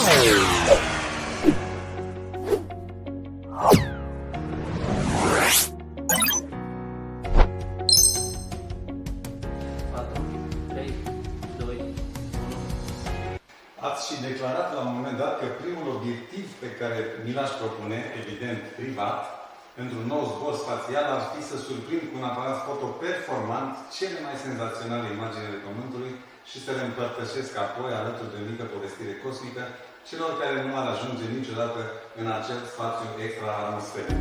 Ați și declarat la un moment dat că primul obiectiv pe care ni l-aș propune, evident privat, pentru un nou zbor spațial ar fi să surprind cu un aparat foto performant cele mai senzaționale imagini ale Pământului și să le împărtășesc apoi, alături de o mică povestire cosmică, celor care nu ar ajunge niciodată în acel spațiu extra-atmosferic.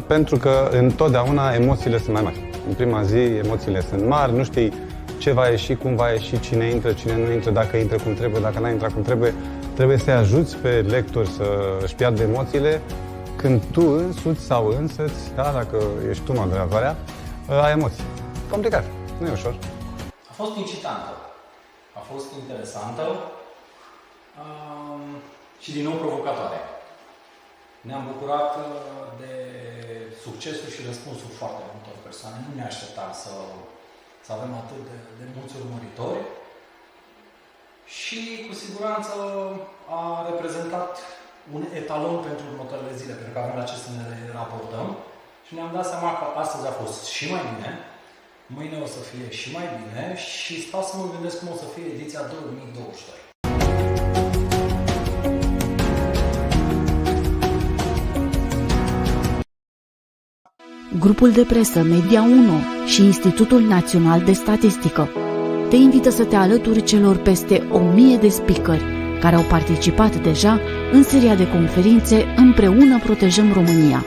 Pentru că întotdeauna emoțiile sunt mai mari. În prima zi emoțiile sunt mari, nu știi ce va ieși, cum va ieși, cine intră, cine nu intră, dacă intră cum trebuie, dacă nu intră cum trebuie. Trebuie să-i ajuți pe lectori să-și piardă emoțiile când tu însuți sau însăți, da, dacă ești tu moderatoarea, ai emoții. Complicat, nu e ușor. A fost incitantă, a fost interesantă și din nou provocatoare. Ne-am bucurat de succesul și răspunsul foarte multor persoane. Nu ne așteptam să avem atât de mulți urmăritori și cu siguranță a reprezentat un etalon pentru următoarele zile, pentru că avem la ce să ne raportăm și ne-am dat seama că astăzi a fost și mai bine, mâine o să fie și mai bine și stau să mă gândesc cum o să fie ediția 2022. Grupul de presă Media 1 și Institutul Național de Statistică te invită să te alături celor peste 1000 de speakeri care au participat deja în seria de conferințe Împreună protejăm România.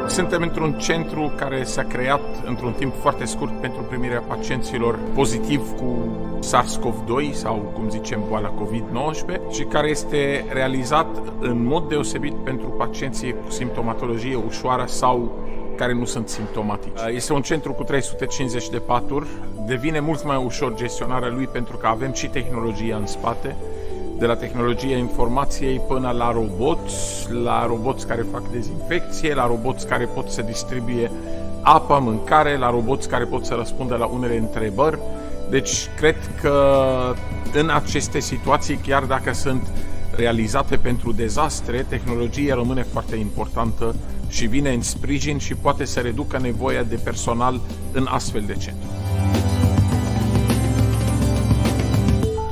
Suntem într-un centru care s-a creat într-un timp foarte scurt pentru primirea pacienților pozitiv cu SARS-CoV-2 sau, cum zicem, boala COVID-19 și care este realizat în mod deosebit pentru pacienții cu simptomatologie ușoară sau care nu sunt simptomatici. Este un centru cu 350 de paturi, devine mult mai ușor gestionarea lui pentru că avem și tehnologia în spate, de la tehnologia informației până la roboți care fac dezinfecție, la roboți care pot să distribuie apă, mâncare, la roboți care pot să răspundă la unele întrebări. Deci cred că în aceste situații, chiar dacă sunt realizate pentru dezastre, tehnologia rămâne foarte importantă și vine în sprijin și poate să reducă nevoia de personal în astfel de centru.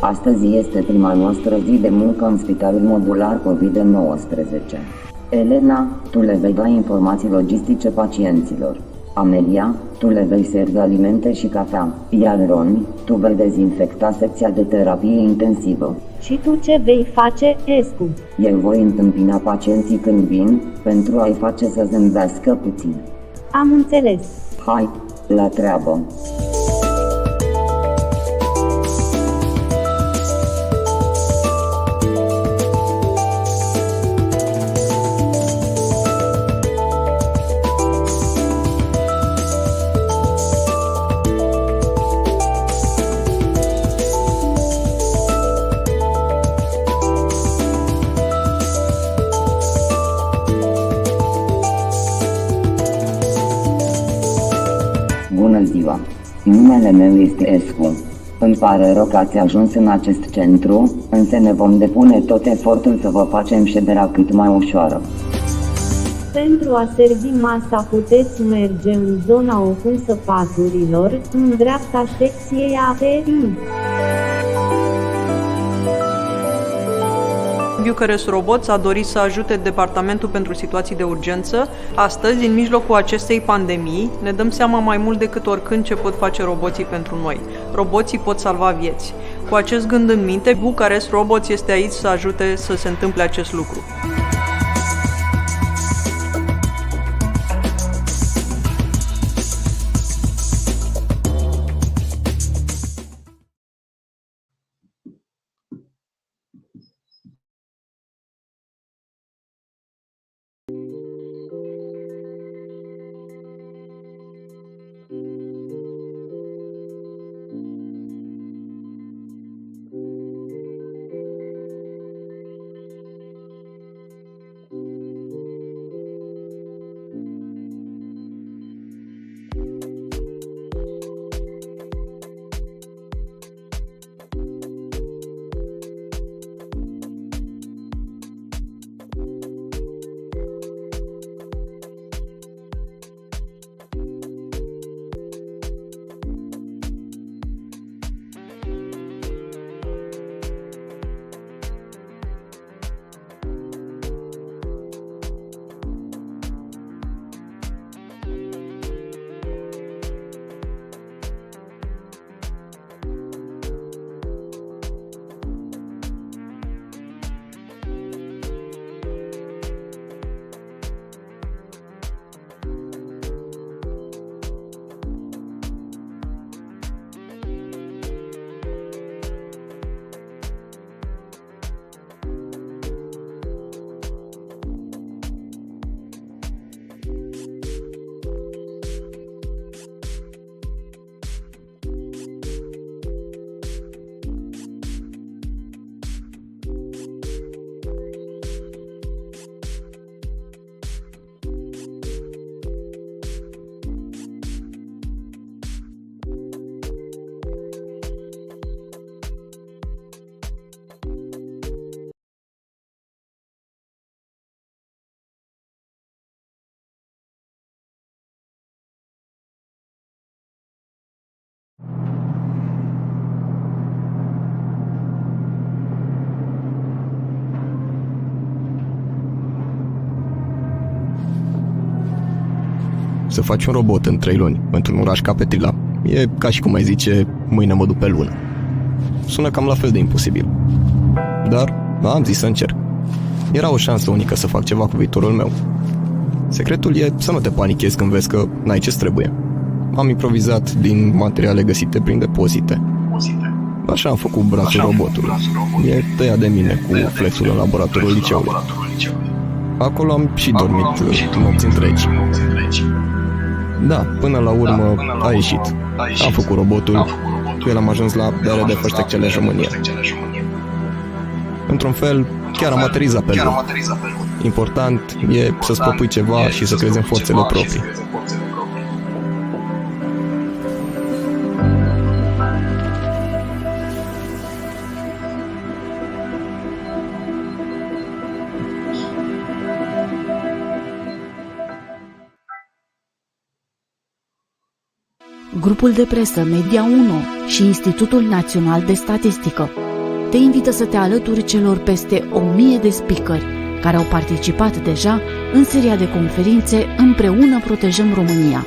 Astăzi este prima noastră zi de muncă în spitalul modular COVID-19. Elena, tu le vei da informații logistice pacienților. Amelia, tu le vei servi alimente și cafea. Iar Ron, tu vei dezinfecta secția de terapie intensivă. Și tu ce vei face, Escu? Eu voi întâmpina pacienții când vin, pentru a-i face să zâmbească puțin. Am înțeles. Hai, la treabă! Bună ziua! Numele meu este Escu. Îmi pare rău că ați ajuns în acest centru, însă ne vom depune tot efortul să vă facem șederea cât mai ușoară. Pentru a servi masa puteți merge în zona opusă paturilor, în dreapta secției ATI. Bucharest Robots a dorit să ajute Departamentul pentru Situații de Urgență. Astăzi, în mijlocul acestei pandemii, ne dăm seama mai mult decât oricând ce pot face roboții pentru noi. Roboții pot salva vieți. Cu acest gând în minte, Bucharest Robots este aici să ajute să se întâmple acest lucru. Să faci un robot în 3 luni pentru un oraș ca Petrila e ca și cum ai zice, mâine mă duc pe lună. Sună cam la fel de imposibil. Dar am zis să încerc. Era o șansă unică să fac ceva cu viitorul meu. Secretul e să nu te panichezi când vezi că n-ai ce-ți trebuie. Am improvizat din materiale găsite prin depozite. Așa am făcut brațul robotului. E tăiat de mine cu flexul în laboratorul liceului. Acolo am și dormit nopți întregi. Da, până la urmă a ieșit. Am făcut robotul, cu el am ajuns la BRD First Excellence România. Într-un fel, chiar am aterizat pe lume. Important e să-ți propui ceva și să crezi în forțele proprii. Grupul de presă Media 1 și Institutul Național de Statistică te invită să te alături celor peste 1000 de speakeri care au participat deja în seria de conferințe Împreună protejăm România.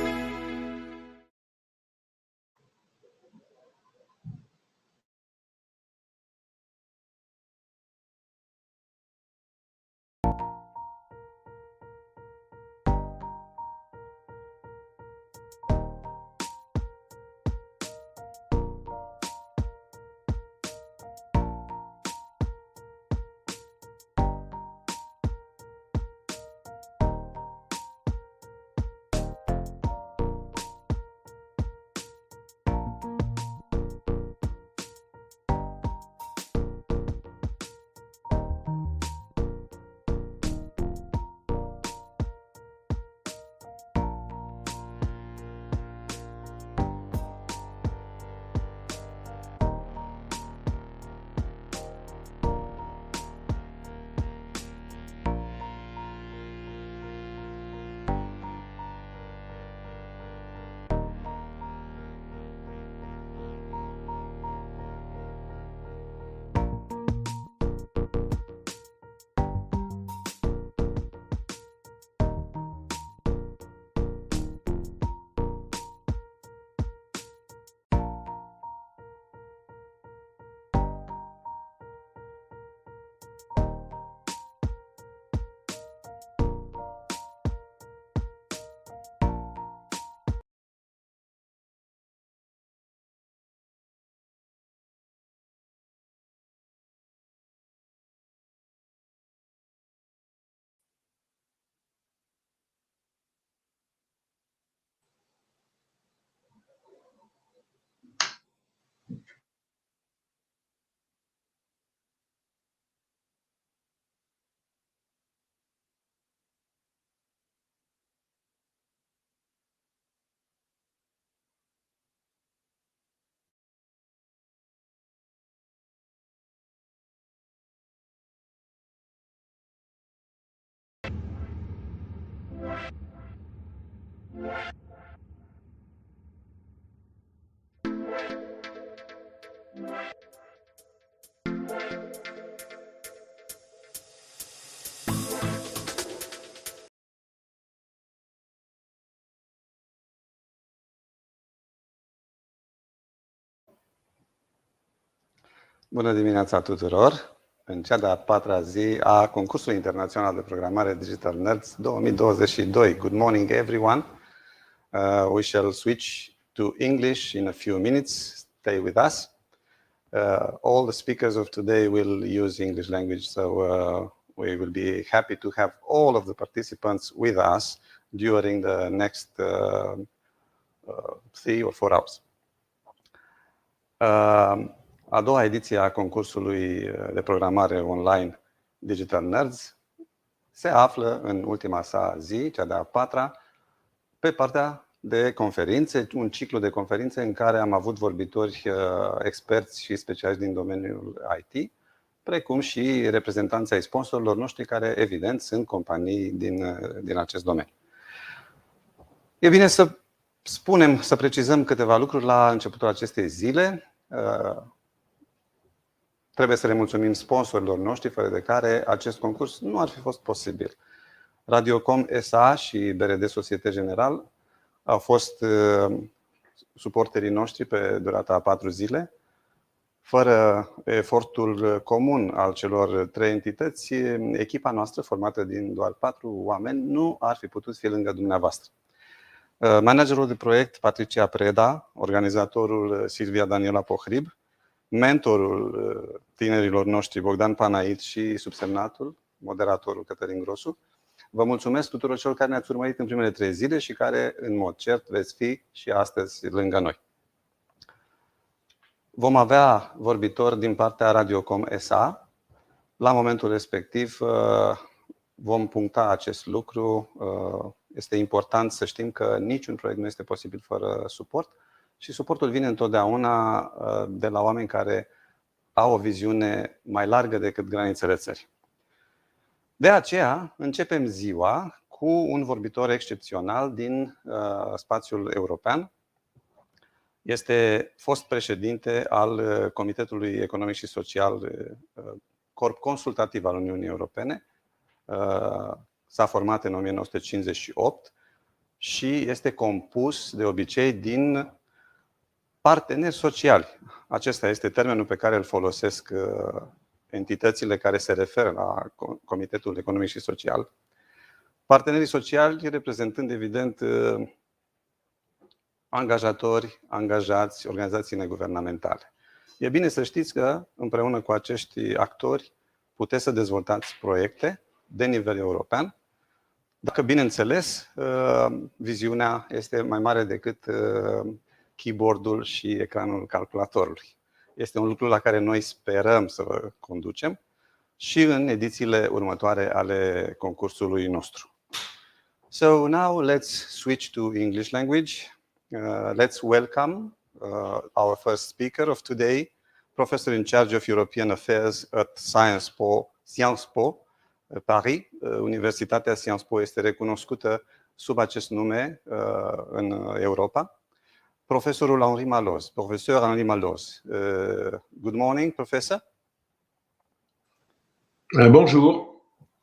Bună dimineața tuturor! În cea de-a patra zi a concursului internațional de programare DigitalNerds 2022. Good morning, everyone! We shall switch to English in a few minutes. Stay with us. All the speakers of today will use English language, so we will be happy to have all of the participants with us during the next 3 or 4 hours. A doua ediție a concursului de programare online DigitalNerds se află în ultima sa zi, cea de-a patra, pe partea de conferințe, un ciclu de conferințe în care am avut vorbitori experți și specialiști din domeniul IT, precum și reprezentanții ai sponsorilor noștri care, evident, sunt companii din acest domeniu. E bine să spunem, să precizăm câteva lucruri la începutul acestei zile. Trebuie să le mulțumim sponsorilor noștri, fără de care acest concurs nu ar fi fost posibil. Radiocom SA și BRD Societe General au fost suporterii noștri pe durata a 4 zile. Fără efortul comun al celor 3 entități, echipa noastră, formată din doar 4 oameni, nu ar fi putut fi lângă dumneavoastră. Managerul de proiect Patricia Preda, organizatorul Silvia Daniela Pohrib, mentorul tinerilor noștri Bogdan Panait și subsemnatul, moderatorul Cătălin Grosu. Vă mulțumesc tuturor celor care ne-ați urmărit în primele 3 zile și care, în mod cert, veți fi și astăzi lângă noi. Vom avea vorbitori din partea Radiocom SA. La momentul respectiv vom puncta acest lucru. Este important să știm că niciun proiect nu este posibil fără suport și suportul vine întotdeauna de la oameni care au o viziune mai largă decât granițele țării. De aceea începem ziua cu un vorbitor excepțional din spațiul european. Este fost președinte al Comitetului Economic și Social, corp consultativ al Uniunii Europene. S-a format în 1958 și este compus de obicei din parteneri sociali. Acesta este termenul pe care îl folosesc entitățile care se referă la Comitetul Economic și Social. Partenerii sociali reprezentând, evident, angajatori, angajați, organizații neguvernamentale. E bine să știți că împreună cu acești actori puteți să dezvoltați proiecte de nivel european, dacă, bineînțeles, viziunea este mai mare decât keyboard-ul și ecranul calculatorului. Este un lucru la care noi sperăm să vă conducem și în edițiile următoare ale concursului nostru. So now let's switch to English language. Let's welcome our first speaker of today, professor in charge of European Affairs at Sciences Po, Paris. Universitatea Sciences Po este recunoscută sub acest nume în Europa. Profesorul Henri Malloz, professeur Henri Malloz. Good morning, professor. Bonjour.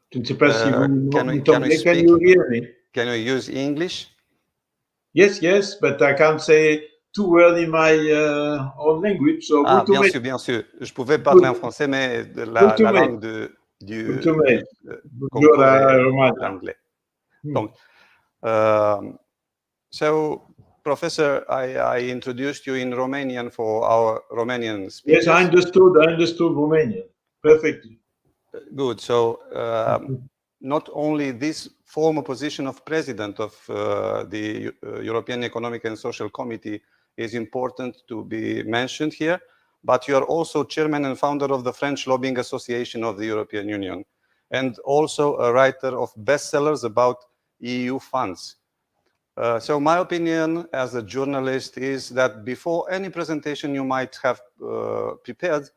Je ne sais pas si vous m'entendez. Can you hear me? Can you use English? Yes, but I can't say 2 words in my own language. So bien sûr. Je pouvais parler en français, mais la langue du concours est l'anglais. Donc, so, Professor, I introduced you in Romanian for our Romanian speakers. Yes, I understood Romanian perfectly. Good. So, not only this former position of president of the European Economic and Social Committee is important to be mentioned here, but you are also chairman and founder of the French Lobbying Association of the European Union, and also a writer of bestsellers about EU funds. So my opinion as a journalist is that before any presentation you might have prepared,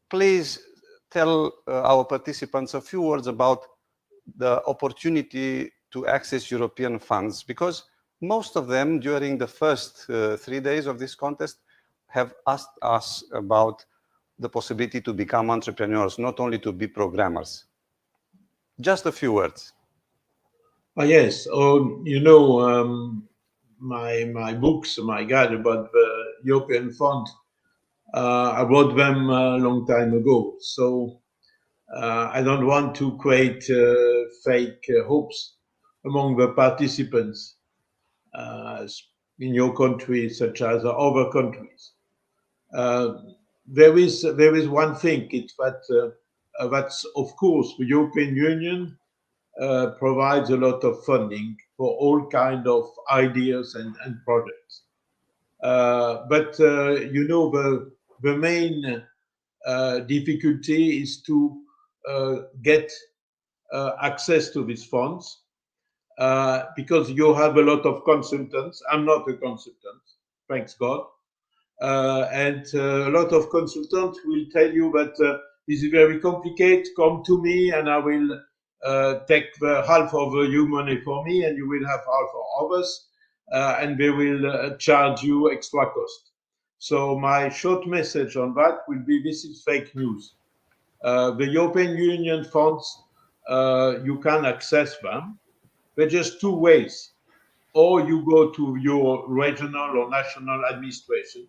please tell our participants a few words about the opportunity to access European funds? Because most of them, during the first 3 days of this contest, have asked us about the possibility to become entrepreneurs, not only to be programmers. Just a few words. Yes. My books, my guide about the European Fund, I wrote them a long time ago. So I don't want to create fake hopes among the participants in your country, such as other countries. There is one thing. It's that's of course the European Union provides a lot of funding for all kind of ideas and projects. But the main difficulty is to get access to these funds because you have a lot of consultants. I'm not a consultant, thanks God. And a lot of consultants will tell you that this is very complicated. Come to me and I will take the half of your money for me and you will have half of others and they will charge you extra cost. So my short message on that will be this is fake news. The European Union funds, you can access them. There are just two ways. Or you go to your regional or national administration,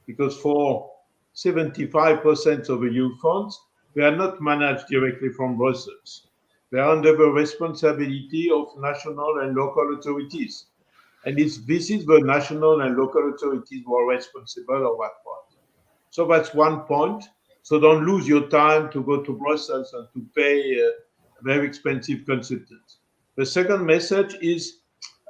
because for 75% of the EU funds, they are not managed directly from Brussels. They are under the responsibility of national and local authorities. And this is the national and local authorities who are responsible of that part. So that's one point. So don't lose your time to go to Brussels and to pay very expensive consultants. The second message is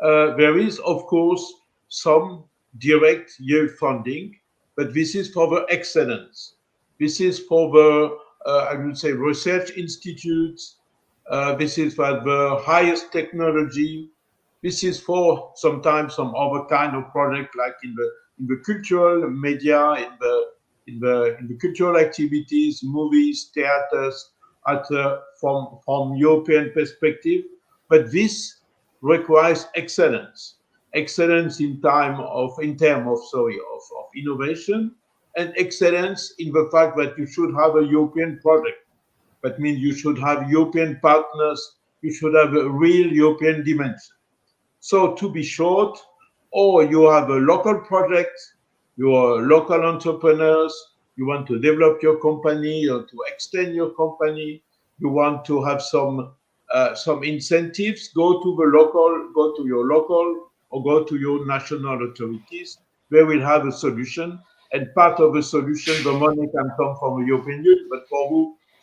there is, of course, some direct EU funding, but this is for the excellence. This is for the, I would say, research institutes. This is for the highest technology. This is for sometimes some other kind of project, like in the cultural media, in the cultural activities, movies, theaters, from European perspective. But this requires excellence in terms of innovation, and excellence in the fact that you should have a European project. That means you should have European partners, you should have a real European dimension. So to be short, or you have a local project, you are local entrepreneurs, you want to develop your company or to extend your company, you want to have some incentives, go to your local or go to your national authorities. They will have a solution, and part of the solution, the money can come from the European Union, but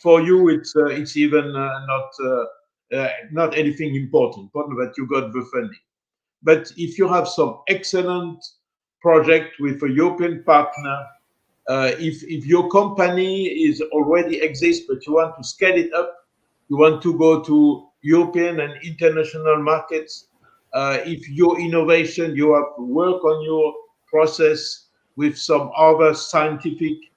for you, it's even not anything important that you got the funding. But if you have some excellent project with a European partner, if your company is already exists, but you want to scale it up, you want to go to European and international markets, if your innovation, you have to work on your process with some other scientists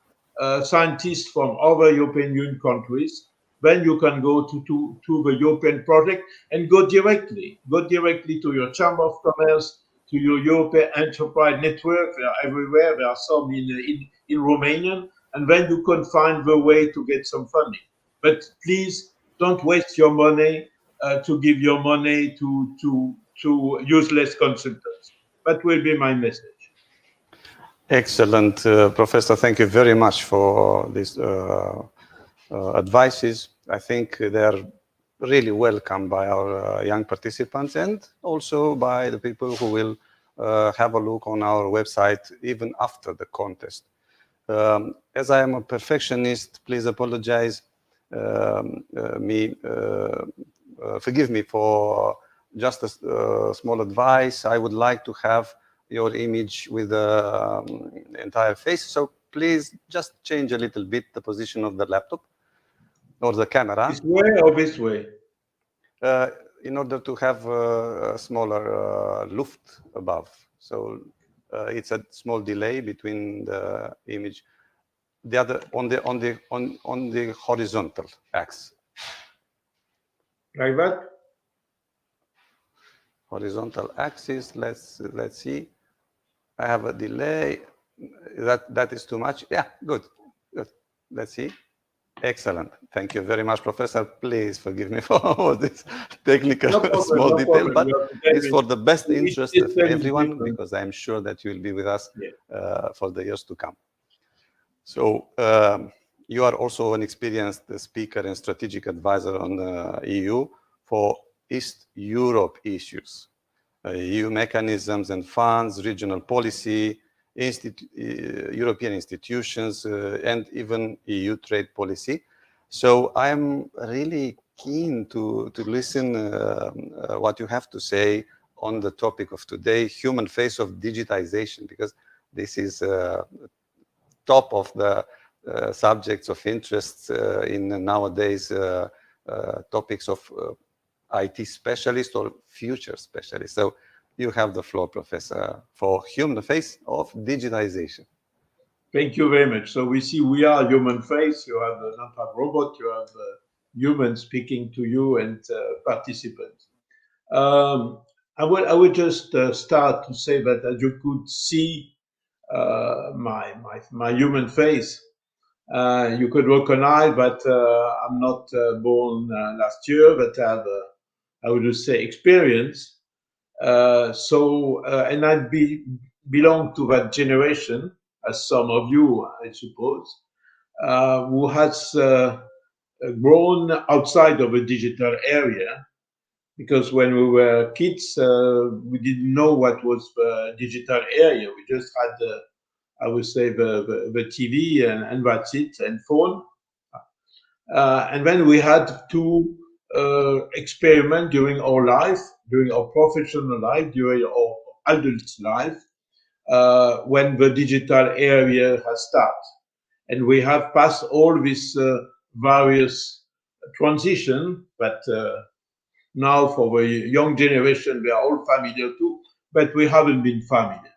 from other European Union countries, then you can go to the European project and go directly to your Chamber of Commerce, to your European Enterprise Network. They are everywhere. There are some in Romanian, and then you can find the way to get some funding. But please don't waste your money to give your money to useless consultants. That will be my message. Excellent, Professor. Thank you very much for these advices. I think they are really welcome by our young participants and also by the people who will have a look on our website even after the contest. As I am a perfectionist, please apologize forgive me for just a small advice. I would like to have your image with the entire face. So please just change a little bit the position of the laptop or the camera. This way or this way? In order to have a smaller luft above. So it's a small delay between the image. The other on the horizontal axis. Like that? horizontal axis. Let's see. I have a delay. That is too much. Yeah, good. Let's see. Excellent. Thank you very much, Professor. Please forgive me for all this technical small detail, but it's for the best interest of everyone, because I'm sure that you will be with us for the years to come. So you are also an experienced speaker and strategic advisor on the EU for East Europe issues, EU mechanisms and funds, regional policy, European institutions, and even EU trade policy. So I'm really keen to listen what you have to say on the topic of today, human face of digitization, because this is top of the subjects of interest in nowadays topics of IT specialist or future specialist. So you have the floor, Professor, for human face of digitization. Thank you very much. So we see we are human face. You have not have robot. You have humans speaking to you and participants. I would just start to say that as you could see my human face, you could recognize that I'm not born last year, but I have I would just say experience. And I belong to that generation, as some of you, I suppose, who has grown outside of a digital area, because when we were kids, we didn't know what was the digital area. We just had, I would say, the TV and that's it, and phone. And then we had to experiment during our life, during our professional life, during our adult life, when the digital area has started. And we have passed all these various transition, but now for the young generation, we are all familiar too, but we haven't been familiar.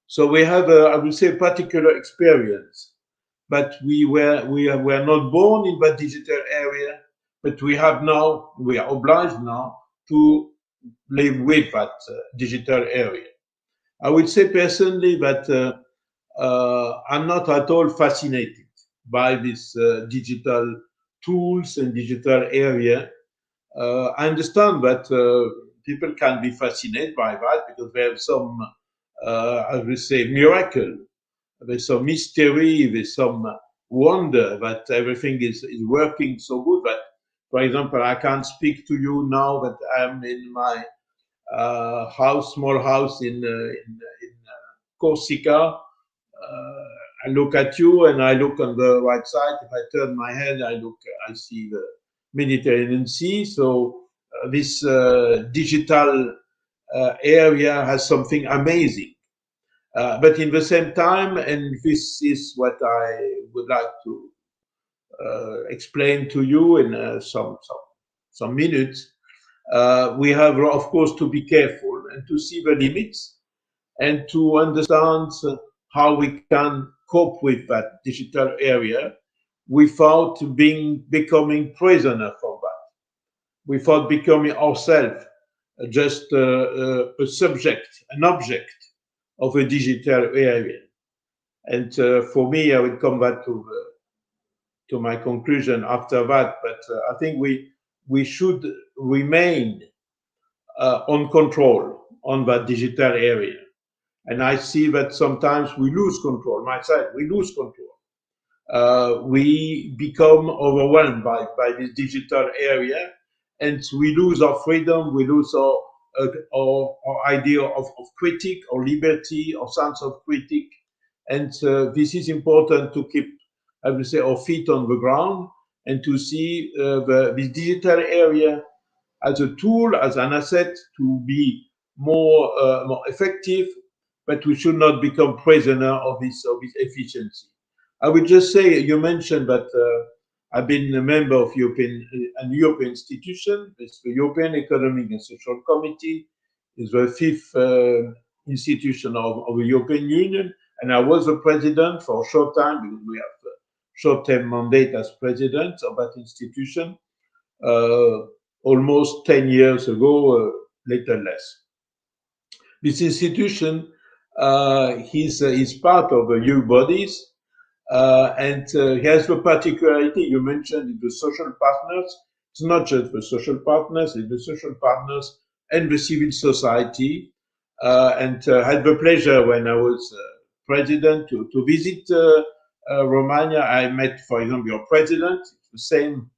So we have, I would say, particular experience. But we were not born in that digital area, but we are obliged now to live with that digital area. I would say personally that I'm not at all fascinated by these digital tools and digital area. I understand that people can be fascinated by that because they have some, I would say, miracle. There's some mystery, there's some wonder that everything is working so good that, for example, I can't speak to you now that I'm in my small house in Corsica. I look at you and I look on the right side. If I turn my head, I see the Mediterranean Sea. So this digital area has something amazing. But in the same time, and this is what I would like to explain to you in some minutes, we have, of course, to be careful and to see the limits and to understand how we can cope with that digital area without becoming prisoner for that, without becoming ourselves just a subject, an object of a digital area. And for me, I will come back to my conclusion after that, but I think we should remain on control on that digital area. And I see that sometimes we lose control. Myself, we lose control. We become overwhelmed by this digital area, and we lose our freedom, we lose our idea of critique, or liberty, or sense of critique. And this is important to keep, I would say, our feet on the ground and to see this digital area as a tool, as an asset to be more effective, but we should not become prisoner of this efficiency. I would just say, you mentioned that I've been a member of an European institution. It's the European Economic and Social Committee. It's the fifth institution of the European Union. And I was the president for a short time, because we have a short-term mandate as president of that institution, almost 10 years ago, little less. This institution is part of the EU bodies, and he has the particularity you mentioned the social partners. It's not just the social partners; it's the social partners and the civil society. And had the pleasure when I was president to visit Romania. I met, for example, your president. It's the same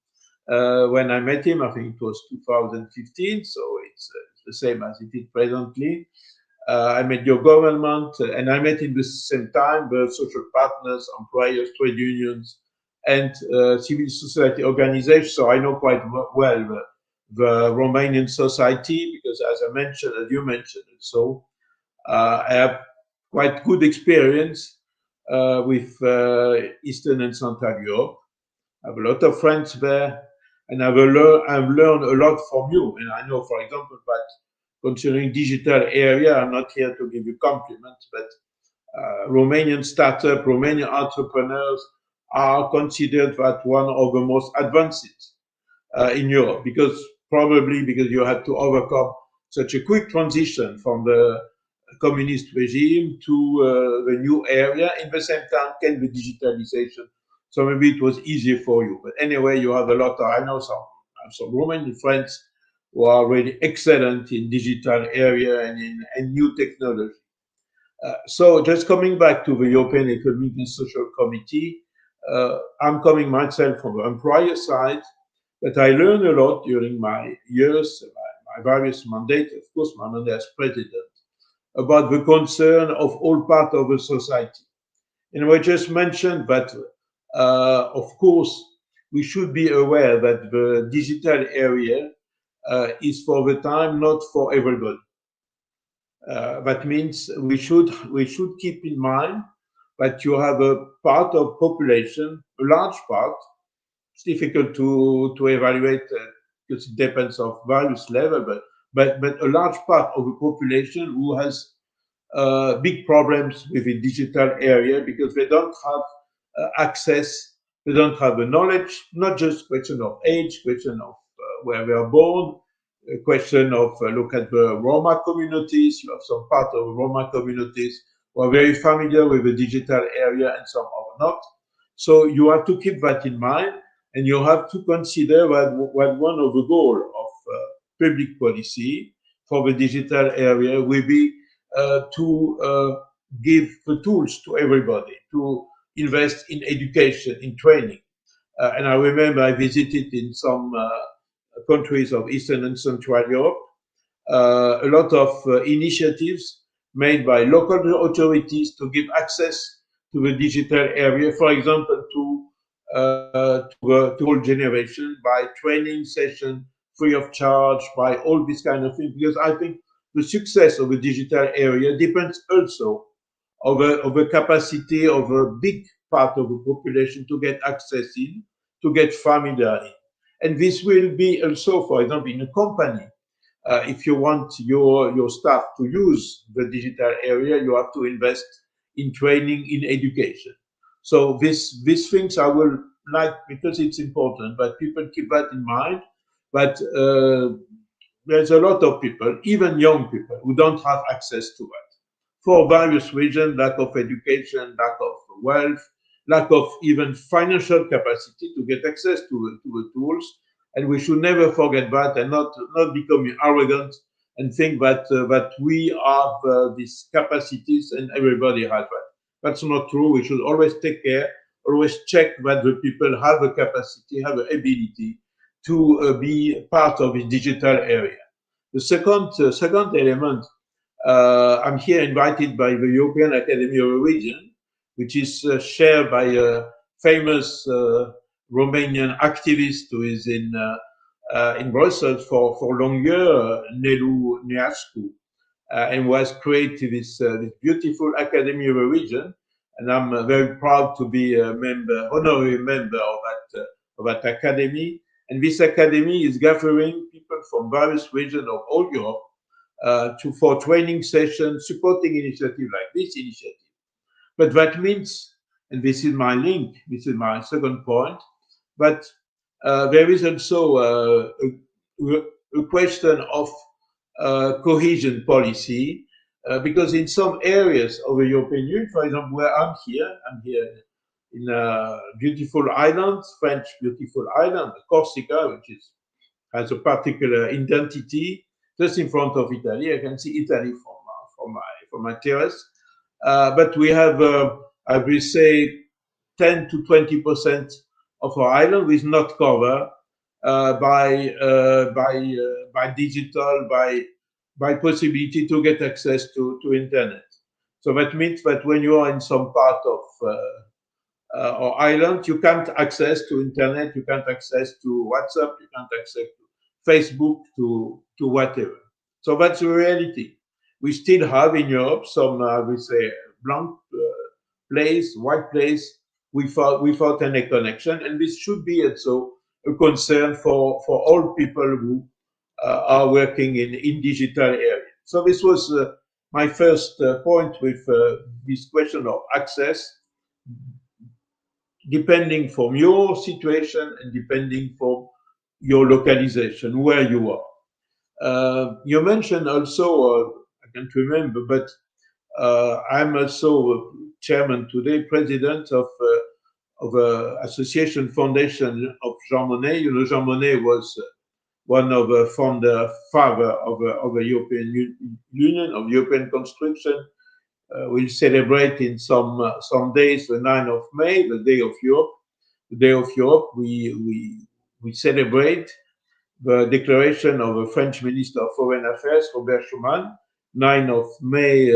when I met him. I think it was 2015, so it's the same as it is presently. I met your government, and I met in the same time the social partners, employers, trade unions, and civil society organizations. So I know quite well the Romanian society because, as I mentioned, as you mentioned, so I have quite good experience with Eastern and Central Europe. I have a lot of friends there, and I've learned a lot from you. And I know, for example, that concerning digital area, I'm not here to give you compliments, but Romanian startup, Romanian entrepreneurs are considered that one of the most advanced in Europe, because you had to overcome such a quick transition from the communist regime to the new area. In the same time, came the digitalization. So maybe it was easier for you. But anyway, you have a lot of, I know some Romanian friends who are really excellent in digital area and in new technology. So just coming back to the European Economic and Social Committee, I'm coming myself from the employer side, but I learned a lot during my years, my various mandates, of course, my mandate as president, about the concern of all parts of the society. And we just mentioned that, of course, we should be aware that the digital area is for the time not for everybody. That means we should keep in mind that you have a part of population, a large part. It's difficult to evaluate because it depends on various levels, but a large part of the population who has big problems with the digital area because they don't have access, they don't have the knowledge, not just question of age, question of where they are born, a question of look at the Roma communities. You have some part of the Roma communities who are very familiar with the digital area and some are not. So you have to keep that in mind, and you have to consider what one of the goals of public policy for the digital area will be to give the tools to everybody, to invest in education, in training. And I remember I visited in some countries of Eastern and Central Europe, a lot of initiatives made by local authorities to give access to the digital area, for example, to the whole generation by training session free of charge, by all these kind of things, because I think the success of the digital area depends also of the capacity of a big part of the population to get access in, to get familiar in. And this will be also, for example, in a company. If you want your staff to use the digital area, you have to invest in training, in education. So these things I will like because it's important, but people keep that in mind. But there's a lot of people, even young people, who don't have access to that for various reasons: lack of education, lack of wealth, lack of even financial capacity to get access to the tools. And we should never forget that, and not become arrogant and think that we have these capacities and everybody has that. That's not true. We should always take care, always check that the people have the capacity, have the ability to be part of the digital area. The second element, I'm here invited by the European Academy of Religion, which is shared by a famous Romanian activist who is in Brussels for long years, Nelu Neascu, and was created this beautiful Academy of Religion. And I'm very proud to be a honorary member of that academy. And this academy is gathering people from various regions of all Europe for training sessions, supporting initiatives like this initiative. But that means, and this is my link, this is my second point, but there is also a question of cohesion policy because in some areas of the European Union, for example, where I'm here in a beautiful island, French beautiful island, Corsica, which has a particular identity. Just in front of Italy, I can see Italy from my terrace. But we have, I will say, 10 to 20% of our island is not covered by digital, by possibility to get access to internet. So that means that when you are in some part of our island, you can't access to internet, you can't access to WhatsApp, you can't access to Facebook, to whatever. So that's the reality. We still have in Europe some, we say, blank place, white place, without any connection, and this should be also a concern for all people who are working in digital area. So this was my first point with this question of access, depending from your situation and depending from your localization, where you are. You mentioned also, I can't remember, but I'm also chairman today, president of Association Foundation of Jean Monnet. You know, Jean Monnet was one of the father of the European Union, of European construction. We'll celebrate in some days the 9th of May, the Day of Europe. The Day of Europe, we celebrate the declaration of the French Minister of Foreign Affairs, Robert Schuman, 9th of May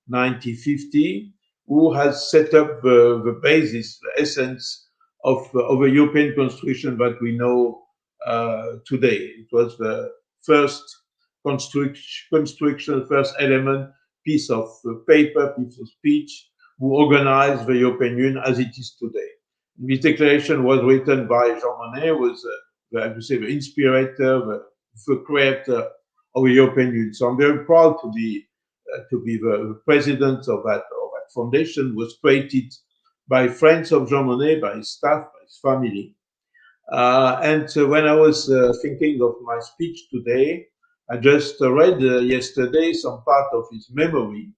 1950, who has set up the basis, the essence of a European construction that we know today. It was the first construction, first element, piece of paper, piece of speech, who organized the European Union as it is today. This declaration was written by Jean Monnet, was I would say the inspirator, the creator of the European Union. So I'm very proud to be the president of that foundation. Was created by friends of Jean Monnet, by his staff, by his family. And when I was thinking of my speech today, I just read yesterday some part of his memory.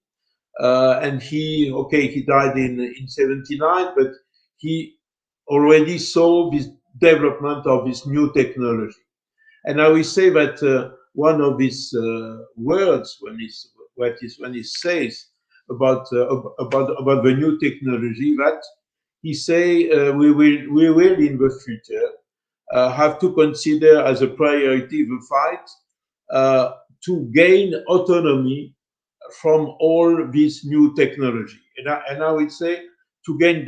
And he died in 79, but he already saw this development of this new technology. And I will say that one of his words when he says about the new technology, that he say we will in the future have to consider as a priority the fight to gain autonomy from all this new technology, and I would say to gain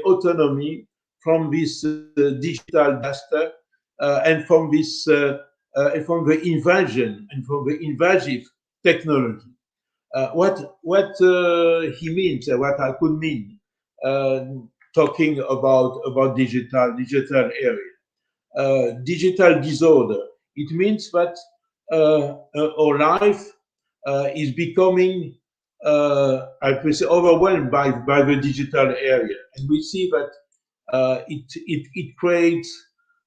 autonomy from this digital disaster and from this from the invasion and from the invasive technology. What he means, what I could mean, talking about digital area, digital disorder. It means that our life is becoming, I would say, overwhelmed by the digital area, and we see that it creates,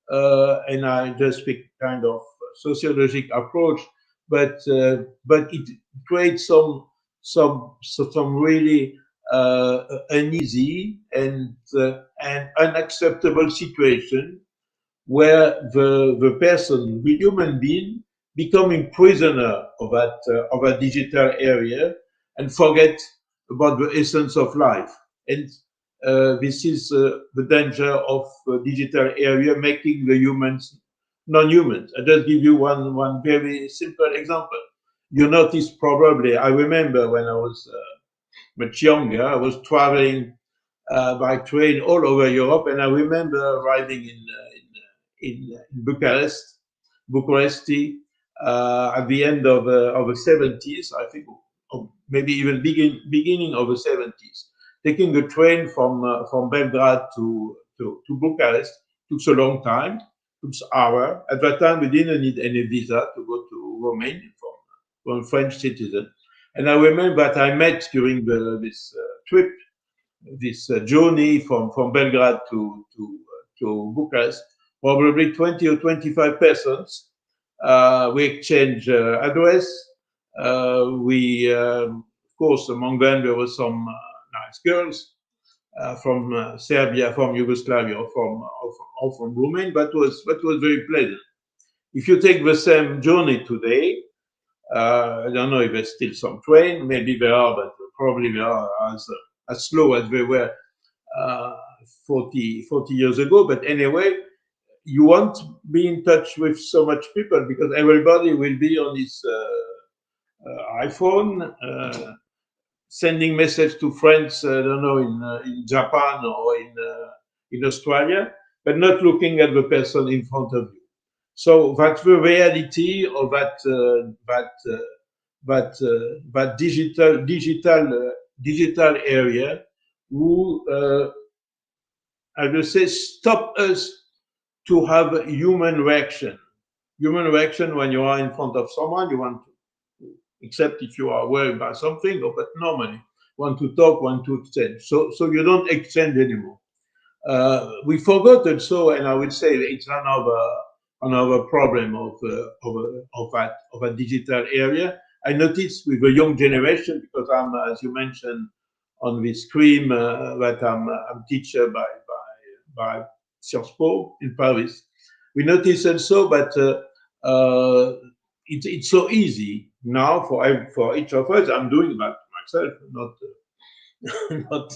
and I just speak kind of sociologic approach, but it creates some really uneasy and unacceptable situation where the person, the human being, becoming prisoner of a digital area and forget about the essence of life. And this is the danger of digital area, making the humans non-humans. I'll just give you one very simple example. You notice probably, I remember when I was much younger, I was traveling by train all over Europe, and I remember arriving in Bucharest at the end of the 70s, I think, or maybe even beginning of the 70s. Taking a train from Belgrade to Bucharest took a long time, took an hour. At that time, we didn't need any visa to go to Romania from a French citizen. And I remember that I met during this trip, this journey from Belgrade to Bucharest, probably 20 or 25 persons. We exchange address, Of course, among them there were some nice girls from Serbia, from Yugoslavia, or from Romania, but was very pleasant. If you take the same journey today, I don't know if there's still some train, maybe there are, but probably they are as slow as they were 40 years ago. But anyway, you won't be in touch with so much people because everybody will be on his iPhone, sending message to friends, I don't know, in Japan or in Australia, but not looking at the person in front of you. So that's the reality of that digital area who, I will say, stop us to have human reaction. Human reaction when you are in front of someone, you want to, except if you are worried about something, but normally want to talk, want to exchange. So you don't exchange anymore. We forgot also, and I would say it's another problem of a digital area. I noticed with the young generation, because I'm, as you mentioned on the screen, that I'm teacher by Sciences Po in Paris. We notice also that it's so easy now for each of us. I'm doing that myself, not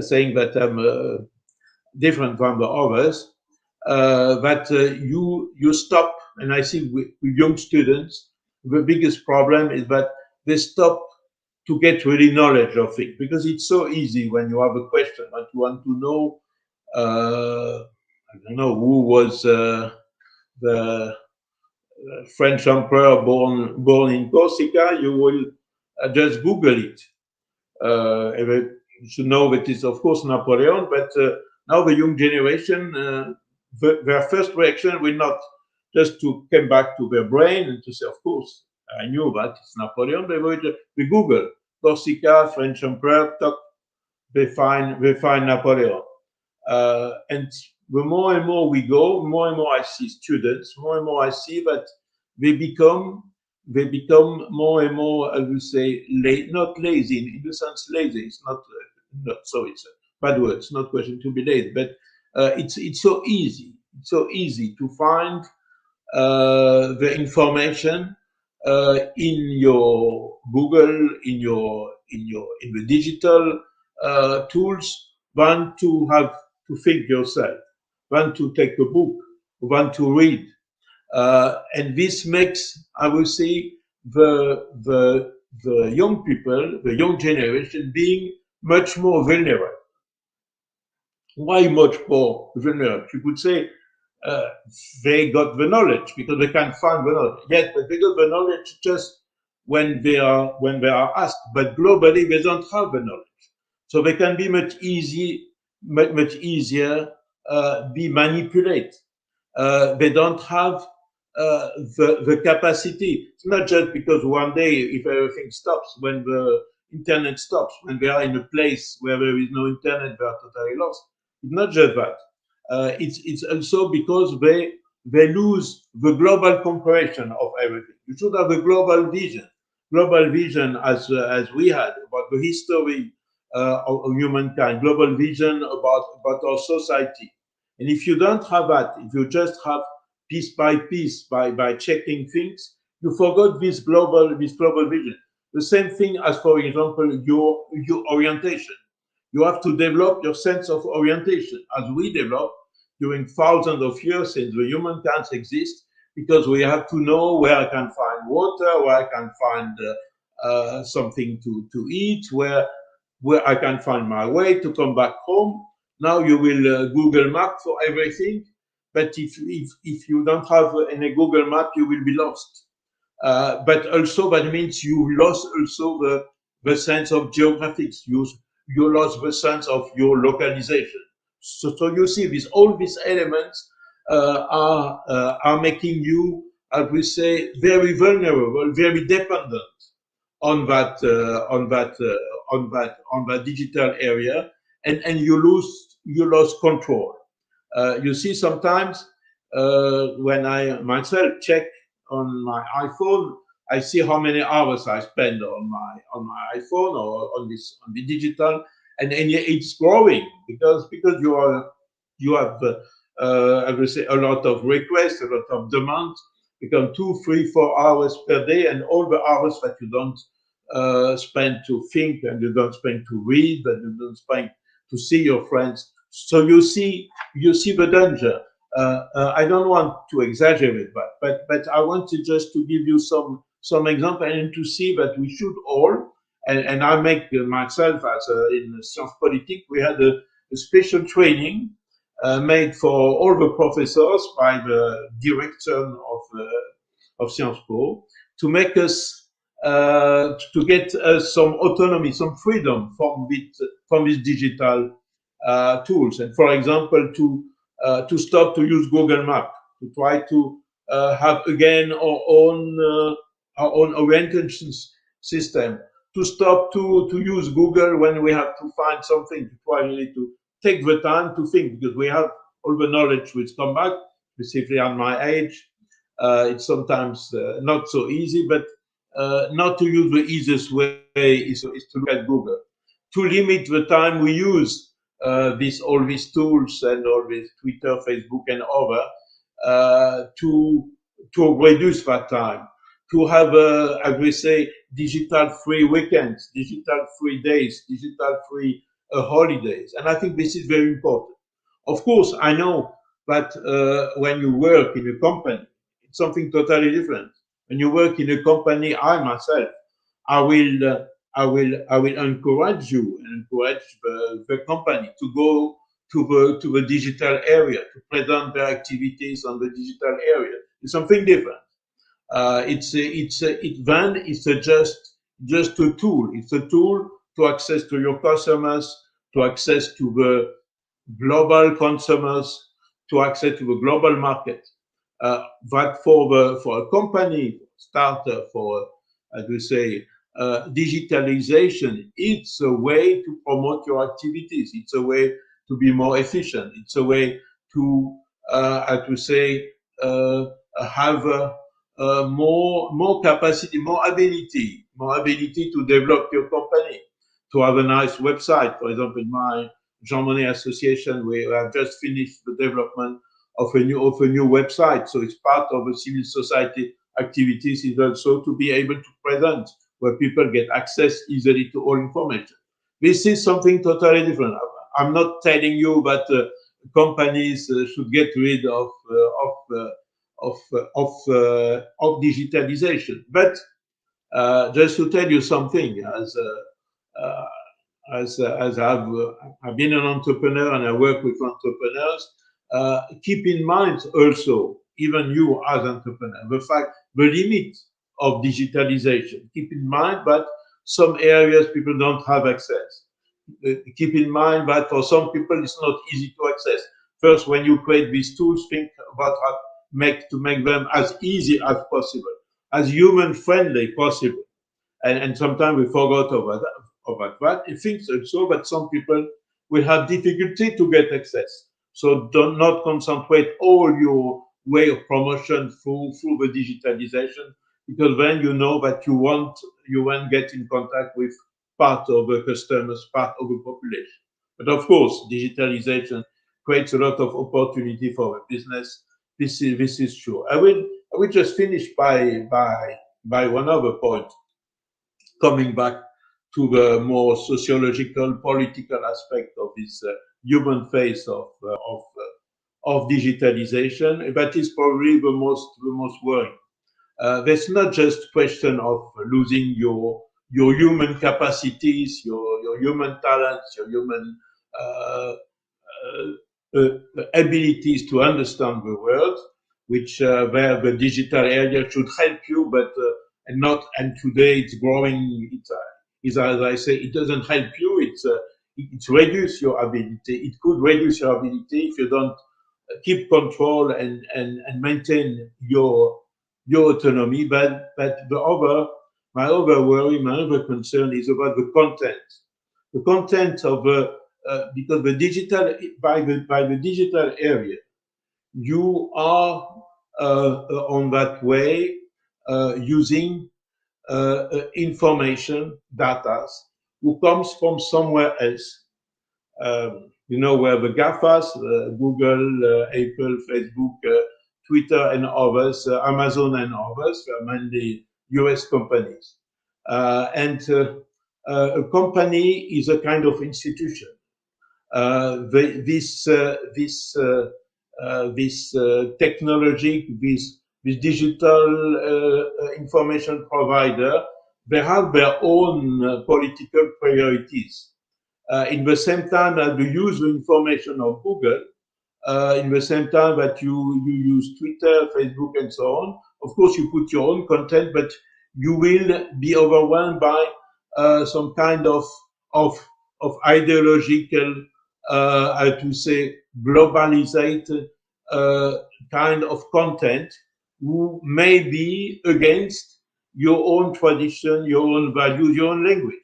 saying that I'm different from the others. But you stop, and I think with young students, the biggest problem is that they stop to get really knowledge of it, because it's so easy when you have a question that you want to know. I don't know who was the French emperor born in Corsica. You will just Google it. You should know that it's of course Napoleon, but now the young generation, their first reaction will not just to come back to their brain and to say, of course, I knew that it's Napoleon. They will Google Corsica, French emperor, they find Napoleon. And the more and more we go, more and more I see students, more and more I see that they become more and more, I would say, not lazy, in the sense lazy. It's not so it's a bad word. It's not question to be lazy, but it's so easy. It's so easy to find the information in your Google, in the digital tools, than to have to think yourself, than to take a book, than to read. And this makes, I would say, the young people, the young generation, being much more vulnerable. Why much more vulnerable? You could say they got the knowledge because they can find the knowledge. Yes, but they got the knowledge just when they are asked. But globally, they don't have the knowledge, so they can be much easier be manipulated. They don't have the capacity. It's not just because one day, if everything stops, when the internet stops, when they are in a place where there is no internet, they are totally lost. It's not just that. It's also because they lose the global comparison of everything. You should have a global vision as we had about the history of humankind, global vision about our society. And if you don't have that, if you just have piece by piece, by checking things, you forgot this global vision. The same thing as, for example, your orientation. You have to develop your sense of orientation, as we developed during thousands of years since the humankind exists, because we have to know where I can find water, where I can find something to eat, where I can find my way to come back home. Now you will Google Map for everything, but if you don't have any Google Map, you will be lost. But also that means you lost also the sense of geographics. You lost the sense of your localization. So you see, all these elements are making you, I would say, very vulnerable, very dependent on that digital area, and you lose control. You see, sometimes when I myself check on my iPhone, I see how many hours I spend on my iPhone or on the digital, and it's growing because you have I would say a lot of requests, a lot of demands, become 2, 3, 4 hours per day, and all the hours that you don't spend to think, and you don't spend to read, and you don't spend to see your friends. So you see the danger. I don't want to exaggerate that, but I wanted just to give you some example and to see that we should all, and I make myself as in science politique, we had a special training made for all the professors by the director of Sciences Po to make us to get some autonomy, some freedom from these digital tools, and for example to stop to use Google Maps, to try to have again our own orientation system, to stop to use Google when we have to find something, to try really to take the time to think, because we have all the knowledge which come back, specifically at my age. It's sometimes not so easy, but not to use the easiest way is to look at Google. To limit the time we use all these tools and all this Twitter, Facebook, and other, to reduce that time. To have, as we say, digital-free weekends, digital-free days, digital-free holidays. And I think this is very important. Of course, I know that when you work in a company, it's something totally different. When you work in a company, I myself, I will encourage you and encourage the company to go to the digital area, to present their activities on the digital area. It's something different. It's just a tool. It's a tool to access to your customers, to access to the global consumers, to access to the global market. But for a company, starter, for as we say, digitalization, it's a way to promote your activities. It's a way to be more efficient. It's a way to, as we say, have more capacity, more ability to develop your company, to have a nice website. For example, in my Jean Monnet Association, we have just finished the development of a new website. So it's part of the civil society activities is also to be able to present where people get access easily to all information. This is something totally different. I'm not telling you that companies should get rid of digitalization, but just to tell you something, as I've been an entrepreneur and I work with entrepreneurs, keep in mind also, even you as entrepreneur, the limit of digitalization. Keep in mind that some areas people don't have access. Keep in mind that for some people it's not easy to access. First, when you create these tools, think about how to make them as easy as possible, as human-friendly possible. And sometimes we forgot about that. It thinks also that some people will have difficulty to get access. So do not concentrate all your way of promotion through the digitalization, because then you know that you won't get in contact with part of the customers, part of the population. But of course, digitalization creates a lot of opportunity for the business. This is true. I will just finish by one other point, coming back to the more sociological, political aspect of this human face of digitalization. That is probably the most worrying. There's not just question of losing your human capacities, your human talents, your human abilities to understand the world, which where the digital area should help you, but and today it's growing. It's as I say, it doesn't help you. It's reduce your ability. It could reduce your ability if you don't keep control and maintain your autonomy. But my other worry, my other concern is about the content. The content of because the digital by the digital area, you are on that way using information, data, who comes from somewhere else. You know, where the GAFAs, Google, Apple, Facebook, Twitter and others, Amazon and others, are mainly US companies. And a company is a kind of institution. This technology, this digital information provider, they have their own political priorities. In the same time that you use the information of Google, in the same time that you use Twitter, Facebook, and so on, of course you put your own content, but you will be overwhelmed by some kind of ideological, how to say, globalized kind of content who may be against your own tradition, your own values, your own language.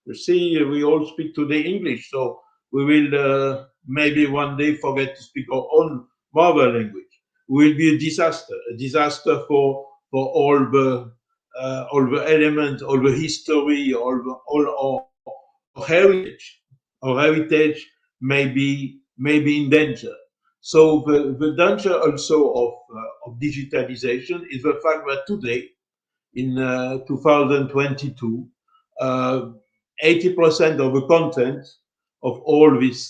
You see, we all speak today English, so we will maybe one day forget to speak our own mother language. It will be a disaster for all the elements, all the history, all our heritage. Our heritage may be in danger. So the danger also of digitalization is the fact that today, in 2022, 80% of the content of all this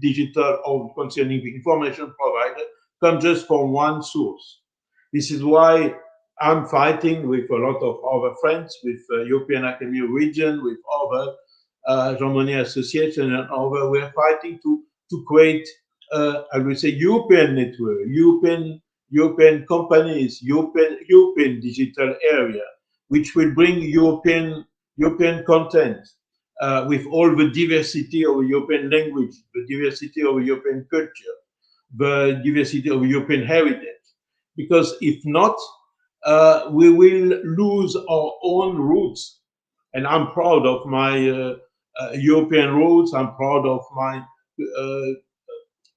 digital or concerning the information provider comes just from one source. This is why I'm fighting with a lot of other friends, with European Academy Region, with other Jean Monnet Association and other. We're fighting to create, I would say, European network, European companies, European digital area, which will bring European content with all the diversity of European language, the diversity of European culture, the diversity of European heritage. Because if not, we will lose our own roots. And I'm proud of my European roots. I'm proud of my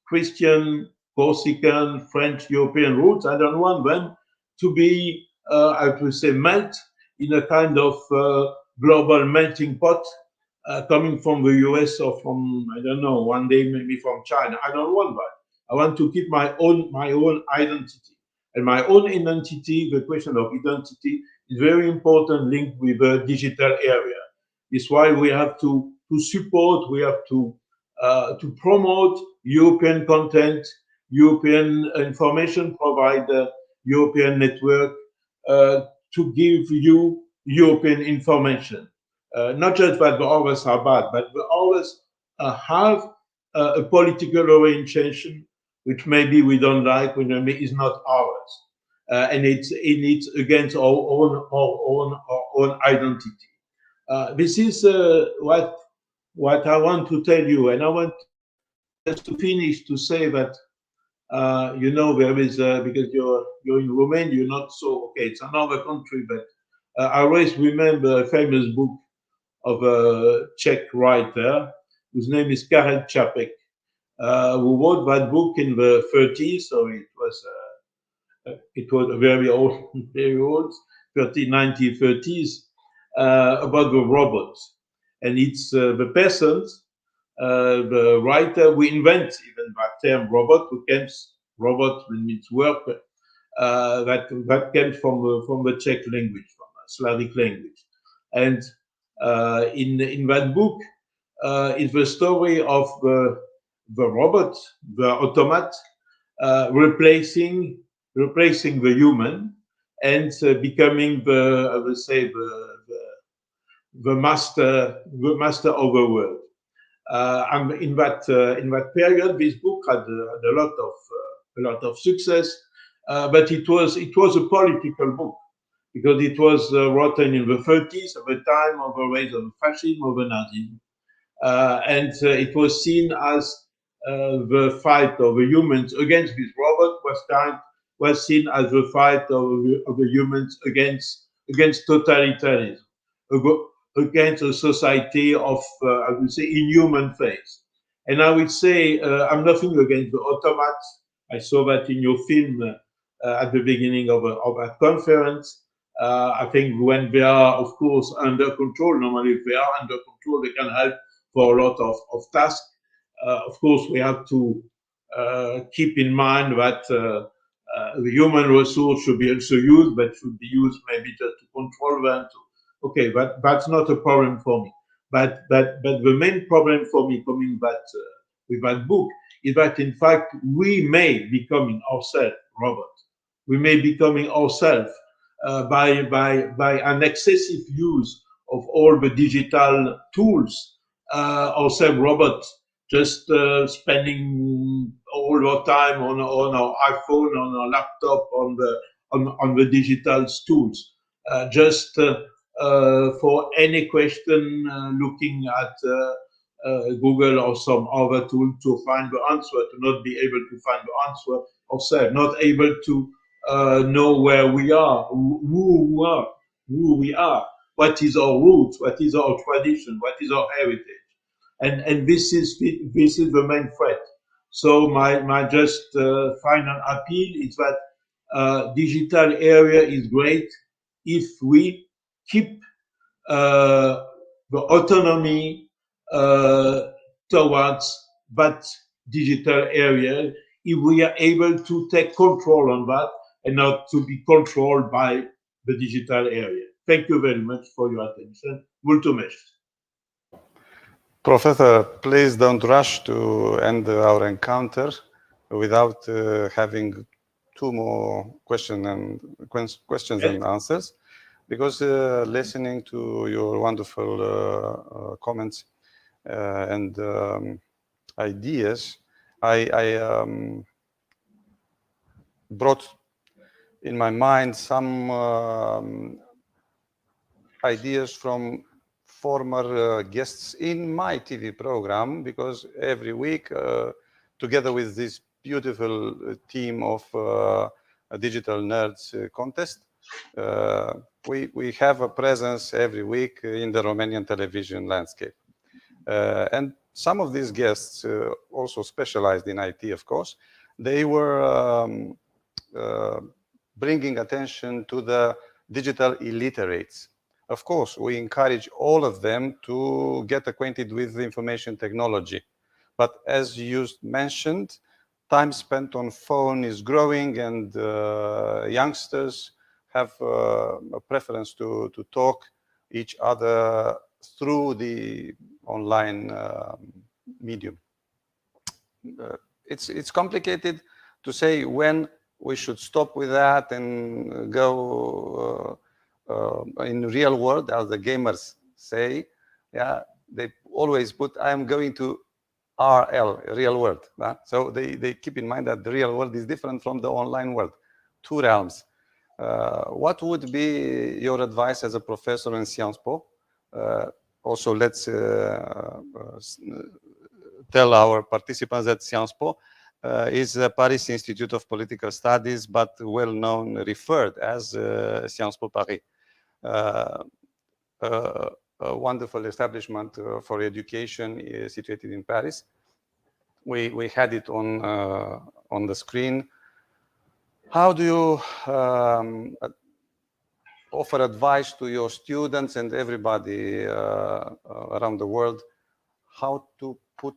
Christian, Corsican, French, European roots. I don't want them to be, I would say, melt in a kind of global melting pot coming from the US or from, I don't know, one day maybe from China. I don't want that. I want to keep my own identity. And my own identity, the question of identity, is very important linked with the digital area. It's why we have to support, we have to promote European content, European information provider, European network, to give you European information. Not just that the others are bad, but the others have a political orientation which maybe we don't like, which maybe is not ours, and it's against our own identity. This is what I want to tell you, and I want just to finish to say that you know, there is because you're in Romania, you're not so okay. It's another country, but I always remember a famous book of a Czech writer whose name is Karel Čapek, who wrote that book in the 30s, so it was very old, 1930s, about the robots. And it's the peasants, the writer, who invents even that term robot, robot means work, that came from the Czech language, from a Slavic language. And in that book is the story of the robot, the automat, replacing the human and becoming I would say the master of the world. And in that period, this book had a lot of success, but it was a political book, because it was written in the 30s, at the time of the rise of fascism, of the Nazism. And it was seen as the fight of the humans against this robot was seen as the fight of the humans against totalitarianism, against a society of, I would say, inhuman faith. And I would say, I'm nothing against the automats. I saw that in your film at the beginning of that conference. I think when they are, of course, under control, normally if they are under control, they can help for a lot of tasks. Of course, we have to keep in mind that the human resource should be also used, but should be used maybe just to control them. Okay, but that's not a problem for me. But the main problem for me coming back with that book is that in fact we may becoming ourselves robots. We may becoming ourselves by an excessive use of all the digital tools, ourselves robots, just spending all our time on our iPhone, on our laptop, on the digital tools, for any question, looking at Google or some other tool to find the answer, to not be able to find the answer ourselves, not able to know where we are, who we are, what is our roots, what is our tradition, what is our heritage, and this is the main threat. So my just final appeal is that digital area is great if we keep the autonomy towards that digital area, if we are able to take control on that and not to be controlled by the digital area. Thank you very much for your attention. Mulțumesc. Professor, please don't rush to end our encounter without having two more questions and answers, because listening to your wonderful comments and ideas, I brought in my mind some ideas from former guests in my TV program, because every week, together with this beautiful team of Digital Nerds Contest, we have a presence every week in the Romanian television landscape. And some of these guests, also specialized in IT, of course, they were bringing attention to the digital illiterates. Of course, we encourage all of them to get acquainted with the information technology. But as you mentioned, time spent on phone is growing, and youngsters have a preference to talk each other through the online medium. It's complicated to say when we should stop with that and go in real world, as the gamers say. Yeah, they always put, I'm going to RL, real world. So they keep in mind that the real world is different from the online world, two realms. What would be your advice as a professor in Sciences Po? Also, let's tell our participants that Sciences Po is a Paris Institute of Political Studies, but well known, referred as Sciences Po Paris. A wonderful establishment for education situated in Paris. We had it on the screen. How do you offer advice to your students and everybody around the world how to put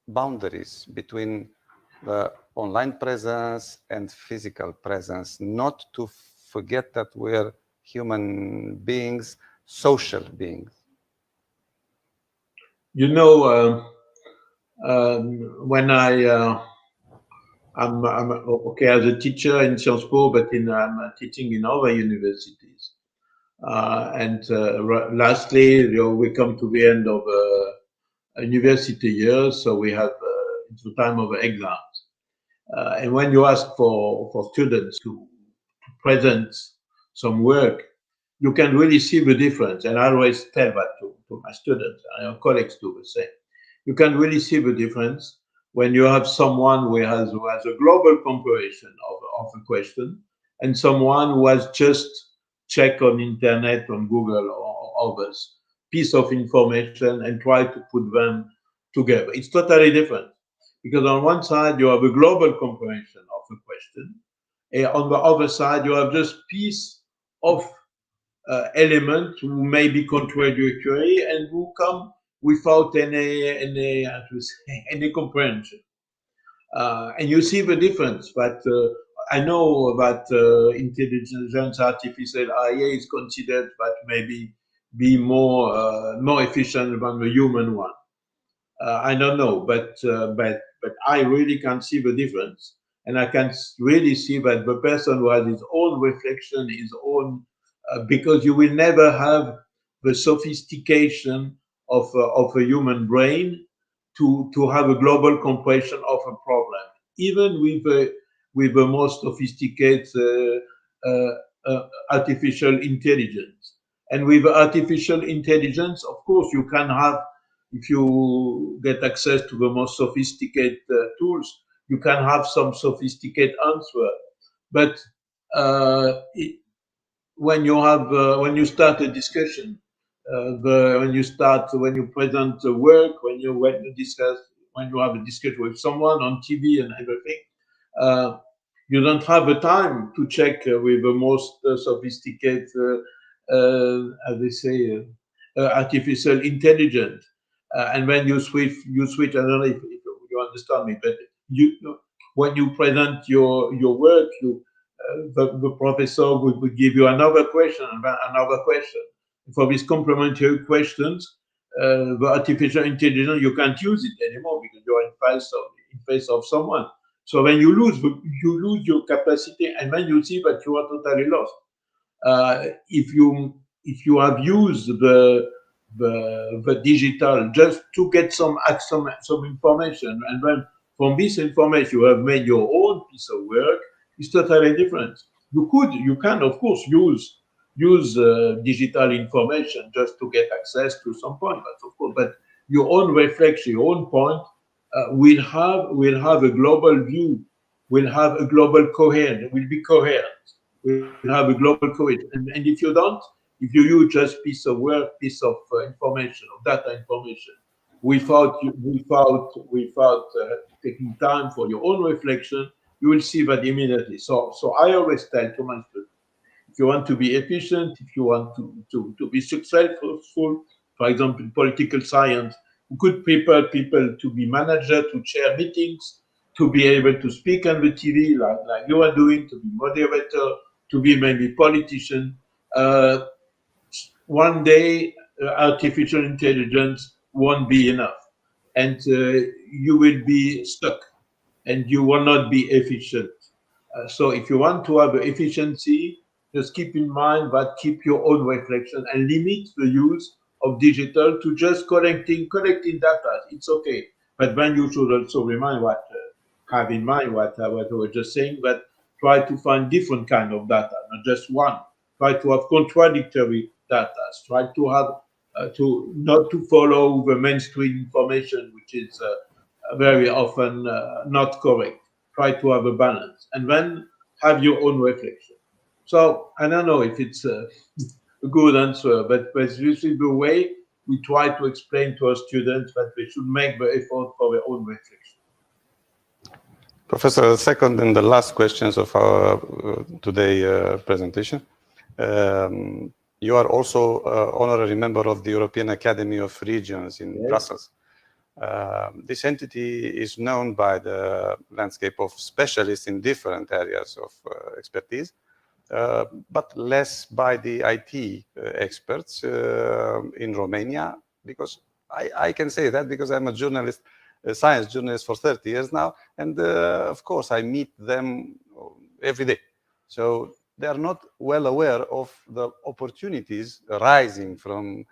boundaries between the online presence and physical presence, not to forget that we're human beings, social beings? You know, when I'm okay as a teacher in Sciences Po, but I'm teaching in other universities. Lastly, we come to the end of a university year, so we have it's the time of exams. And when you ask for students to present some work, you can really see the difference. And I always tell that to my students, and our colleagues do the same. You can really see the difference when you have someone who has a global comparison of a question, and someone who has just checked on internet, on Google or others, piece of information and try to put them together. It's totally different, because on one side you have a global comparison of a question, and on the other side you have just piece of elements who may be contradictory and who come without any comprehension. And you see the difference. But I know that intelligence artificial AI is considered that maybe be more efficient than the human one. I don't know, but I really can see the difference, and I can really see that the person who has his own reflection, his own, because you will never have the sophistication of a human brain to have a global comprehension of a problem, even with the most sophisticated artificial intelligence. And with artificial intelligence, of course, you can have, if you get access to the most sophisticated tools, you can have some sophisticated answer. But when you start a discussion, when you present the work, when you have a discussion with someone on TV and everything, you don't have the time to check with the most sophisticated, as they say, artificial intelligence. And when you switch, I don't know if you understand me, but when you present your work, the professor would give you another question. For these complementary questions, the artificial intelligence, you can't use it anymore because you're in face of someone. So when you lose your capacity, and then you see that you are totally lost. If you have used the digital just to get some information, and then from this information you have made your own piece of work, it's totally different. You can of course use digital information just to get access to some point, but your own reflection, your own point will have a global view, will have a global coherence, will be coherent, will have a global coherence. And if you don't, if you use just piece of work, piece of information, of data information, without taking time for your own reflection, you will see that immediately. So I always tell to my students, if you want to be efficient, if you want to be successful, for example, in political science, you could prepare people to be manager, to chair meetings, to be able to speak on the TV like you are doing, to be moderator, to be maybe politician. One day, artificial intelligence won't be enough, and you will be stuck, and you will not be efficient. So if you want to have efficiency, just keep in mind that keep your own reflection and limit the use of digital to just collecting data. It's okay, but then you should also have in mind what I was just saying, that try to find different kind of data, not just one. Try to have contradictory data. Try to have not to follow the mainstream information, which is very often not correct. Try to have a balance, and then have your own reflection. So I don't know if it's a good answer, but this is the way we try to explain to our students that they should make the effort for their own reflection. Professor, the second and the last questions of our today presentation. You are also honorary member of the European Academy of Regions in Brussels. This entity is known by the landscape of specialists in different areas of expertise, but less by the IT experts in Romania, because I can say that because I'm a journalist, a science journalist for 30 years now, and of course I meet them every day. So they are not well aware of the opportunities arising from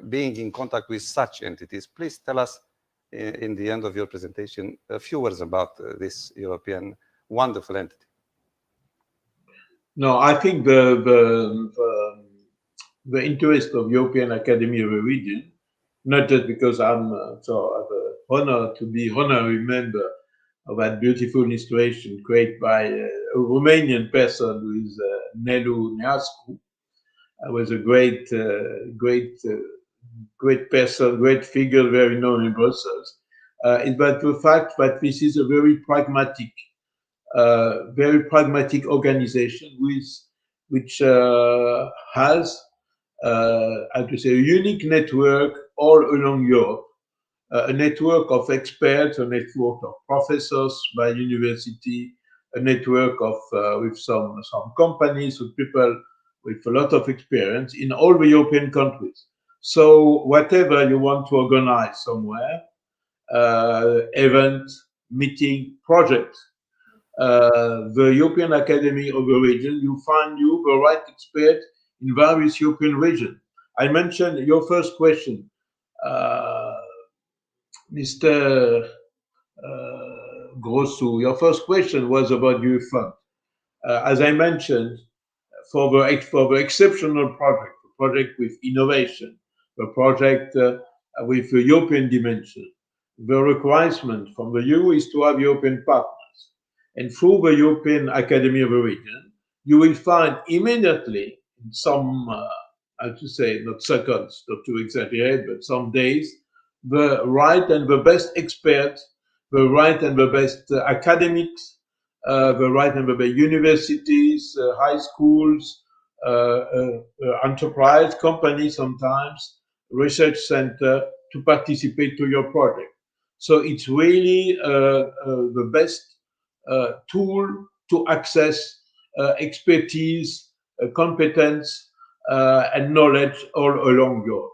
being in contact with such entities. Please tell us in the end of your presentation a few words about this European wonderful entity. No, I think the interest of European Academy of the Region, not just because I'm so have an honor to be honorary member of that beautiful installation created by a Romanian person who is Nelu Neascu. Was a great person, great figure, very known in Brussels. But the fact that this is a very pragmatic organization which has, how to say, a unique network all along Europe, a network of experts, a network of professors by university, a network of with some companies, with people with a lot of experience in all the European countries. So whatever you want to organize somewhere, event, meeting, project, the European Academy of the region, you find the right expert in various European regions. I mentioned your first question, Mr. Grosso. Your first question was about youth fund. As I mentioned, for the exceptional project with innovation, the project with a European dimension, the requirement from the EU is to have European partners. And through the European Academy of the Region, you will find immediately in some, how to say, not seconds, not to exaggerate, but some days, the right and the best experts, the right and the best academics, the right and the best universities, high schools, enterprise companies sometimes, research center to participate to your project. So it's really the best tool to access expertise, competence, and knowledge all along Europe.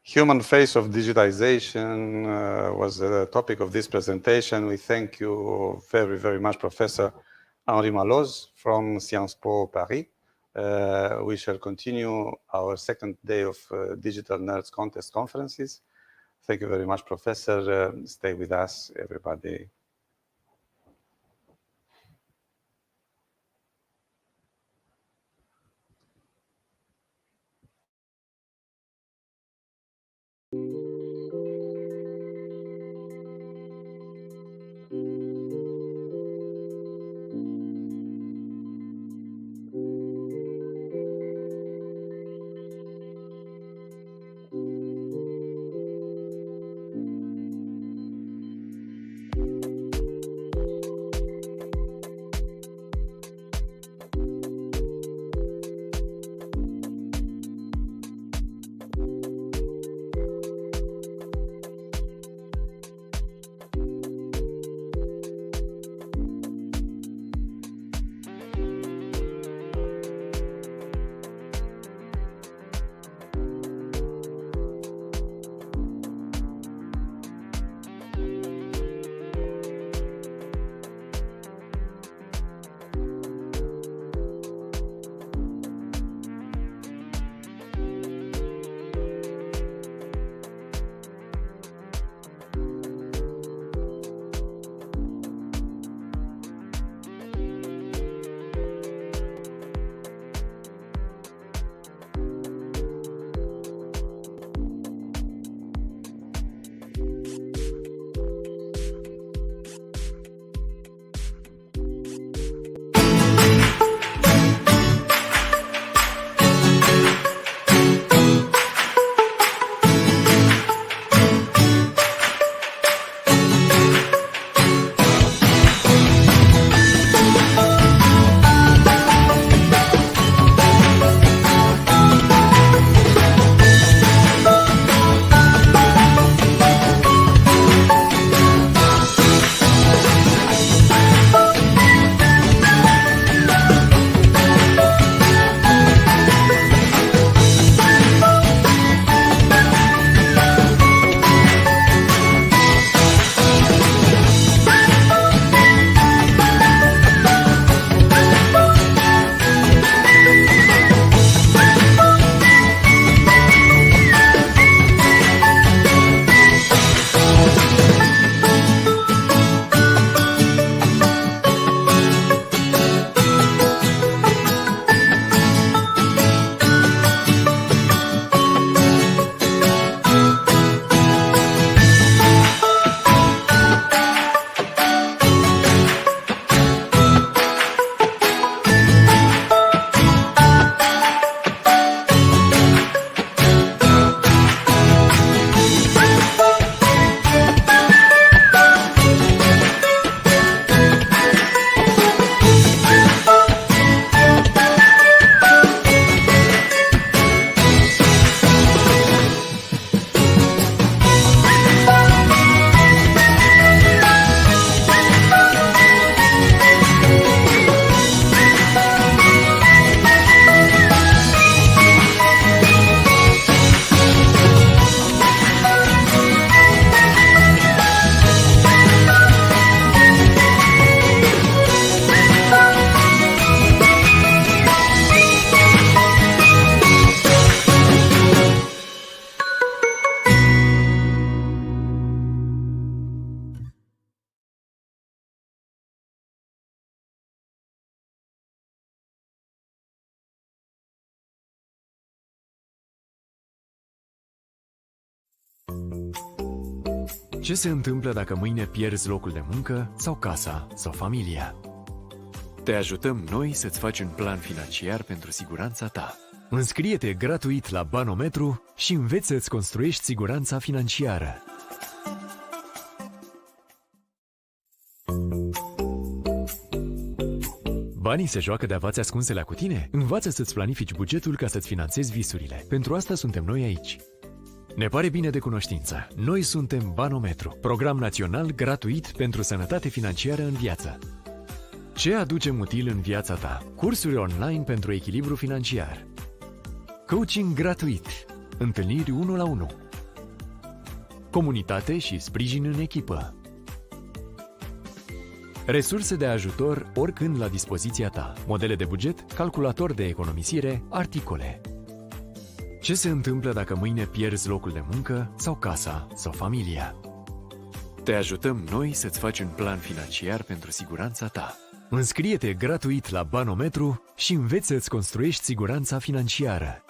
Human face of digitization was the topic of this presentation. We thank you very, very much, Professor Henri Malloz from Sciences Po Paris. We shall continue our second day of Digital Nerds Contest conferences. Thank you very much, Professor. Stay with us, everybody. Ce se întâmplă dacă mâine pierzi locul de muncă sau casa sau familia? Te ajutăm noi să-ți faci un plan financiar pentru siguranța ta. Înscrie-te gratuit la Banometru și înveți să-ți construiești siguranța financiară. Banii se joacă de avați ascunsele cu tine? Învață să-ți planifici bugetul ca să-ți finanțezi visurile. Pentru asta suntem noi aici. Ne pare bine de cunoștință. Noi suntem Banometru, program național gratuit pentru sănătate financiară în viață. Ce aducem util în viața ta? Cursuri online pentru echilibru financiar. Coaching gratuit. Întâlniri 1 la 1. Comunitate și sprijin în echipă. Resurse de ajutor oricând la dispoziția ta. Modele de buget, calculator de economisire, articole. Ce se întâmplă dacă mâine pierzi locul de muncă sau casa sau familia? Te ajutăm noi să-ți faci un plan financiar pentru siguranța ta. Înscrie-te gratuit la Banometru și înveți să-ți construiești siguranța financiară.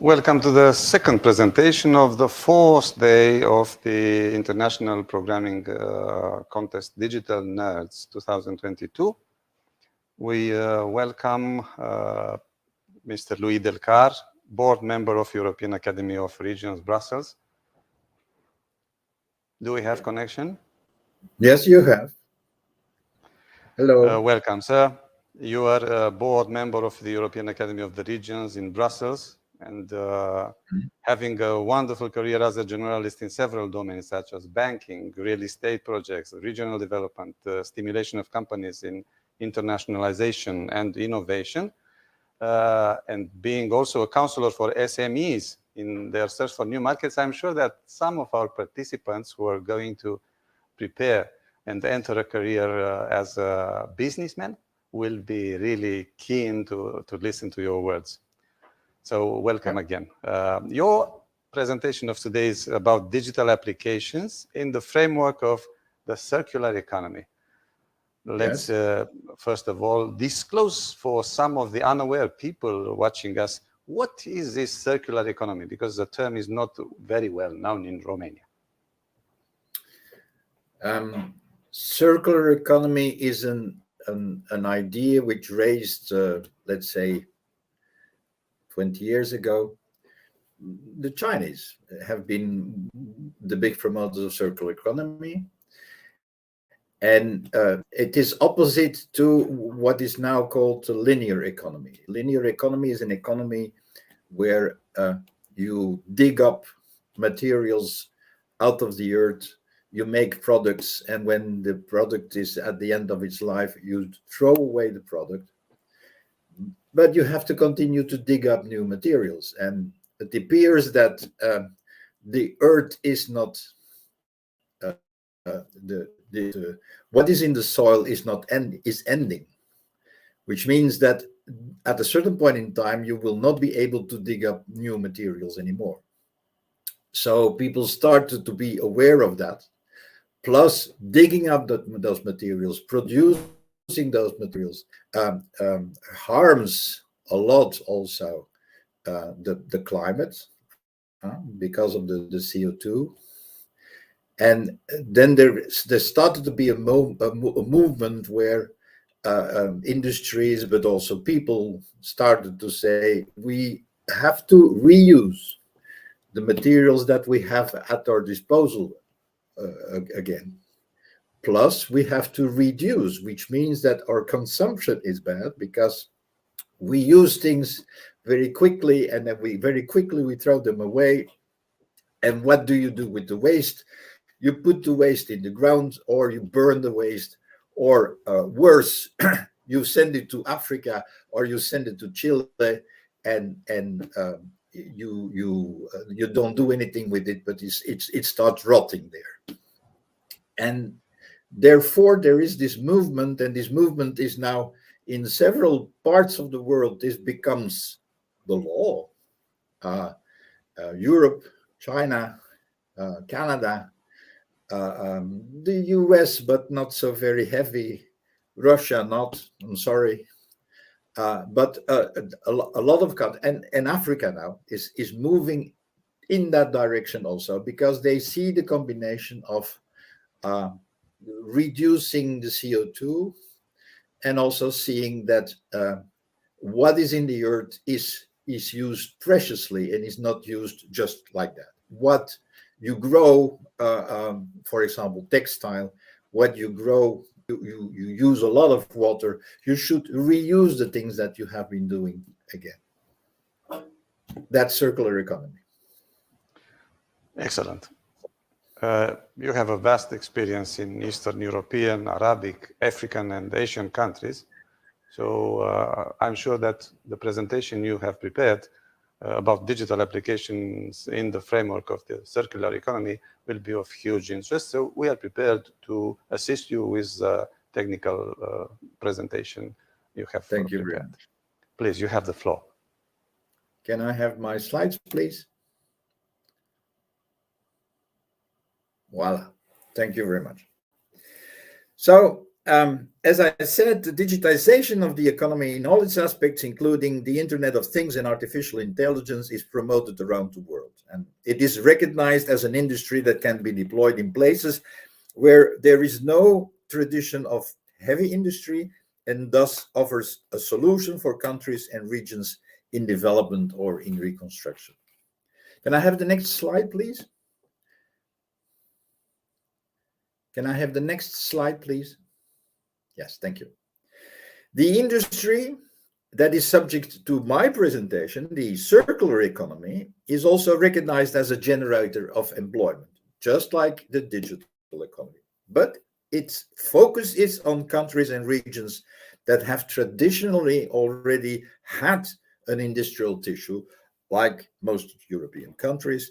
Welcome to the second presentation of the fourth day of the International Programming Contest Digital Nerds 2022. We welcome Mr. Louis Delcar, board member of European Academy of Regions, Brussels. Do we have connection? Yes, you have. Hello. Welcome, sir. You are a board member of the European Academy of the Regions in Brussels, and having a wonderful career as a generalist in several domains such as banking, real estate projects, regional development, stimulation of companies in internationalization and innovation, and being also a counselor for SMEs in their search for new markets. I'm sure that some of our participants who are going to prepare and enter a career as a businessman will be really keen to listen to your words. So welcome again. Your presentation of today is about digital applications in the framework of the circular economy. Let's first of all disclose for some of the unaware people watching us, what is this circular economy? Because the term is not very well known in Romania. Circular economy is an idea which raised, let's say, 20 years ago. The Chinese have been the big promoters of circular economy. And it is opposite to what is now called the linear economy. Linear economy is an economy where you dig up materials out of the earth, you make products, and when the product is at the end of its life, you throw away the product. But you have to continue to dig up new materials. And it appears that the earth is not what is in the soil is ending, which means that at a certain point in time you will not be able to dig up new materials anymore. So people started to be aware of that. Plus, digging up those materials, producing those materials, harms a lot also the climate because of the CO2. And then there started to be a movement where industries, but also people started to say, we have to reuse the materials that we have at our disposal again. Plus, we have to reduce, which means that our consumption is bad because we use things very quickly and then very quickly we throw them away. And what do you do with the waste? You put the waste in the ground, or you burn the waste, or worse, you send it to Africa, or you send it to Chile, and you don't do anything with it, but it starts rotting there. And therefore, there is this movement, and this movement is now in several parts of the world. This becomes the law. Europe, China, Canada. The US, but not so very heavy. Russia, not. I'm sorry, but a lot of countries and Africa now is moving in that direction also because they see the combination of reducing the CO2 and also seeing that what is in the earth is used preciously and is not used just like that. What you grow, for example, textile, what you grow, you use a lot of water. You should reuse the things that you have been doing again. That's circular economy. Excellent. You have a vast experience in Eastern European, Arabic, African, and Asian countries. So I'm sure that the presentation you have prepared about digital applications in the framework of the circular economy will be of huge interest. So we are prepared to assist you with the technical presentation you have prepared. Thank you very much. Please, you have the floor. Can I have my slides, please? Voila. Thank you very much. So, as I said, the digitization of the economy in all its aspects, including the Internet of Things and artificial intelligence, is promoted around the world. And it is recognized as an industry that can be deployed in places where there is no tradition of heavy industry and thus offers a solution for countries and regions in development or in reconstruction. Can I have the next slide, please? Can I have the next slide, please? Yes, thank you. The industry that is subject to my presentation, the circular economy, is also recognized as a generator of employment, just like the digital economy. But its focus is on countries and regions that have traditionally already had an industrial tissue like most European countries,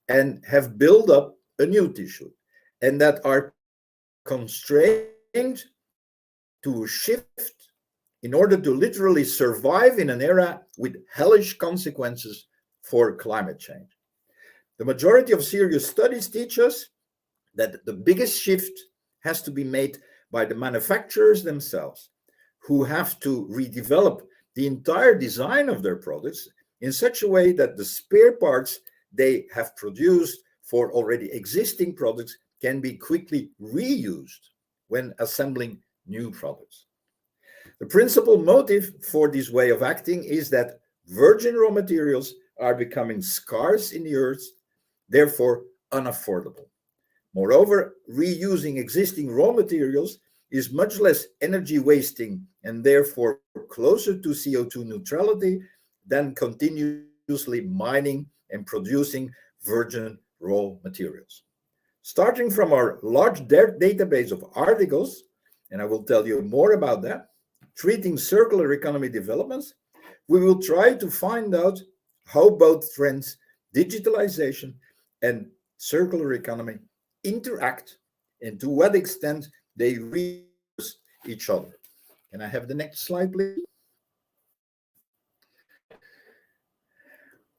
and have built up a new tissue, and that are constrained to shift in order to literally survive in an era with hellish consequences for climate change. The majority of serious studies teach us that the biggest shift has to be made by the manufacturers themselves, who have to redevelop the entire design of their products in such a way that the spare parts they have produced for already existing products can be quickly reused when assembling new products. The principal motive for this way of acting is that virgin raw materials are becoming scarce in the earth, therefore unaffordable. Moreover, reusing existing raw materials is much less energy wasting and therefore closer to CO2 neutrality than continuously mining and producing virgin raw materials. Starting from our large database of articles, and I will tell you more about that, treating circular economy developments, we will try to find out how both trends, digitalization and circular economy, interact and to what extent they reinforce each other. Can I have the next slide, please?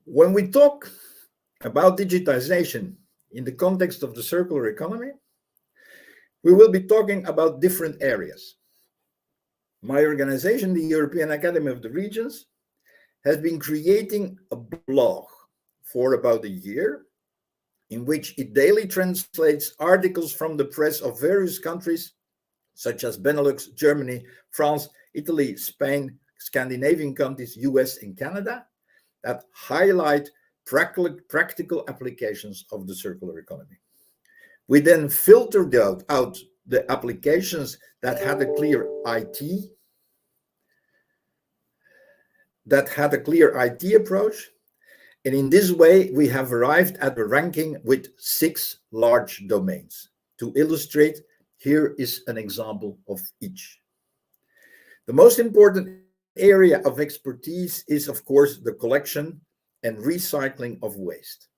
When we talk about digitization in the context of the circular economy, we will be talking about different areas. My organization, the European Academy of the Regions, has been creating a blog for about a year in which it daily translates articles from the press of various countries such as Benelux, Germany, France, Italy, Spain, Scandinavian countries, US and Canada that highlight practical applications of the circular economy. We then filtered out the applications that had a clear IT approach. And in this way, we have arrived at a ranking with 6 large domains. To illustrate, here is an example of each. The most important area of expertise is, of course, the collection and recycling of waste.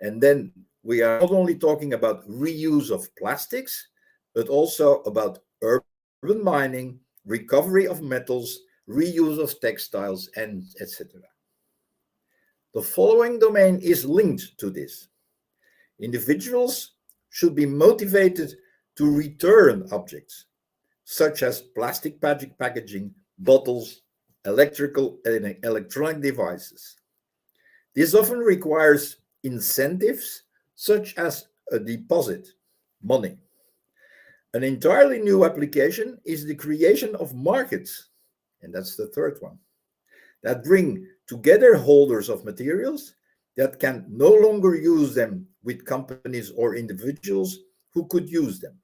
And then we are not only talking about reuse of plastics, but also about urban mining, recovery of metals, reuse of textiles, and etc. The following domain is linked to this. Individuals should be motivated to return objects, such as plastic packaging, bottles, electrical and electronic devices. This often requires incentives, such as a deposit, money. An entirely new application is the creation of markets, and that's the third one, that bring together holders of materials that can no longer use them with companies or individuals who could use them,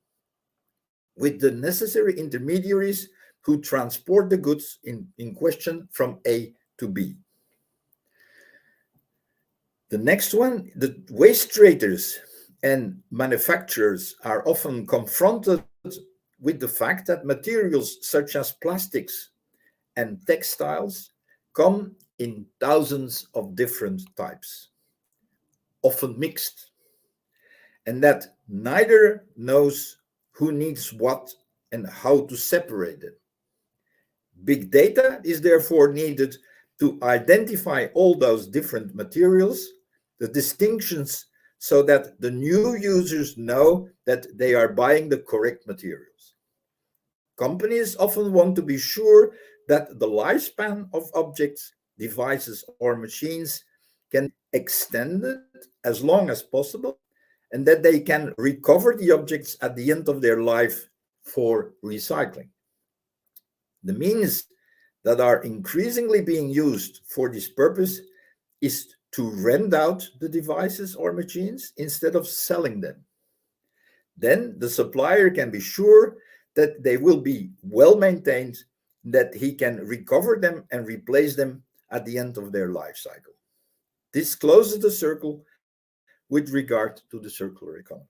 with the necessary intermediaries who transport the goods in question from A to B. The next one, the waste traders and manufacturers are often confronted with the fact that materials such as plastics and textiles come in thousands of different types, often mixed, and that neither knows who needs what and how to separate it. Big data is therefore needed to identify all those different materials, the distinctions, so that the new users know that they are buying the correct materials. Companies often want to be sure that the lifespan of objects, devices, or machines can be extended as long as possible, and that they can recover the objects at the end of their life for recycling. The means that are increasingly being used for this purpose is to rent out the devices or machines instead of selling them. Then the supplier can be sure that they will be well maintained, that he can recover them and replace them at the end of their life cycle. This closes the circle with regard to the circular economy.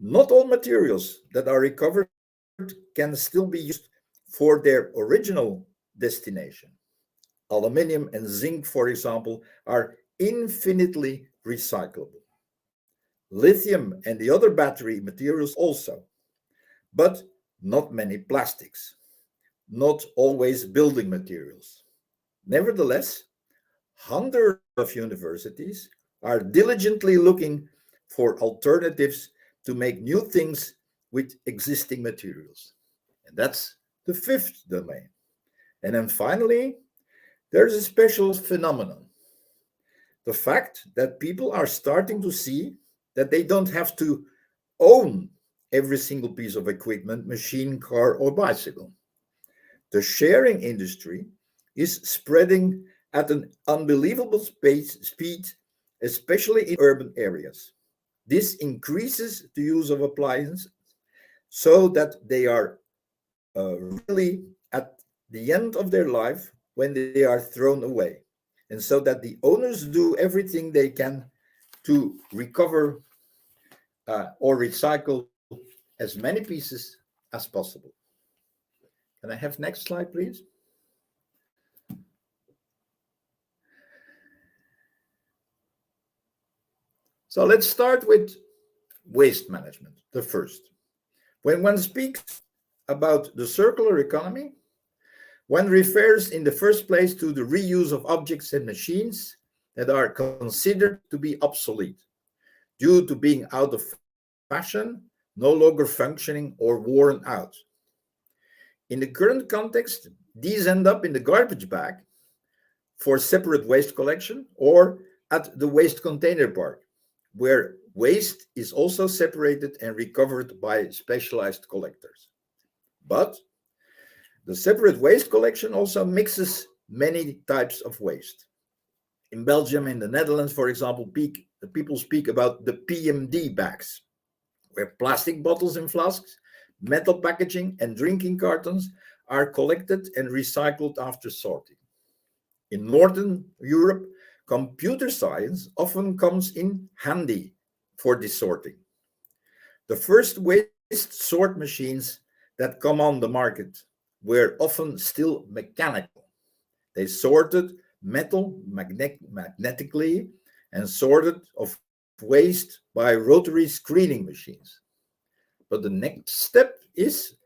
Not all materials that are recovered can still be used for their original destination. aluminium, and zinc, for example, are infinitely recyclable. Lithium and the other battery materials also, but not many plastics, not always building materials. Nevertheless, hundreds of universities are diligently looking for alternatives to make new things with existing materials. And that's the fifth domain. And then finally, there's a special phenomenon. The fact that people are starting to see that they don't have to own every single piece of equipment, machine, car, or bicycle. The sharing industry is spreading at an unbelievable speed, especially in urban areas. This increases the use of appliances so that they are really at the end of their life when they are thrown away, and so that the owners do everything they can to recover or recycle as many pieces as possible. Can I have next slide, please? So let's start with waste management, the first. When one speaks about the circular economy, one refers in the first place to the reuse of objects and machines that are considered to be obsolete due to being out of fashion, no longer functioning, or worn out. In the current context, these end up in the garbage bag for separate waste collection or at the waste container park, where waste is also separated and recovered by specialized collectors. But the separate waste collection also mixes many types of waste. In Belgium and the Netherlands, for example, people speak about the PMD bags, where plastic bottles and flasks, metal packaging, and drinking cartons are collected and recycled after sorting. In Northern Europe, computer science often comes in handy for this sorting. The first waste sort machines that come on the market were often still mechanical. They sorted metal magnetically and sorted of waste by rotary screening machines. But the next step is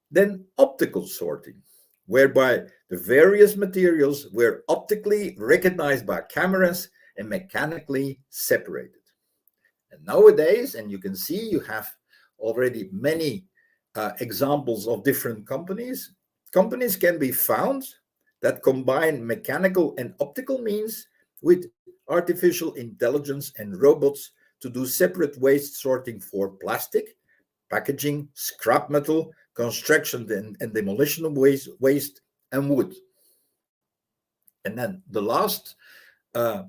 then optical sorting, whereby the various materials were optically recognized by cameras and mechanically separated. And nowadays, and you can see you have already many examples of different companies. Companies can be found that combine mechanical and optical means with artificial intelligence and robots to do separate waste sorting for plastic, packaging, scrap metal, construction and demolition of waste, and wood. And then the last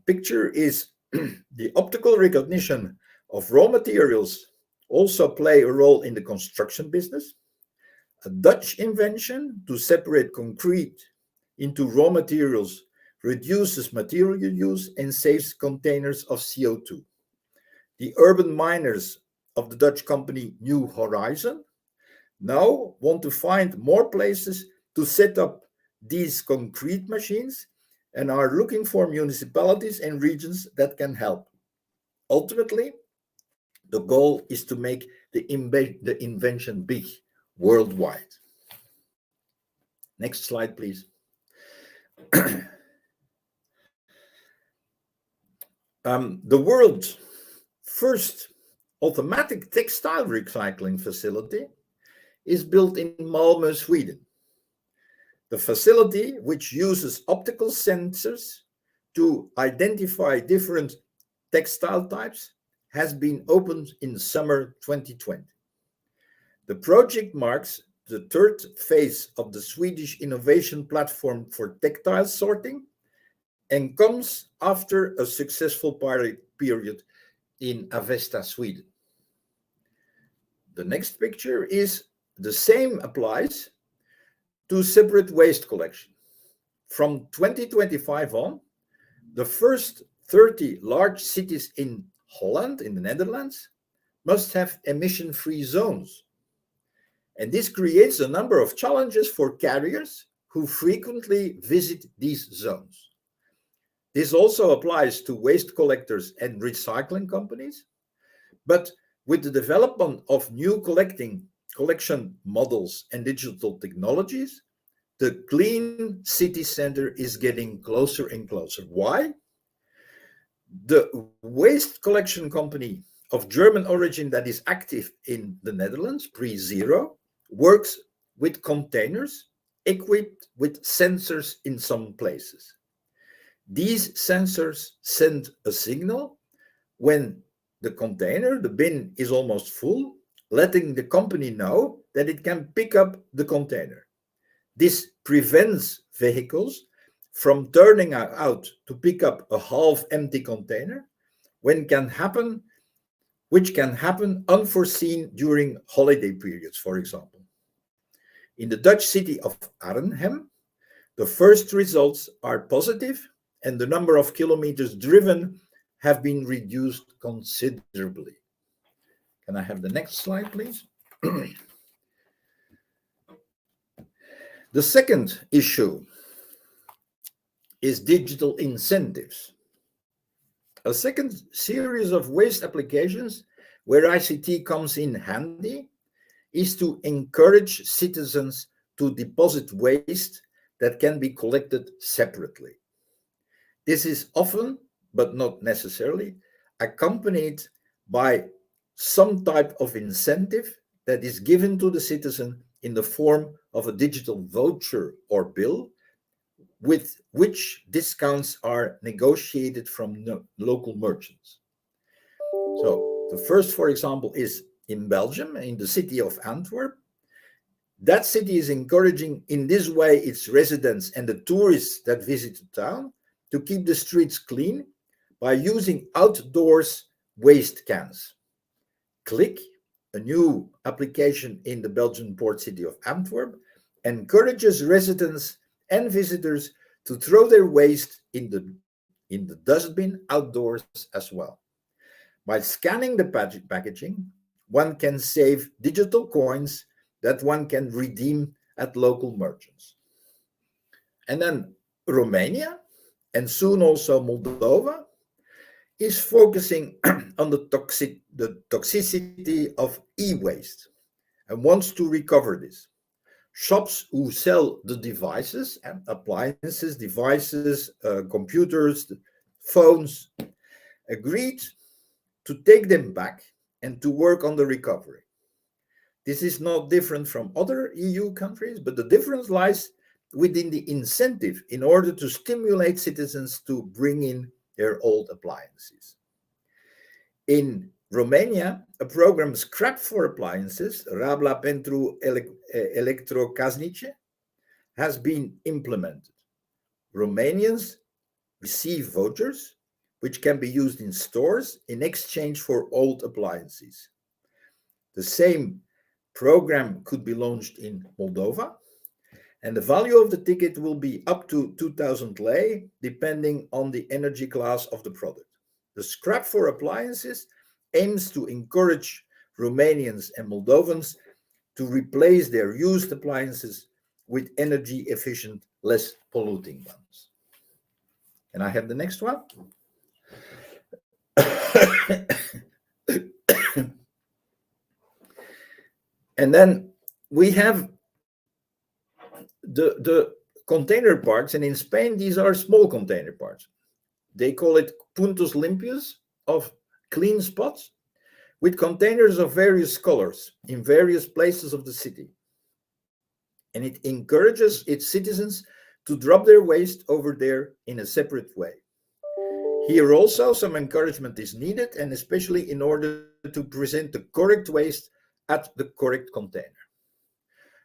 picture is the optical recognition of raw materials also play a role in the construction business. A Dutch invention to separate concrete into raw materials reduces material use and saves containers of CO2. The urban miners of the Dutch company New Horizon now want to find more places to set up these concrete machines and are looking for municipalities and regions that can help. Ultimately, the goal is to make the invention big worldwide. Next slide, please. The world's first automatic textile recycling facility is built in Malmö, Sweden. The facility, which uses optical sensors to identify different textile types, has been opened in summer 2020. The project marks the third phase of the Swedish innovation platform for textile sorting and comes after a successful pilot period in Avesta, Sweden. The next picture is the same applies to separate waste collection. From 2025 on, the first 30 large cities in Holland, in the Netherlands, must have emission-free zones. And this creates a number of challenges for carriers who frequently visit these zones. This also applies to waste collectors and recycling companies, but with the development of new collection models and digital technologies, the clean city center is getting closer and closer. Why? The waste collection company of German origin that is active in the Netherlands, PreZero, works with containers equipped with sensors in some places. These sensors send a signal when the container, the bin, is almost full, letting the company know that it can pick up the container. This prevents vehicles from turning out to pick up a half-empty container, which can happen unforeseen during holiday periods, for example. In the Dutch city of Arnhem, the first results are positive, and the number of kilometers driven have been reduced considerably. Can I have the next slide, please? The second issue is digital incentives. A second series of waste applications where ICT comes in handy is to encourage citizens to deposit waste that can be collected separately. This is often, but not necessarily, accompanied by some type of incentive that is given to the citizen in the form of a digital voucher or bill, with which discounts are negotiated from local merchants. So the first, for example, is in Belgium, in the city of Antwerp. That city is encouraging in this way its residents and the tourists that visit the town to keep the streets clean by using outdoors waste cans. Click, a new application in the Belgian port city of Antwerp, encourages residents and visitors to throw their waste in the dustbin outdoors as well. By scanning the packaging, one can save digital coins that one can redeem at local merchants. And then Romania, and soon also Moldova, is focusing on the toxicity of e-waste and wants to recover this. Shops who sell the devices and appliances, computers, phones, agreed to take them back and to work on the recovery. This is not different from other EU countries, but the difference lies within the incentive in order to stimulate citizens to bring in their old appliances. In Romania, a program Scrap for Appliances, Rabla pentru Electrocasnice, has been implemented. Romanians receive vouchers, which can be used in stores in exchange for old appliances. The same program could be launched in Moldova, and the value of the ticket will be up to 2,000 lei, depending on the energy class of the product. The Scrap for Appliances aims to encourage Romanians and Moldovans to replace their used appliances with energy-efficient, less polluting ones. And I have the next one. And then we have the container parks, and in Spain, these are small container parks. They call it puntos limpios, of clean spots, with containers of various colors in various places of the city. And it encourages its citizens to drop their waste over there in a separate way. Here also some encouragement is needed, and especially in order to present the correct waste at the correct container.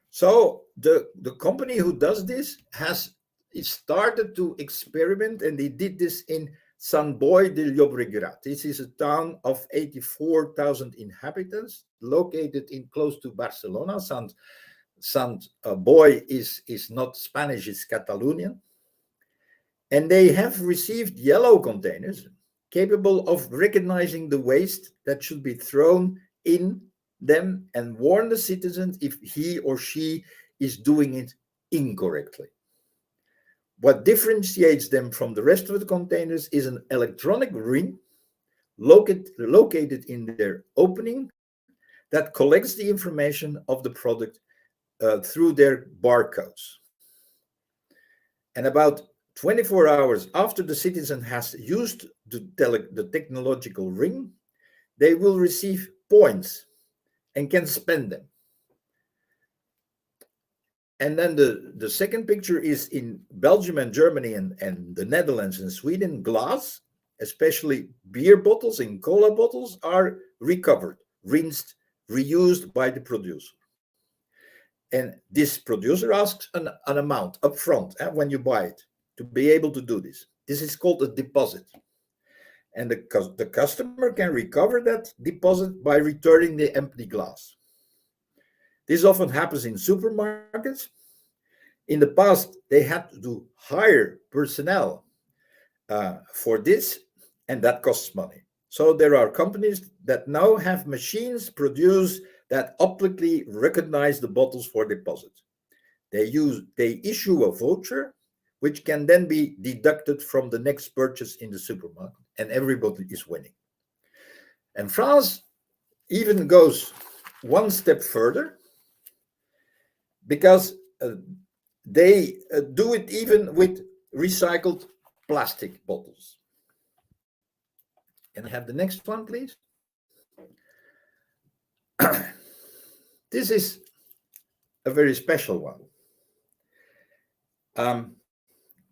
So the company who does this has started to experiment, and they did this in Sant Boi de Llobregat. This is a town of 84,000 inhabitants located in close to Barcelona. Sant Boi is not Spanish, it's Catalonian. And they have received yellow containers capable of recognizing the waste that should be thrown in them and warn the citizen if he or she is doing it incorrectly. What differentiates them from the rest of the containers is an electronic ring located in their opening that collects the information of the product through their barcodes. And about 24 hours after the citizen has used the technological ring, they will receive points and can spend them. And then the second picture is in Belgium and Germany and the Netherlands and Sweden. Glass, especially beer bottles and cola bottles, are recovered, rinsed, reused by the producer. And this producer asks an amount upfront when you buy it to be able to do this. This is called a deposit. And the customer can recover that deposit by returning the empty glass. This often happens in supermarkets. In the past, they had to hire personnel for this, and that costs money. So there are companies that now have machines produced that optically recognize the bottles for deposit. They issue a voucher, which can then be deducted from the next purchase in the supermarket, and everybody is winning. And France even goes one step further, because they do it even with recycled plastic bottles. Can I have the next one, please? This is a very special one.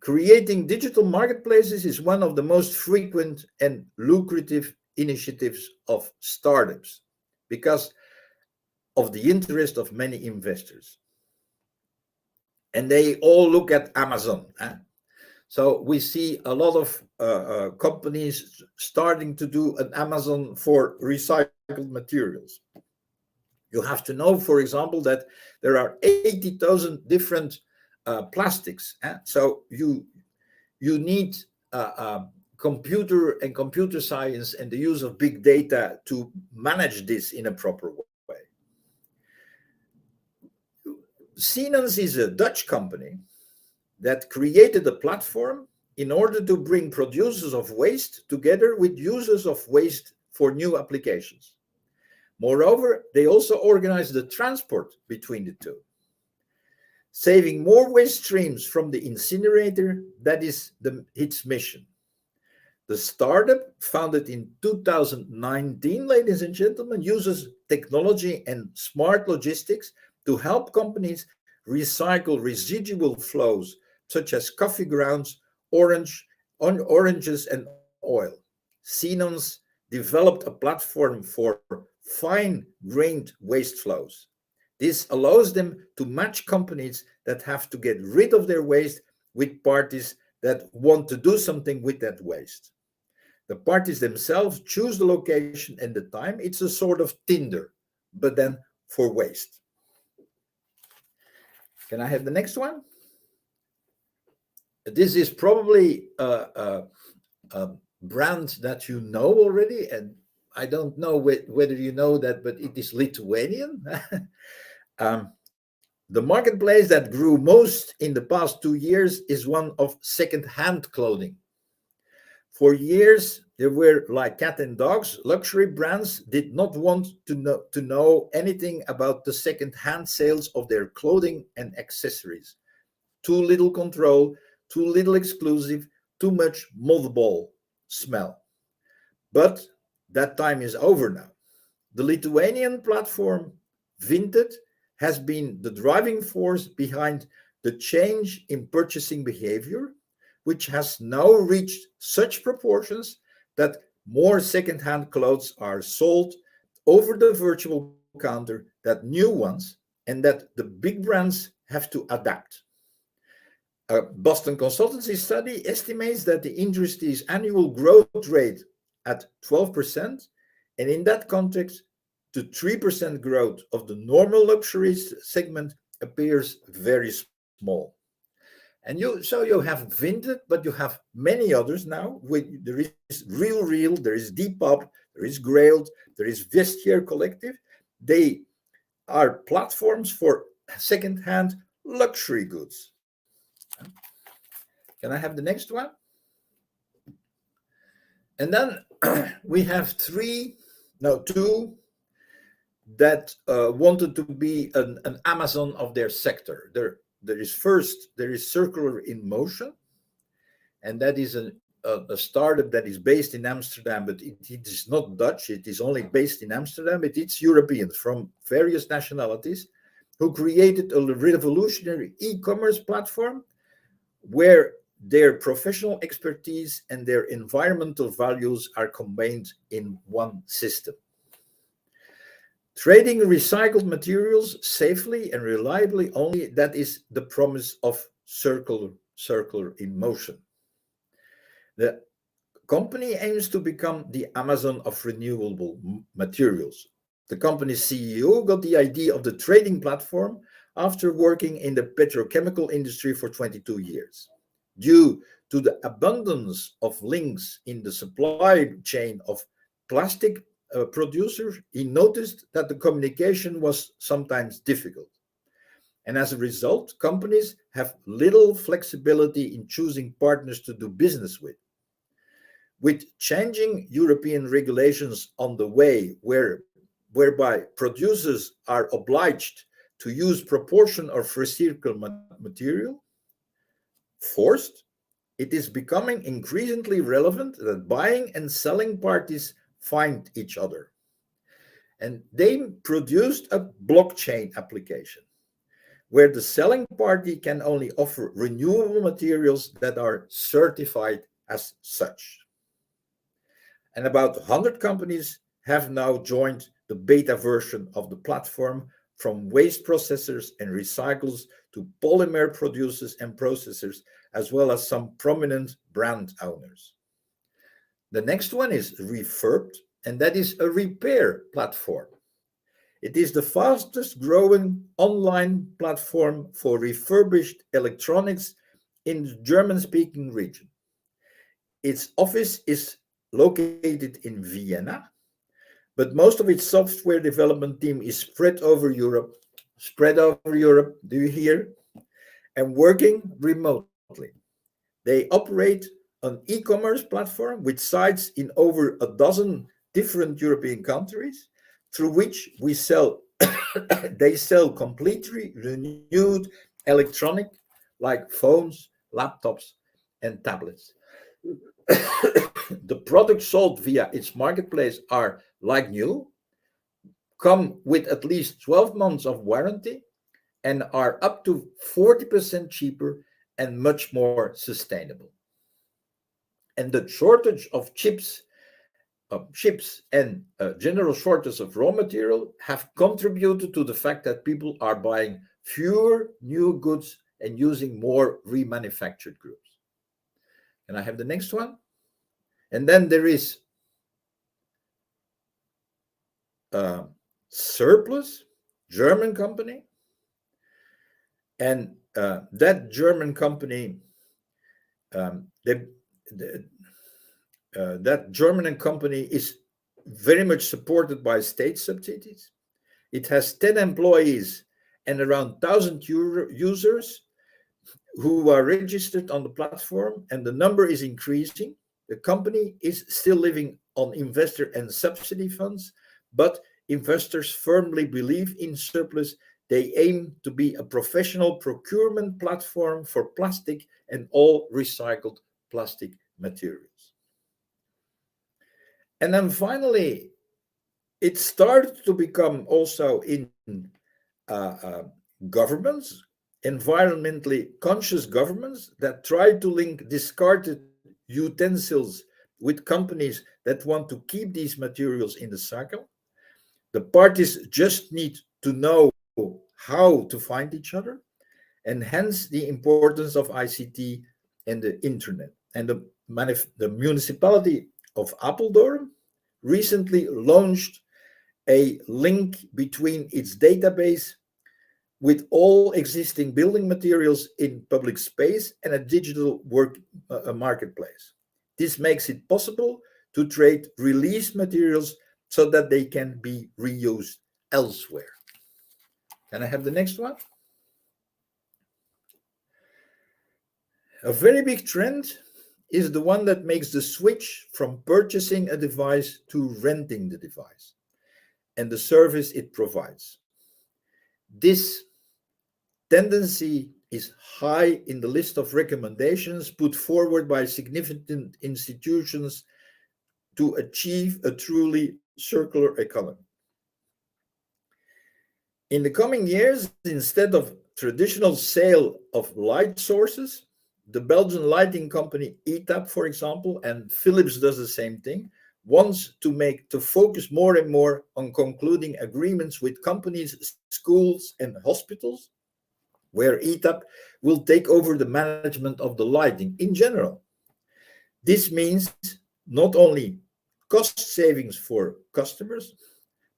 Creating digital marketplaces is one of the most frequent and lucrative initiatives of startups because of the interest of many investors. And they all look at Amazon. So we see a lot of companies starting to do an Amazon for recycled materials. You have to know, for example, that there are 80,000 different plastics. So you need computer and computer science and the use of big data to manage this in a proper way. Siemens is a Dutch company that created a platform in order to bring producers of waste together with users of waste for new applications. Moreover, they also organize the transport between the two. Saving more waste streams from the incinerator, that is its mission. The startup, founded in 2019, ladies and gentlemen, uses technology and smart logistics to help companies recycle residual flows such as coffee grounds, oranges, and oil. Siemens developed a platform for fine-grained waste flows. This allows them to match companies that have to get rid of their waste with parties that want to do something with that waste. The parties themselves choose the location and the time. It's a sort of Tinder, but then for waste. Can I have the next one? This is probably a brand that you know already, and I don't know whether you know that, but it is Lithuanian. The marketplace that grew most in the past 2 years is one of second-hand clothing. For years, there were, like cat and dogs, luxury brands did not want to know anything about the second-hand sales of their clothing and accessories. Too little control, too little exclusive, too much mothball smell. But that time is over now. The Lithuanian platform, Vinted, has been the driving force behind the change in purchasing behavior, which has now reached such proportions that more second-hand clothes are sold over the virtual counter than new ones, and that the big brands have to adapt. A Boston consultancy study estimates that the industry's annual growth rate at 12%, and in that context, the 3% growth of the normal luxury segment appears very small. And so you have Vinted, but you have many others now. There is Real, there is Depop, there is Grailed, there is Vestiaire Collective. They are platforms for second-hand luxury goods. Can I have the next one? And then we have two that wanted to be an Amazon of their sector. There is Circular in Motion, and that is a startup that is based in Amsterdam, but it is not Dutch. It is only based in Amsterdam, but it's Europeans from various nationalities who created a revolutionary e-commerce platform where their professional expertise and their environmental values are combined in one system. Trading recycled materials safely and reliably only, that is the promise of Circular in Motion. The company aims to become the Amazon of renewable materials. The company's CEO got the idea of the trading platform after working in the petrochemical industry for 22 years. Due to the abundance of links in the supply chain of plastic producers, he noticed that the communication was sometimes difficult. And as a result, companies have little flexibility in choosing partners to do business with. With changing European regulations on the way, whereby producers are obliged to use proportion of recycled material, forced, it is becoming increasingly relevant that buying and selling parties find each other. And they produced a blockchain application where the selling party can only offer renewable materials that are certified as such. And about 100 companies have now joined the beta version of the platform, from waste processors and recyclers to polymer producers and processors, as well as some prominent brand owners. The next one is Refurbed, and that is a repair platform. It is the fastest growing online platform for refurbished electronics in the German-speaking region. Its office is located in Vienna, but most of its software development team is spread over Europe, do you hear? And working remotely. They operate an e-commerce platform with sites in over a dozen different European countries, through which they sell completely renewed electronic like phones, laptops, and tablets. The products sold via its marketplace are like new, come with at least 12 months of warranty, and are up to 40% cheaper and much more sustainable. And the shortage of chips and general shortage of raw material have contributed to the fact that people are buying fewer new goods and using more remanufactured goods. Can I have the next one? And then there is Surplus, German company. And that German company, that German company is very much supported by state subsidies. It has 10 employees and around 1,000 users who are registered on the platform, and the number is increasing. The company is still living on investor and subsidy funds, but investors firmly believe in Surplus. They aim to be a professional procurement platform for plastic and all recycled plastic materials. And then finally, it started to become also in governments, environmentally conscious governments that try to link discarded utensils with companies that want to keep these materials in the cycle. The parties just need to know how to find each other, and hence the importance of ICT and the internet. And the municipality of Apeldoorn recently launched a link between its database with all existing building materials in public space and a digital marketplace. This makes it possible to trade released materials so that they can be reused elsewhere. Can I have the next one? A very big trend is the one that makes the switch from purchasing a device to renting the device and the service it provides. This tendency is high in the list of recommendations put forward by significant institutions to achieve a truly circular economy. In the coming years, instead of traditional sale of light sources, the Belgian lighting company ETAP, for example, and Philips does the same thing, wants to focus more and more on concluding agreements with companies, schools, and hospitals, where ETAP will take over the management of the lighting in general. This means not only cost savings for customers,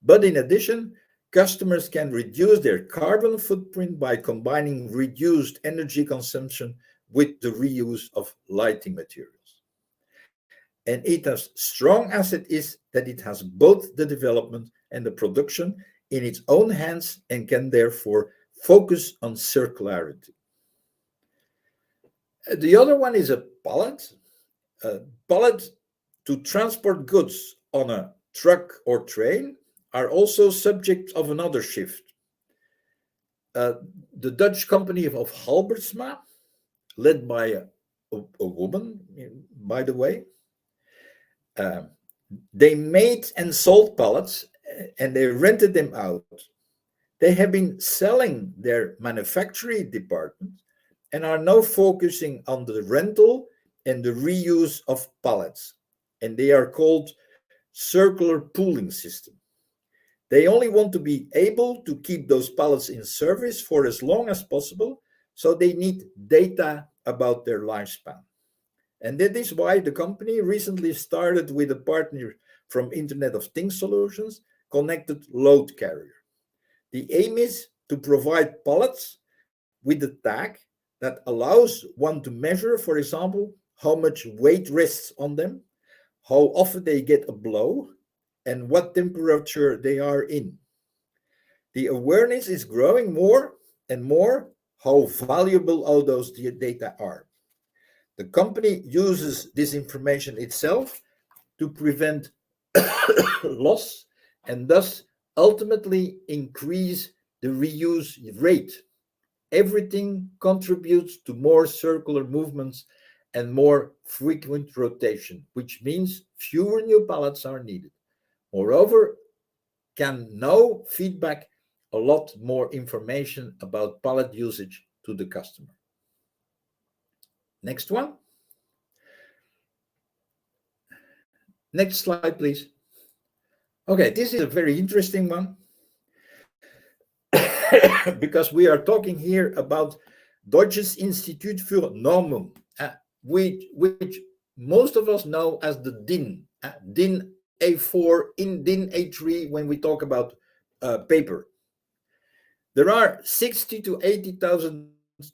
but in addition, customers can reduce their carbon footprint by combining reduced energy consumption with the reuse of lighting materials. And ETAP's strong asset is that it has both the development and the production in its own hands and can therefore focus on circularity. The other one is a pallet. A pallet to transport goods on a truck or train are also subject of another shift. The Dutch company of Halbertsma, led by a woman, by the way, they made and sold pallets and they rented them out. They have been selling their manufacturing department and are now focusing on the rental and the reuse of pallets. And they are called circular pooling system. They only want to be able to keep those pallets in service for as long as possible, so they need data about their lifespan. And that is why the company recently started with a partner from Internet of Things Solutions, Connected Load Carrier. The aim is to provide pallets with a tag that allows one to measure, for example, how much weight rests on them, how often they get a blow, and what temperature they are in. The awareness is growing more and more how valuable all those data are. The company uses this information itself to prevent loss and thus ultimately increase the reuse rate. Everything contributes to more circular movements and more frequent rotation, which means fewer new pallets are needed. Moreover, can now feedback a lot more information about pallet usage to the customer. Next one. Next slide, please. Okay, this is a very interesting one because we are talking here about Deutsches Institut für Normen, which most of us know as the DIN, DIN A4, in DIN A3 when we talk about paper. There are 60 to 80,000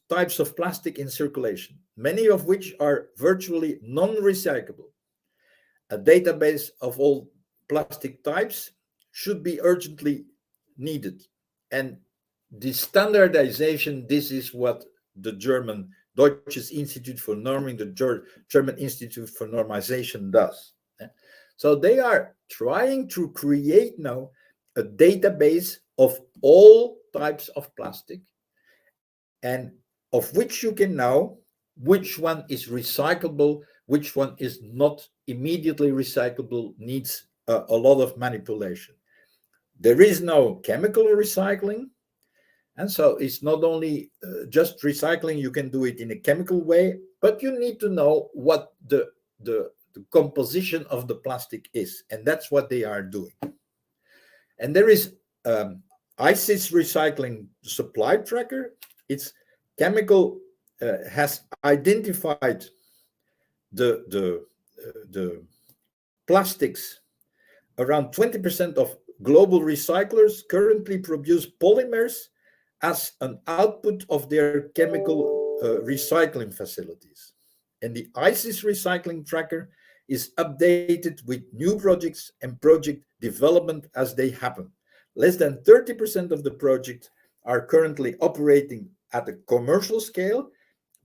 types of plastic in circulation, many of which are virtually non-recyclable. A database of all plastic types should be urgently needed. And the standardization, this is what the German Deutsches Institut für Normung, the German Institute for Normalization does. So they are trying to create now a database of all types of plastic and of which you can know which one is recyclable, which one is not immediately recyclable, needs a lot of manipulation. There is no chemical recycling. And so it's not only just recycling, you can do it in a chemical way, but you need to know what the composition of the plastic is. And that's what they are doing. And there is ICIS recycling supply tracker. It's chemical, has identified the plastics. Around 20% of global recyclers currently produce polymers as an output of their chemical recycling facilities. And the ICIS recycling tracker is updated with new projects and project development as they happen. Less than 30% of the projects are currently operating at a commercial scale,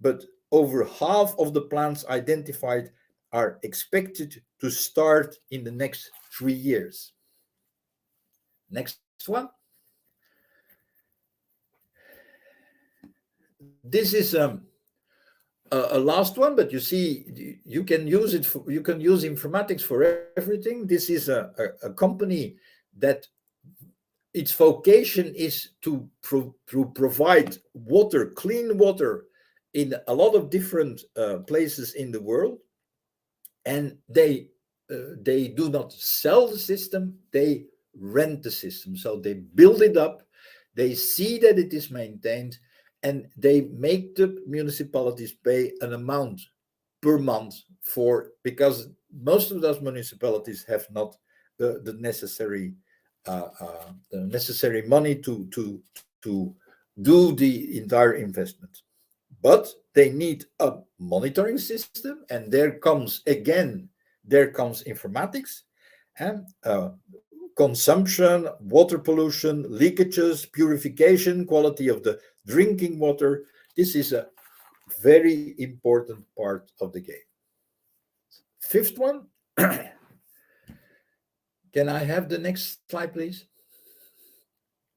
but over half of the plants identified are expected to start in the next 3 years. Next one. This is a last one, but you see, you can use it. You can use informatics for everything. This is a company that its vocation is to provide water, clean water, in a lot of different places in the world, and they do not sell the system; they rent the system. So they build it up, they see that it is maintained, and they make the municipalities pay an amount per month for, because most of those municipalities have not the necessary money to do the entire investment. But they need a monitoring system, and there comes informatics and consumption, water pollution, leakages, purification, quality of the drinking water. This is a very important part of the game. Fifth one. Can I have the next slide, please?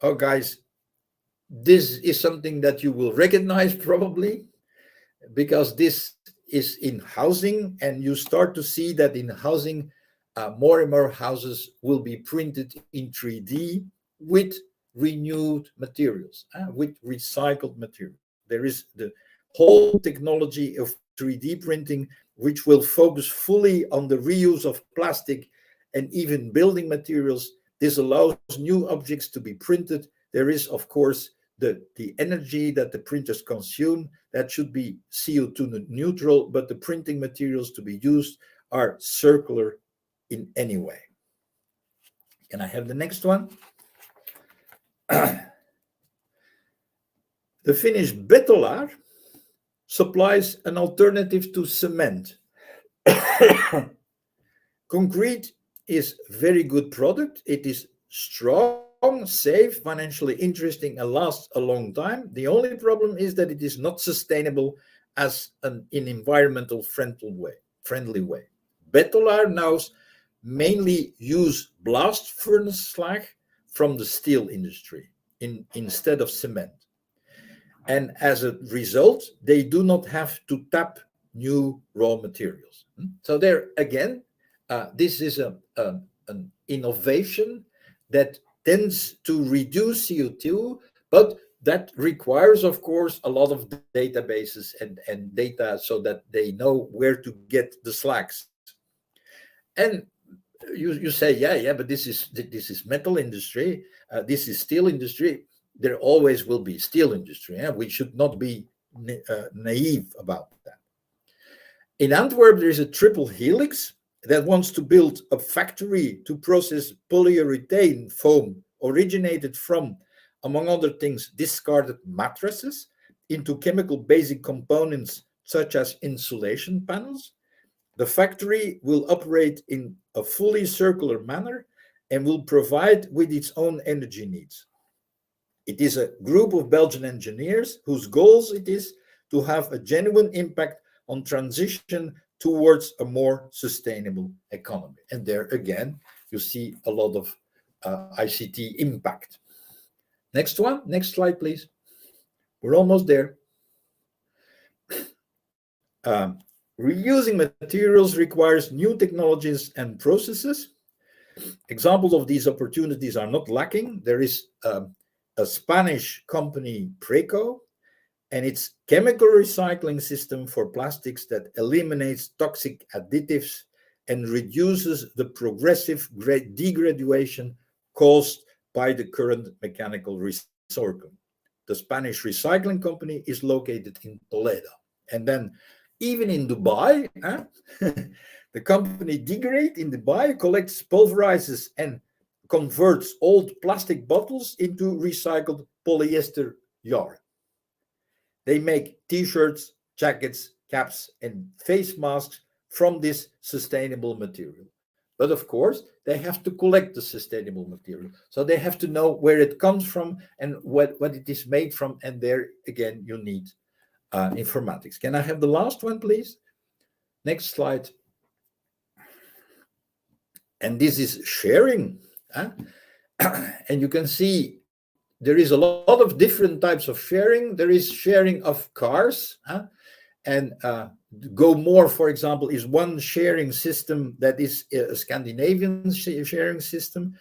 Oh, guys, this is something that you will recognize probably, because this is in housing, and you start to see that in housing, more and more houses will be printed in 3D with renewed materials, with recycled material. There is the whole technology of 3D printing, which will focus fully on the reuse of plastic and even building materials. This allows new objects to be printed. There is, of course, the energy that the printers consume that should be CO2 neutral, but the printing materials to be used are circular in any way. Can I have the next one? The Finnish Betolar supplies an alternative to cement. Concrete is a very good product. It is strong, safe, financially interesting, and lasts a long time. The only problem is that it is not sustainable as in environmental friendly way. Betolar now mainly use blast furnace slag from the steel industry instead of cement. And as a result, they do not have to tap new raw materials. So there again, this is an innovation that tends to reduce CO2, but that requires, of course, a lot of databases and data so that they know where to get the slags. And you say, yeah, but this is metal industry, this is steel industry. There always will be steel industry. We should not be naive about that. In Antwerp, there is a triple helix that wants to build a factory to process polyurethane foam originated from, among other things, discarded mattresses into chemical basic components such as insulation panels. The factory will operate in a fully circular manner and will provide with its own energy needs. It is a group of Belgian engineers whose goals it is to have a genuine impact on transition towards a more sustainable economy. And there again, you see a lot of ICT impact. Next one, next slide, please. We're almost there. Reusing materials requires new technologies and processes. Examples of these opportunities are not lacking. There is a Spanish company, Preco, and its chemical recycling system for plastics that eliminates toxic additives and reduces the progressive degradation caused by the current mechanical recycling. The Spanish recycling company is located in Toledo. And then even in Dubai, the company Degrade in Dubai collects, pulverizes, and converts old plastic bottles into recycled polyester yarn. They make t-shirts, jackets, caps, and face masks from this sustainable material. But of course, they have to collect the sustainable material. So they have to know where it comes from and what it is made from. And there, again, you need informatics. Can I have the last one, please? Next slide. And this is sharing. And you can see there is a lot of different types of sharing. There is sharing of cars. And Go More, for example, is one sharing system that is a Scandinavian sharing system.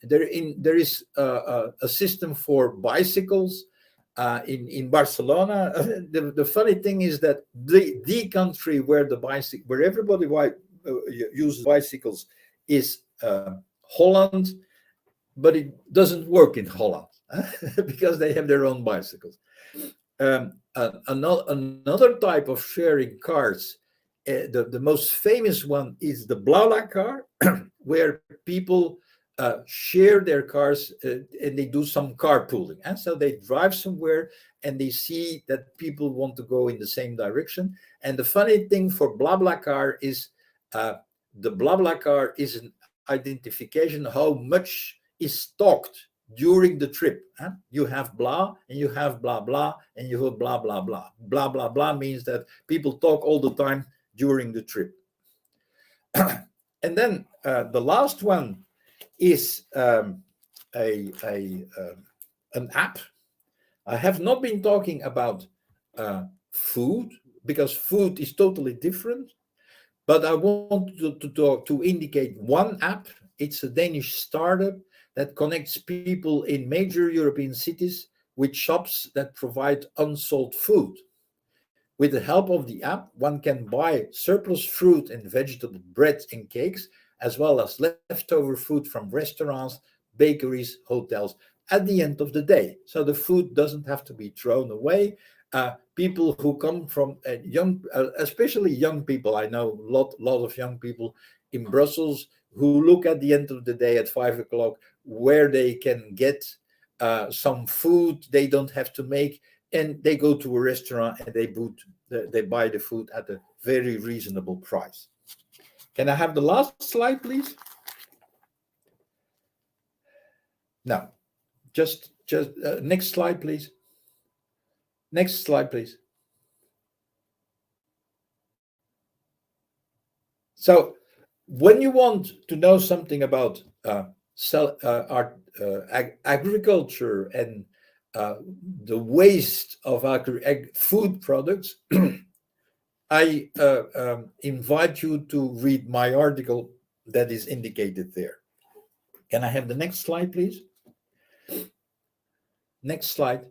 There is a system for bicycles in Barcelona. The funny thing is that the country where everybody uses bicycles is Holland, but it doesn't work in Holland because they have their own bicycles. Another type of sharing cars, the most famous one is the BlaBlaCar, where people share their cars and they do some carpooling. And so they drive somewhere and they see that people want to go in the same direction. And the funny thing for BlaBlaCar is the BlaBlaCar is an identification of how much is talked during the trip. You have blah and you have blah blah and you have blah blah blah. Blah blah blah means that people talk all the time during the trip. And then the last one is an app. I have not been talking about food because food is totally different, but I want to indicate one app. It's a Danish startup that connects people in major European cities with shops that provide unsold food. With the help of the app, one can buy surplus fruit and vegetable breads and cakes, as well as leftover food from restaurants, bakeries, hotels at the end of the day. So the food doesn't have to be thrown away. People who come from especially young people, I know a lot of young people in Brussels who look at the end of the day at 5 o'clock where they can get some food they don't have to make, and they go to a restaurant and they buy the food at a very reasonable price. Can I have the last slide, please? No, just next slide, please. Next slide, please. So when you want to know something about agriculture and the waste of food products, I invite you to read my article that is indicated there. Can I have the next slide, please? Next slide.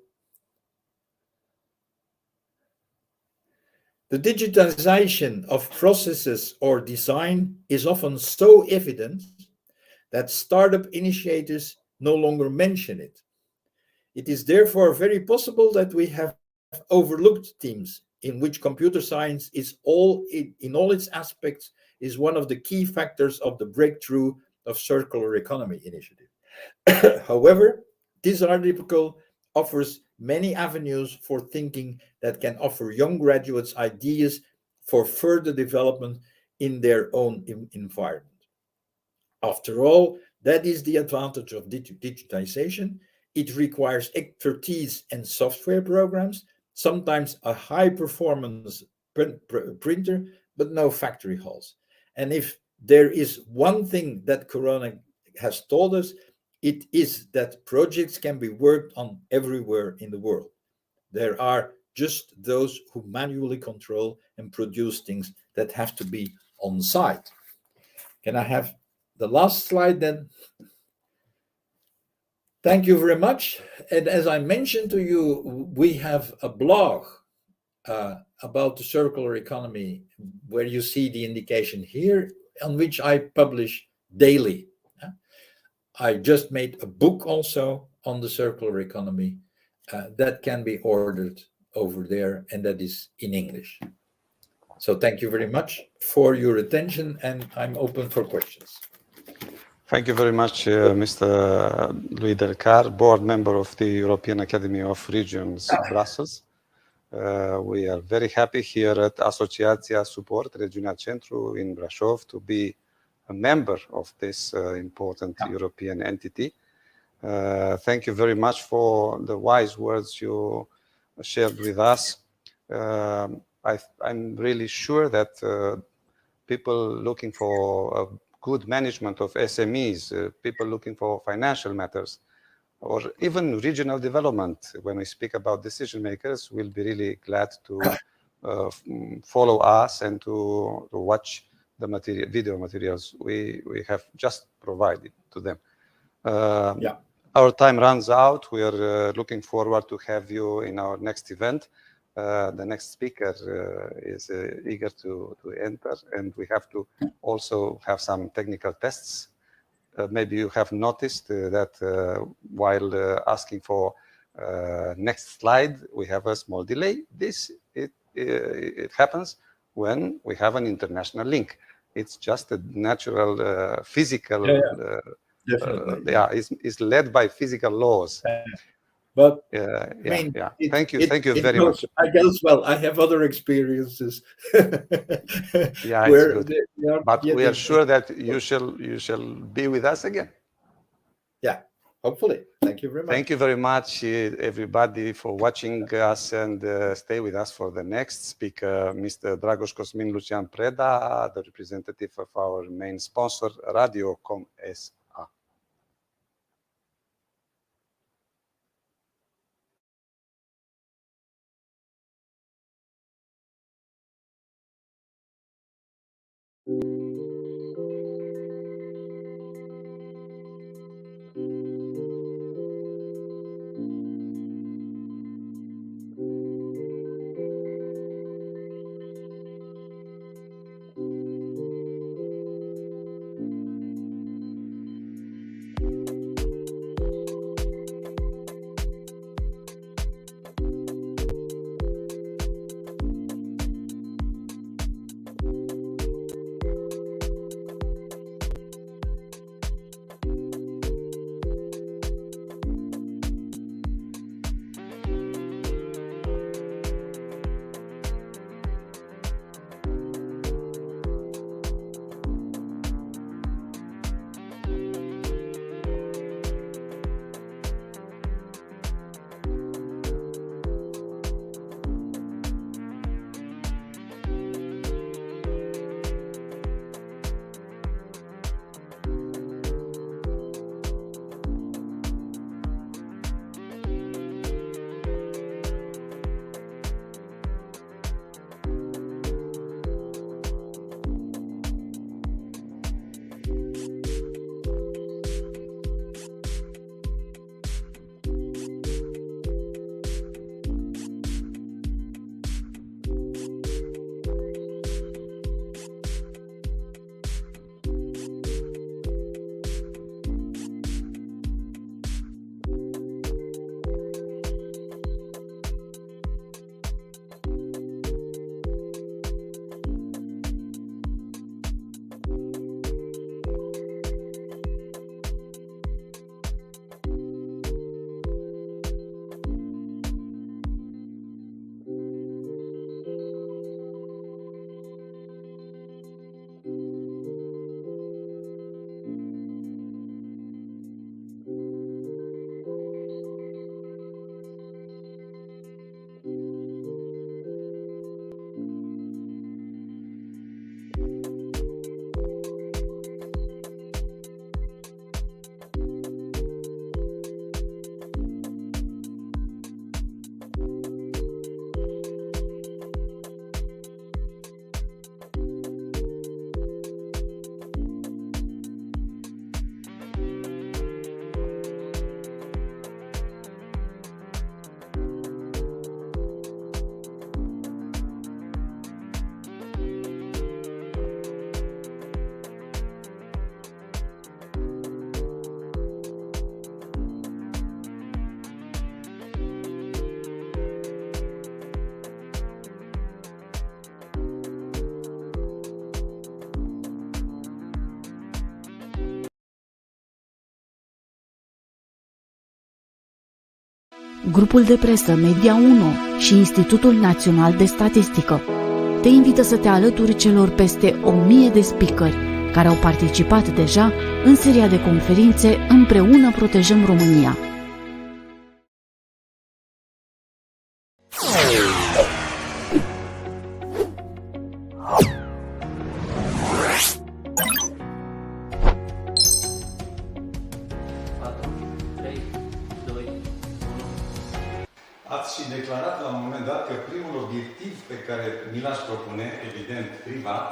The digitization of processes or design is often so evident that startup initiators no longer mention it. It is therefore very possible that we have overlooked themes in which computer science is in all its aspects is one of the key factors of the breakthrough of circular economy initiative. However, this article offers many avenues for thinking that can offer young graduates ideas for further development in their own environment. After all, that is the advantage of digitization. It requires expertise and software programs, sometimes a high-performance printer, but no factory halls. And if there is one thing that Corona has taught us, it is that projects can be worked on everywhere in the world. There are just those who manually control and produce things that have to be on site. Can I have the last slide then? Thank you very much. And as I mentioned to you, we have a blog about the circular economy where you see the indication here, on which I publish daily. I just made a book also on the circular economy that can be ordered over there, and that is in English. So thank you very much for your attention, and I'm open for questions. Thank you very much, Mr. Louis Delcar, board member of the European Academy of Regions, Brussels. We are very happy here at Asociația Suport Regiunea Centru in Brașov to be a member of this important European entity. Thank you very much for the wise words you shared with us. I'm really sure that people looking for a good management of SMEs, people looking for financial matters, or even regional development, when we speak about decision makers, will be really glad to follow us and to watch the video materials we have just provided to them. Our time runs out. We are looking forward to have you in our next event. The next speaker is eager to enter, and we have to also have some technical tests. Maybe you have noticed that while asking for next slide, we have a small delay. It happens when we have an international link. It's just a natural physical. Definitely. It's led by physical laws. But thank you very much. I guess, well, I have other experiences. It's good. But we are sure that you shall be with us again. Yeah, hopefully. Thank you very much. Thank you very much, everybody, for watching us, and stay with us for the next speaker, Mr. Dragoș Cosmin Lucian Preda, the representative of our main sponsor, Radio.com SA. Grupul de presă Media 1 și Institutul Național de Statistică te invită să te alături celor peste 1000 de speakeri care au participat deja în seria de conferințe Împreună protejăm România. Ați și declarat la un moment dat că primul obiectiv pe care mi l-aș propune, evident privat,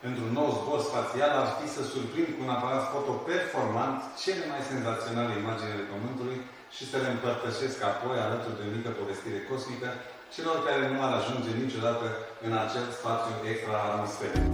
pentru un nou zbor spațial ar fi să surprind cu un aparat foto performant cele mai senzaționale imagini ale Pământului și să le împărtășesc apoi, alături de o mică povestire cosmică, celor care nu ar ajunge niciodată în acel spațiu extra-atmosferic.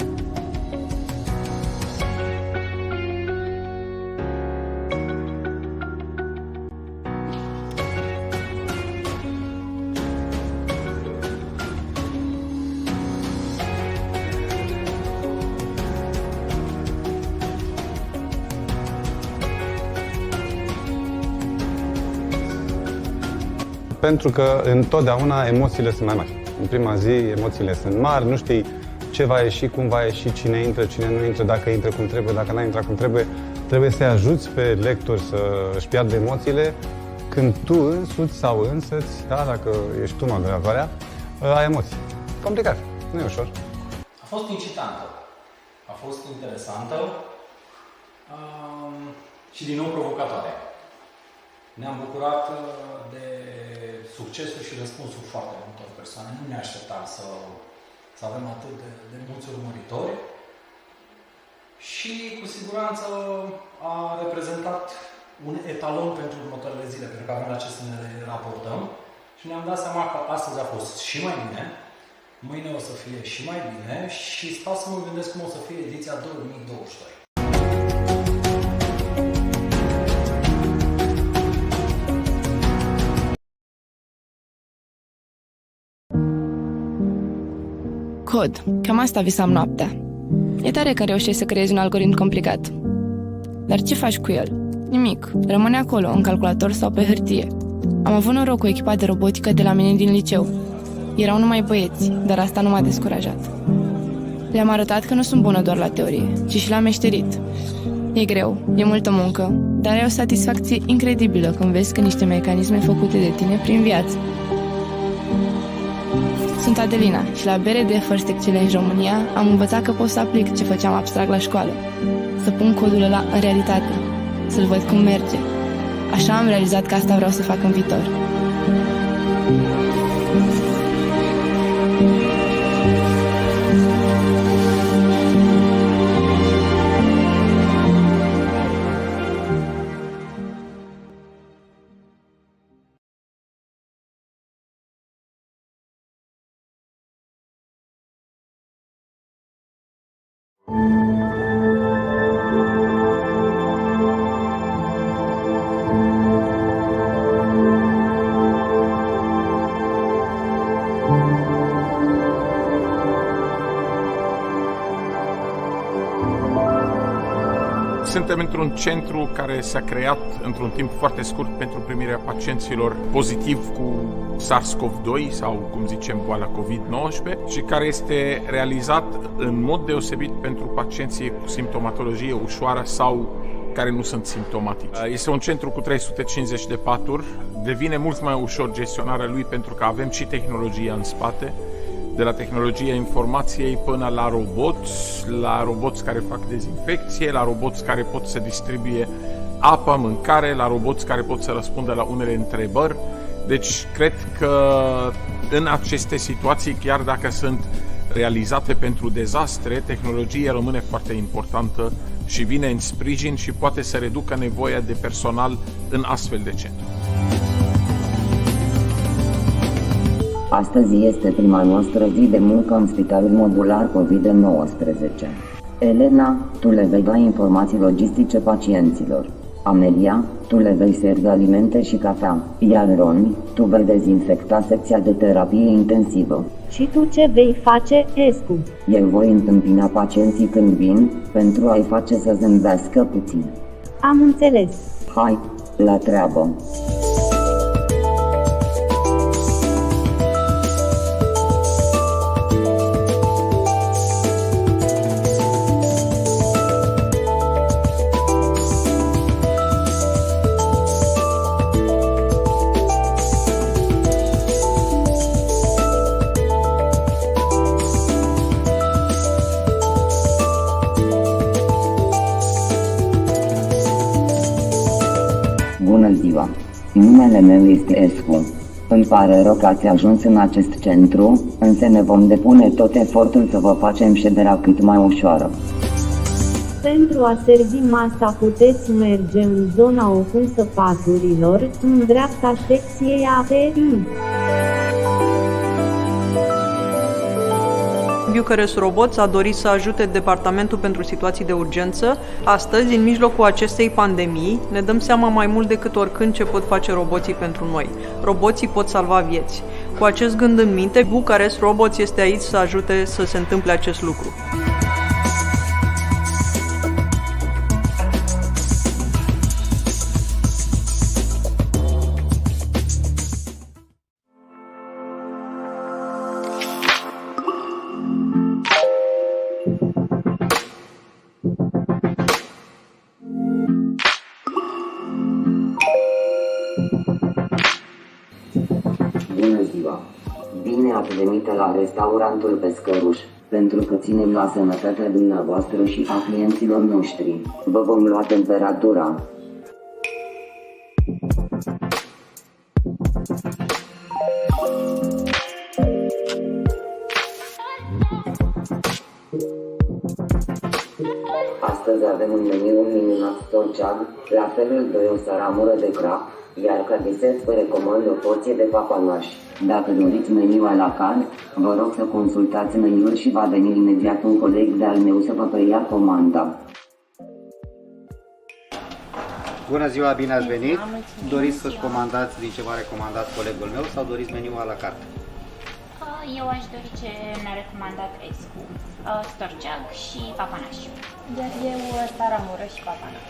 Pentru că întotdeauna emoțiile sunt mai mari. În prima zi emoțiile sunt mari, nu știi ce va ieși, cum va ieși, cine intră, cine nu intră, dacă intră cum trebuie, dacă n-a intrat cum trebuie. Trebuie să-i ajuți pe lectori să își piardă emoțiile când tu însuți sau însăți, da, dacă ești tu moderatoarea, ai emoții. Complicat, nu e ușor. A fost incitantă, a fost interesantă și din nou provocatoare. Ne-am bucurat de succesul și răspunsul foarte multor persoane. Nu ne așteptam să avem atât de mulți urmăritori și cu siguranță a reprezentat un etalon pentru următoarele zile, pentru că avem la ce să ne raportăm și ne-am dat seama că astăzi a fost și mai bine, mâine o să fie și mai bine și stau să mă gândesc cum o să fie ediția 2022. Cod. Cam asta visam noaptea. E tare că reușești să creezi un algoritm complicat. Dar ce faci cu el? Nimic. Rămâne acolo, în calculator sau pe hârtie. Am avut noroc cu echipa de robotică de la mine din liceu. Erau numai băieți, dar asta nu m-a descurajat. Le-am arătat că nu sunt bună doar la teorie, ci și la meșterit. E greu, e multă muncă, dar ai o satisfacție incredibilă când vezi că niște mecanisme făcute de tine prin viață. Sunt Adelina și la BRD First Excellence România am învățat că pot să aplic ce făceam abstract la școală. Să pun codul ăla în realitate, să-l văd cum merge. Așa am realizat că asta vreau să fac în viitor. Suntem într-un centru care s-a creat într-un timp foarte scurt pentru primirea pacienților pozitiv cu SARS-CoV-2 sau, cum zicem, boala COVID-19 și care este realizat în mod deosebit pentru pacienții cu simptomatologie ușoară sau care nu sunt simptomatici. Este un centru cu 350 de paturi, devine mult mai ușor gestionarea lui pentru că avem și tehnologia în spate, de la tehnologia informației până la roboți care fac dezinfecție, la roboți care pot să distribuie apă, mâncare, la roboți care pot să răspundă la unele întrebări. Deci cred că în aceste situații, chiar dacă sunt realizate pentru dezastre, tehnologia rămâne foarte importantă și vine în sprijin și poate să reducă nevoia de personal în astfel de centru. Astăzi este prima noastră zi de muncă în spitalul modular COVID-19. Elena, tu le vei da informații logistice pacienților. Amelia, tu le vei servi alimente și cafea. Iar Ron, tu vei dezinfecta secția de terapie intensivă. Și tu ce vei face, Escu? Eu voi întâmpina pacienții când vin, pentru a-i face să zâmbească puțin. Am înțeles. Hai, la treabă! Bună ziua! Numele meu este Escu. Îmi pare rău că ați ajuns în acest centru, însă ne vom depune tot efortul să vă facem șederea cât mai ușoară. Pentru a servi masa puteți merge în zona opusă paturilor, în dreapta secției ATI. Bucharest Robots a dorit să ajute Departamentul pentru Situații de Urgență. Astăzi, în mijlocul acestei pandemii, ne dăm seama mai mult decât oricând ce pot face roboții pentru noi. Roboții pot salva vieți. Cu acest gând în minte, Bucharest Robots este aici să ajute să se întâmple acest lucru. Bună ziua! Bine ați venit la restaurantul Pescăruș, pentru că ținem la sănătatea dumneavoastră și a clienților noștri. Vă vom lua temperatura. Astăzi avem un meniu minunat torceag, la felul 2 o saramură de crap, iar ca desert vă recomand o porție de papanaș. Dacă doriți meniu la carte, vă rog să consultați meniul și va veni imediat un coleg de-al meu să vă preia comanda. Bună ziua, bine ați venit! Doriți să-și comandați din ce v-a recomandat colegul meu sau doriți meniu la carte? Eu aș dori ce mi-a recomandat Escu, storceag și papanaș. Iar eu saramură și papanaș.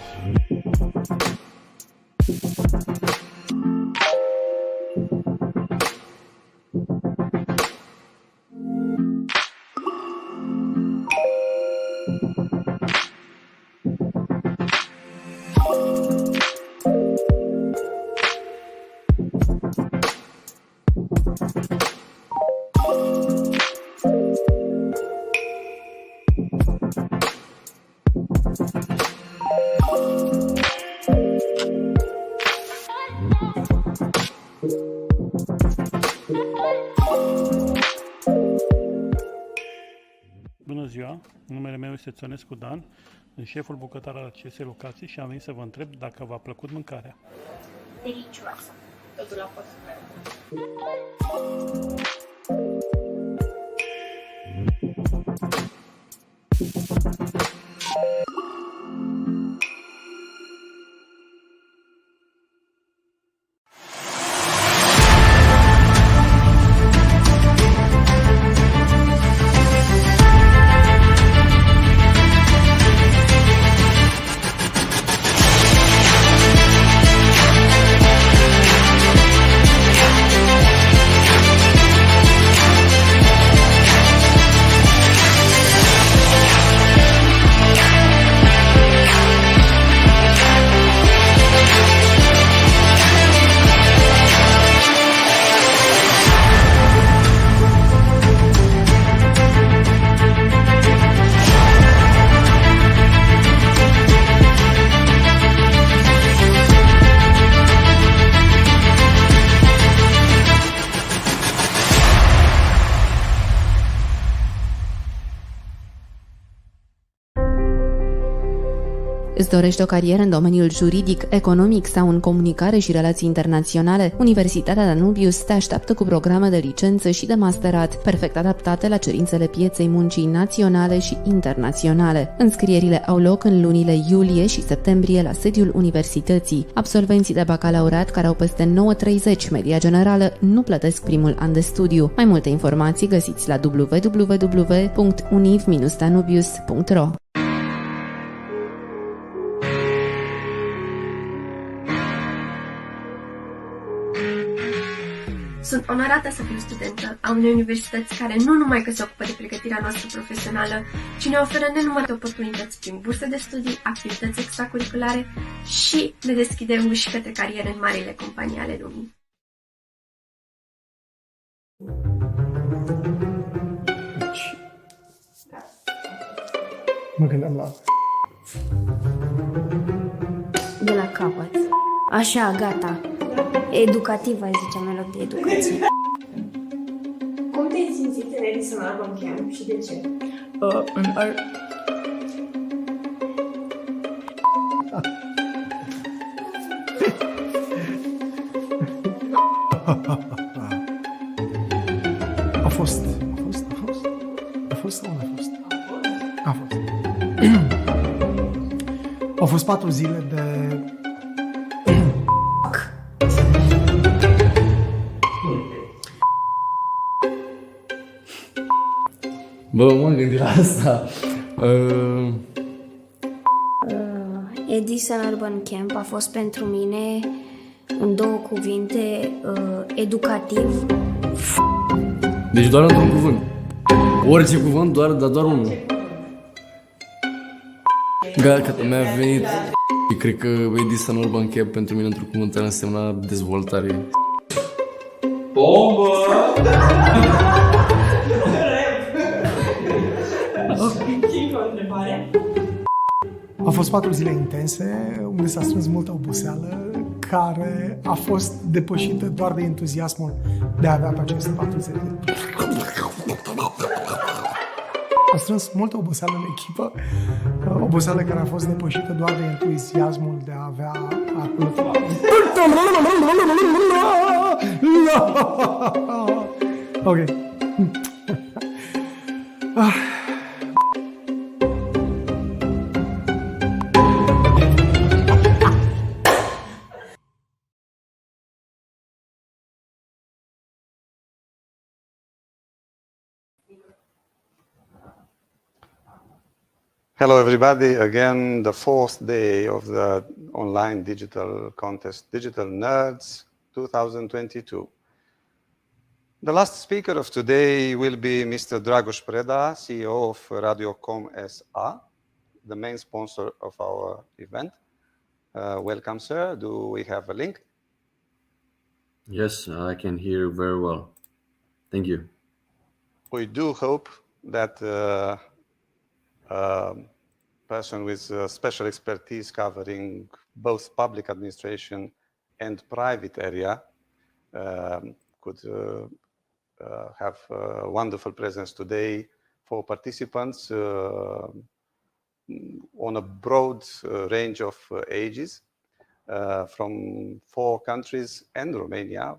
Bună ziua, numele meu este Țănescu Dan, sunt șeful bucătar al acestei locații și am venit să vă întreb dacă v-a plăcut mâncarea. Delicioasă, totul a fost rău. Îți dorești o carieră în domeniul juridic, economic sau în comunicare și relații internaționale? Universitatea Danubius te așteaptă cu programe de licență și de masterat, perfect adaptate la cerințele pieței muncii naționale și internaționale. Înscrierile au loc în lunile iulie și septembrie la sediul universității. Absolvenții de bacalaureat care au peste 9,30 media generală nu plătesc primul an de studiu. Mai multe informații găsiți la www.univ-danubius.ro. Sunt onorată să fiu studentă a unei universități care nu numai că se ocupă de pregătirea noastră profesională, ci ne oferă nenumărate oportunități prin burse de studii, activități extracurriculare și ne deschide uși către cariere în marile companii ale lumii. Mă gândeam la... De la capăt. Așa, gata. educativ, aș zice, mai loc de educație. Cum te-ai simțit în Edison Urban Camp și de ce? A fost sau nu a fost? A fost. Au fost 4 zile de... Bă, m-am gândit la asta. Edison Urban Camp a fost pentru mine, în 2 cuvinte, educativ. Deci doar într-un cuvânt. Orice cuvânt, dar doar unul. Gata, mi-a venit. Cred că Edison Urban Camp pentru mine într-un cuvânt ar însemna dezvoltare. Bombă! Au fost 4 zile intense, unde s-a strâns multă oboseală, care a fost depășită doar de entuziasmul de a avea pe aceste 4 zile. A strâns multă oboseală în echipă, oboseală care a fost depășită doar de entuziasmul de a avea Ok. Hello, everybody. Again, the 4th day of the online digital contest, Digital Nerds 2022. The last speaker of today will be Mr. Dragoș Preda, CEO of Radiocom SA, the main sponsor of our event. Welcome, sir. Do we have a link? Yes, I can hear you very well. Thank you. We do hope that person with special expertise covering both public administration and private area could have a wonderful presence today for participants on a broad range of ages from 4 countries and Romania.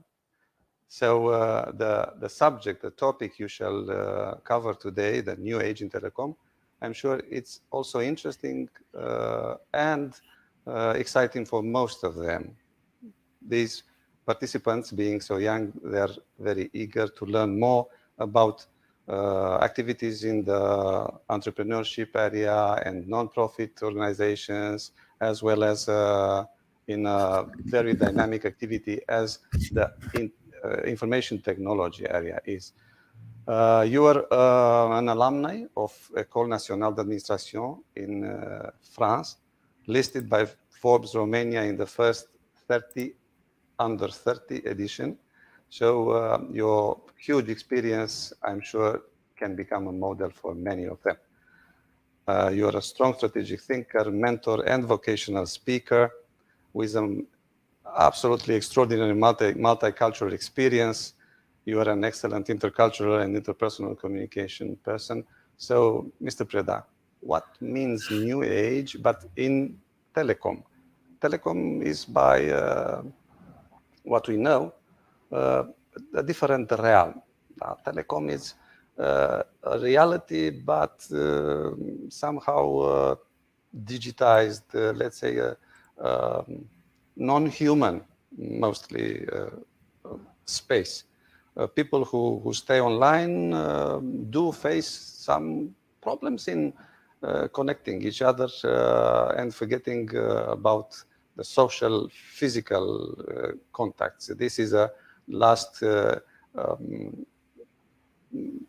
So the subject, the topic you shall cover today, the new age in telecom, I'm sure it's also interesting and exciting for most of them. These participants, being so young, they're very eager to learn more about activities in the entrepreneurship area and non-profit organizations, as well as in a very dynamic activity as the information technology area is. You are an alumni of École Nationale d'Administration in France, listed by Forbes Romania in the first 30 under 30 edition. So your huge experience, I'm sure, can become a model for many of them. You are a strong strategic thinker, mentor, and vocational speaker with an absolutely extraordinary multicultural experience. You are an excellent intercultural and interpersonal communication person. So, Mr. Preda, what means new age, but in telecom? Telecom is, by what we know, a different realm. Telecom is a reality, but somehow digitized, let's say, non-human, mostly space. People who stay online do face some problems in connecting each other and forgetting about the social, physical contacts. This is a last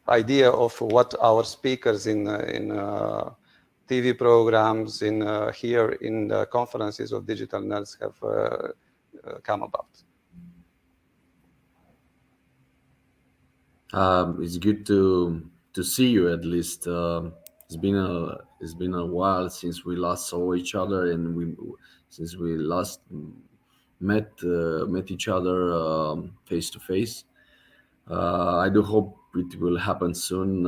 idea of what our speakers in TV programs, here in the conferences of Digital Nerds have come about. It's good to see you at least. It's been a while since we last saw each other, and since we last met each other face to face. I do hope it will happen soon.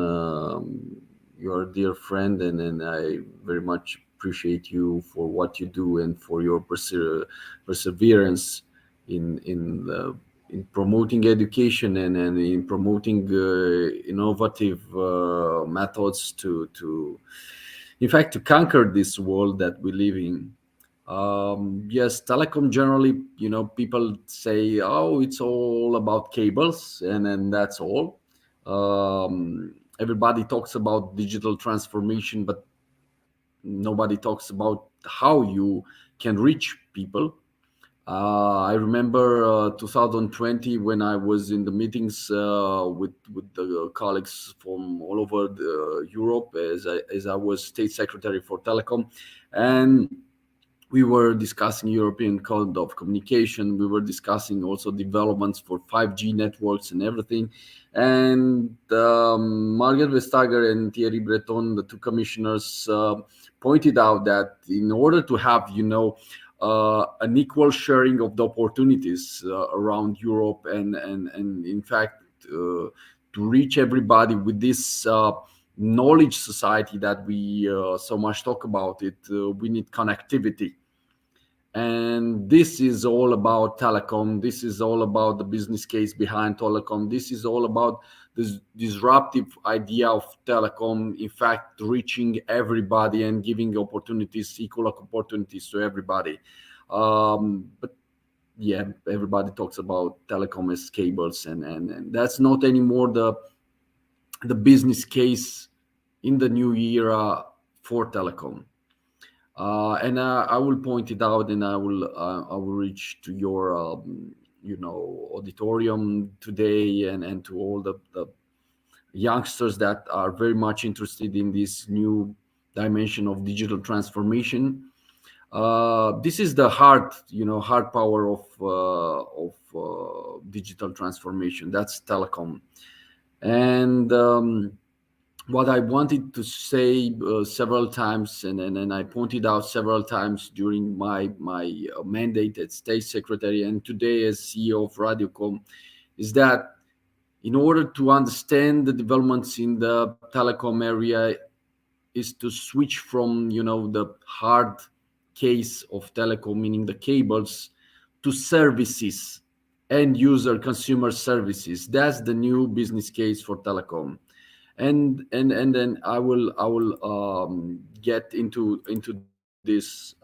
You're a dear friend, and I very much appreciate you for what you do and for your perseverance in promoting education and in promoting innovative methods to in fact to conquer this world that we live in. Yes, telecom generally, people say, oh, it's all about cables, and that's all. Everybody talks about digital transformation, but nobody talks about how you can reach people. I remember 2020 when I was in the meetings with the colleagues from all over Europe as I was state secretary for telecom, and we were discussing European Code of Communication. We were discussing also developments for 5G networks and everything. And Margaret Vestager and Thierry Breton, the two commissioners, pointed out that in order to have, an equal sharing of the opportunities around Europe, and in fact to reach everybody with this knowledge society that we so much talk about it, we need connectivity. And this is all about telecom. This is all about the business case behind telecom. This is all about this disruptive idea of telecom, in fact, reaching everybody and giving opportunities, equal opportunities to everybody. But yeah, everybody talks about telecom as cables, and that's not anymore the business case in the new era for telecom. And I will point it out, and I will reach to your auditorium today, and to all the youngsters that are very much interested in this new dimension of digital transformation. This is the hard power of digital transformation. That's telecom. And what I wanted to say several times, and I pointed out several times during my mandate as state secretary and today as CEO of Radiocom, is that in order to understand the developments in the telecom area is to switch from the hard case of telecom, meaning the cables, to services, end user consumer services. That's the new business case for telecom. And then I will get into this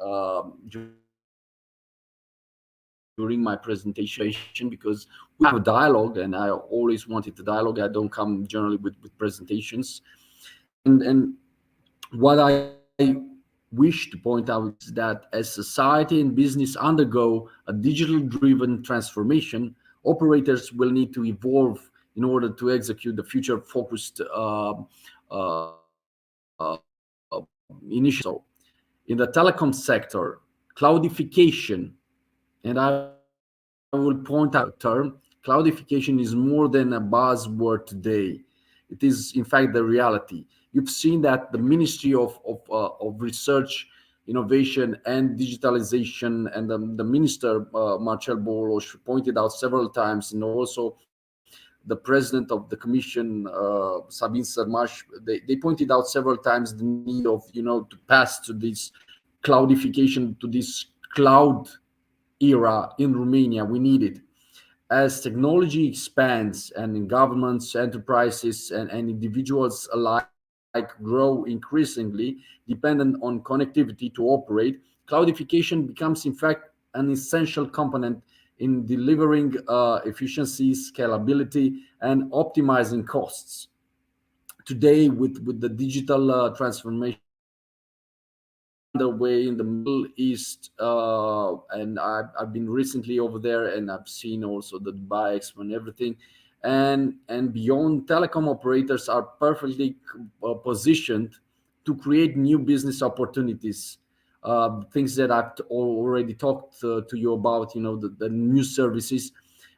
during my presentation, because we have a dialogue, and I always wanted the dialogue. I don't come generally with presentations, and what I wish to point out is that as society and business undergo a digital-driven transformation, operators will need to evolve in order to execute the future-focused initiatives. In the telecom sector, cloudification, and I will point out the term, cloudification is more than a buzzword today. It is, in fact, the reality. You've seen that the Ministry of Research, Innovation and Digitalization, and the Minister, Marcel Boros, pointed out several times, and also the President of the Commission, Sabine Sărmaș, they pointed out several times the need of, to pass to this cloudification, to this cloud era in Romania. We need it. As technology expands and governments, enterprises, and individuals alike grow increasingly dependent on connectivity to operate, cloudification becomes, in fact, an essential component in delivering efficiency, scalability, and optimizing costs. Today, with the digital transformation underway in the Middle East, and I've been recently over there, and I've seen also the Dubai Expo and everything, and beyond, telecom operators are perfectly positioned to create new business opportunities, things that I've already talked to you about, the new services,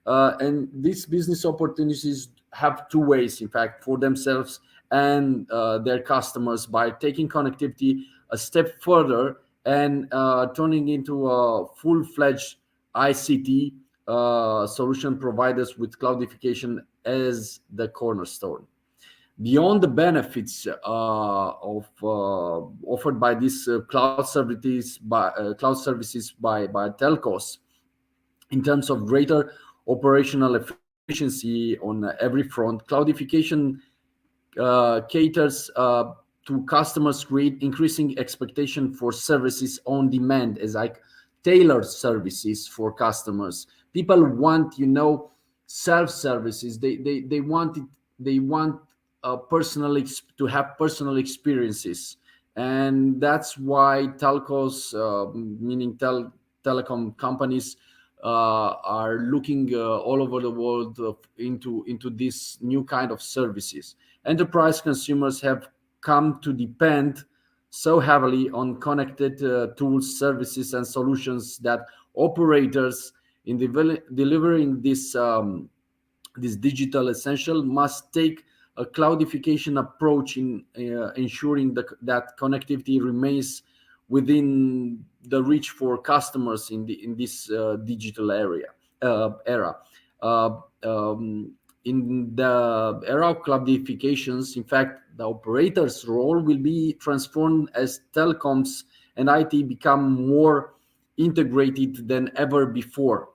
and these business opportunities have two ways, in fact, for themselves and their customers, by taking connectivity a step further and turning into a full-fledged ICT solution providers with cloudification as the cornerstone. Beyond the benefits offered by these cloud services by telcos, in terms of greater operational efficiency on every front, cloudification caters to customers, create increasing expectation for services on demand, as like tailored services for customers. People want, self-services. They want to have personal experiences, and that's why telcos, meaning telecom companies, are looking all over the world into this new kind of services. Enterprise consumers have come to depend so heavily on connected tools, services, and solutions that operators in delivering this digital essential must take a cloudification approach in ensuring that connectivity remains within the reach for customers in this digital era. In the era of cloudifications, in fact, the operator's role will be transformed as telecoms and IT become more integrated than ever before.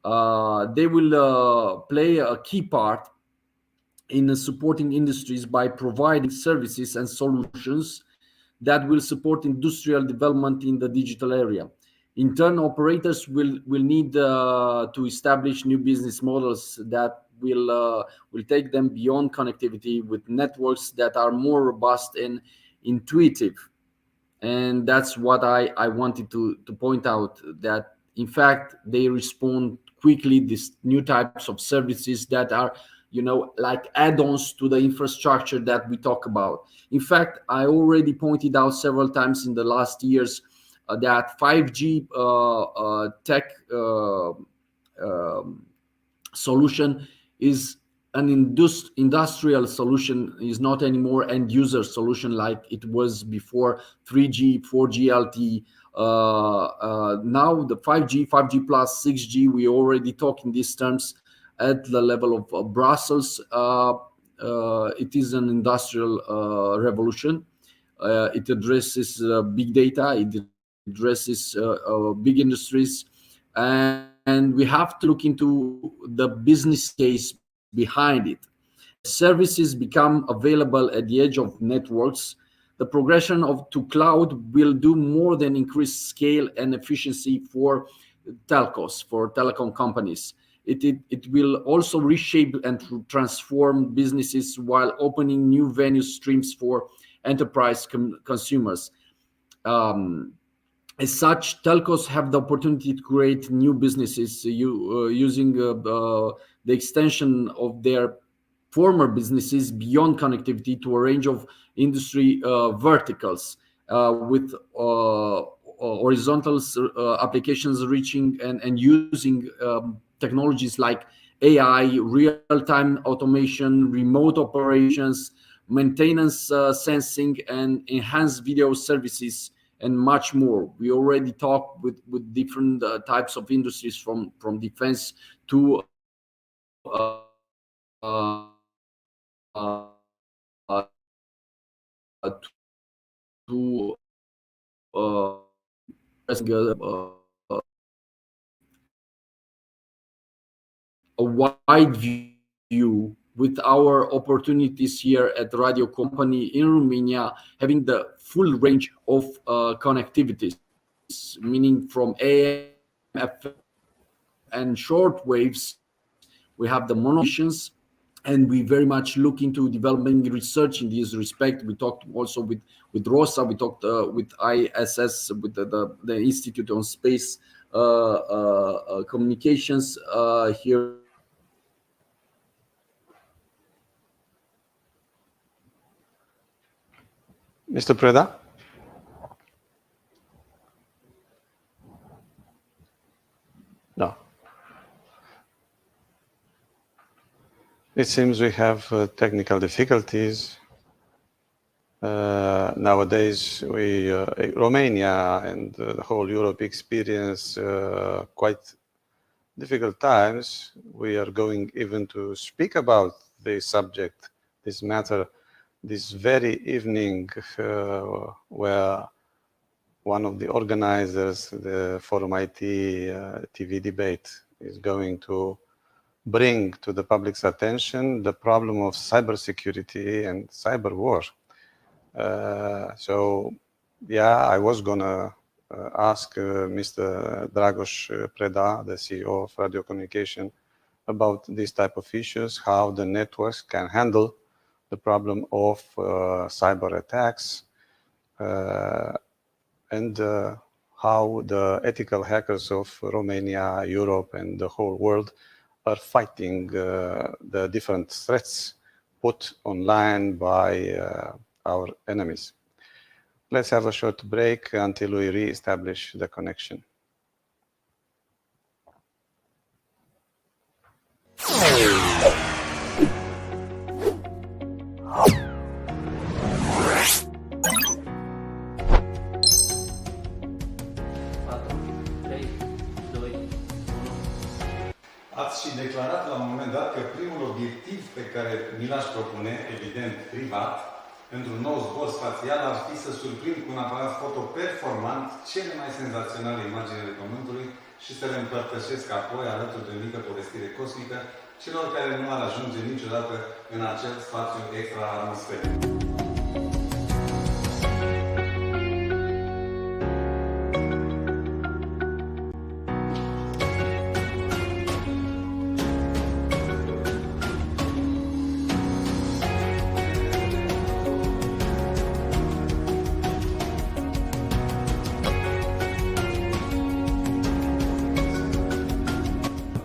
They will play a key part in supporting industries by providing services and solutions that will support industrial development in the digital area. In turn, operators will need to establish new business models that will take them beyond connectivity with networks that are more robust and intuitive. And that's what I wanted to point out, that in fact they respond quickly these new types of services that are like add-ons to the infrastructure that we talk about. In fact, I already pointed out several times in the last years that 5G tech solution is an industrial solution, is not anymore end user solution like it was before 3G, 4G LTE. Now the 5G plus 6G, we already talk in these terms at the level of Brussels. It is an industrial revolution. It addresses big data, it addresses big industries, and we have to look into the business case behind it. Services become available at the edge of networks. The progression to cloud will do more than increase scale and efficiency for telcos, for telecom companies. It will also reshape and transform businesses while opening new revenue streams for enterprise consumers. As such, telcos have the opportunity to create new businesses using the extension of their former businesses beyond connectivity to a range of industry verticals with horizontal applications reaching and using technologies like AI, real-time automation, remote operations, maintenance sensing, and enhanced video services, and much more. We already talked with different types of industries from defense to a wide view with our opportunities here at Radio Company in Romania, having the full range of connectivities, meaning from AM, FM, and short waves. We have the monostations, and we very much look into developing research in this respect. We talked also with ROSA, we talked with ISS, with the Institute on Space Communications here. Mr. Preda? No. It seems we have technical difficulties. Nowadays, Romania and the whole Europe experience quite difficult times, we are going even to speak about this subject, this matter, this very evening where one of the organizers, the Forum IT TV debate, is going to bring to the public's attention the problem of cybersecurity and cyber war. So, yeah, I was gonna ask Mr. Dragoș Preda, the CEO of Radio Communication, about this type of issues, how the networks can handle the problem of cyber attacks, and how the ethical hackers of Romania, Europe, and the whole world are fighting the different threats put online by our enemies. Let's have a short break until we re-establish the connection. Ați și declarat la un moment dat că primul obiectiv pe care mi l-aș propune, evident privat, într-un nou zbor spațial ar fi să surprind cu un aparat foto performant cele mai senzaționale imagini ale Pământului și să le împărtășesc apoi, alături de o mică povestire cosmică, celor care nu ar ajunge niciodată în acel spațiu extra-atmosferic.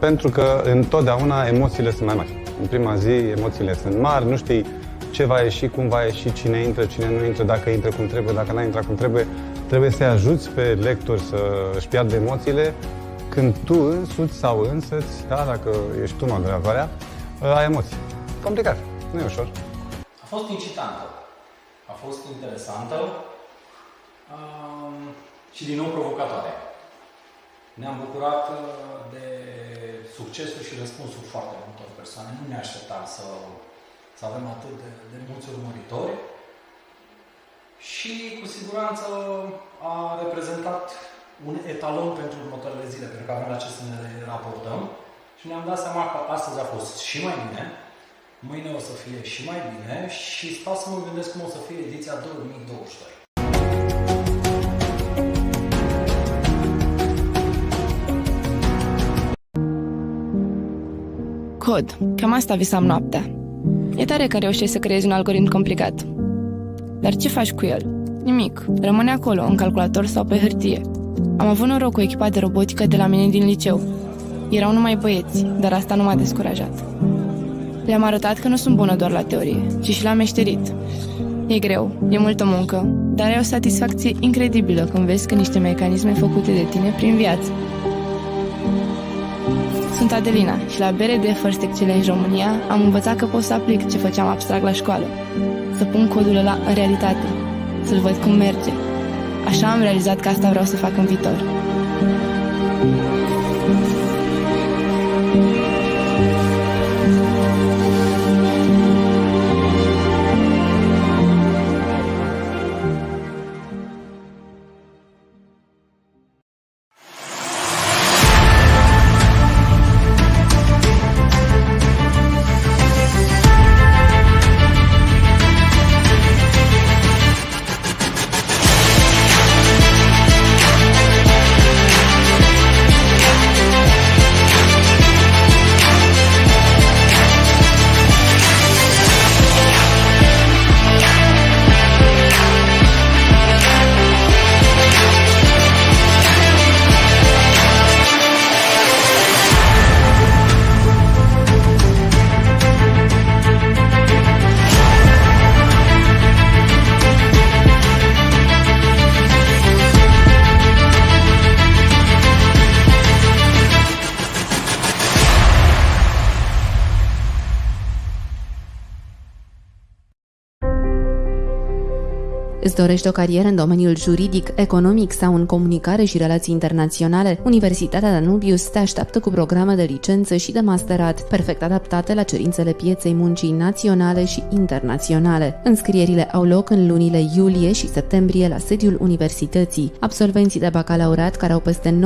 Pentru că întotdeauna emoțiile sunt mai mari. În prima zi emoțiile sunt mari, nu știi ce va ieși, cum va ieși, cine intră, cine nu intră, dacă intră cum trebuie, dacă n-a intrat cum trebuie. Trebuie să-i ajuți pe lectori să își piardă emoțiile când tu însuți sau însăți, da, dacă ești tu moderatoarea, ai emoții. Complicat, nu e ușor. A fost incitantă, a fost interesantă și din nou provocatoare. Ne-am bucurat de succesul și răspunsul foarte multor persoane. Nu ne așteptam să avem atât de mulți urmăritori și cu siguranță a reprezentat un etalon pentru următoarele zile, pentru că avem la ce să ne raportăm și ne-am dat seama că astăzi a fost și mai bine, mâine o să fie și mai bine și stau să mă gândesc cum o să fie ediția 2022. Cod. Cam asta visam noaptea. E tare că reușești să creezi un algoritm complicat. Dar ce faci cu el? Nimic. Rămâne acolo, în calculator sau pe hârtie. Am avut noroc cu echipa de robotică de la mine din liceu. Erau numai băieți, dar asta nu m-a descurajat. Le-am arătat că nu sunt bună doar la teorie, ci și la meșterit. E greu, e multă muncă, dar e o satisfacție incredibilă când vezi că niște mecanisme făcute de tine prin viață. Sunt Adelina și la BRD First Excellence România am învățat că pot să aplic ce făceam abstract la școală. Să pun codul ăla în realitate, să-l văd cum merge. Așa am realizat că asta vreau să fac în viitor. Îți dorești o carieră în domeniul juridic, economic sau în comunicare și relații internaționale? Universitatea Danubius te așteaptă cu programe de licență și de masterat, perfect adaptate la cerințele pieței muncii naționale și internaționale. Înscrierile au loc în lunile iulie și septembrie la sediul universității. Absolvenții de bacalaureat care au peste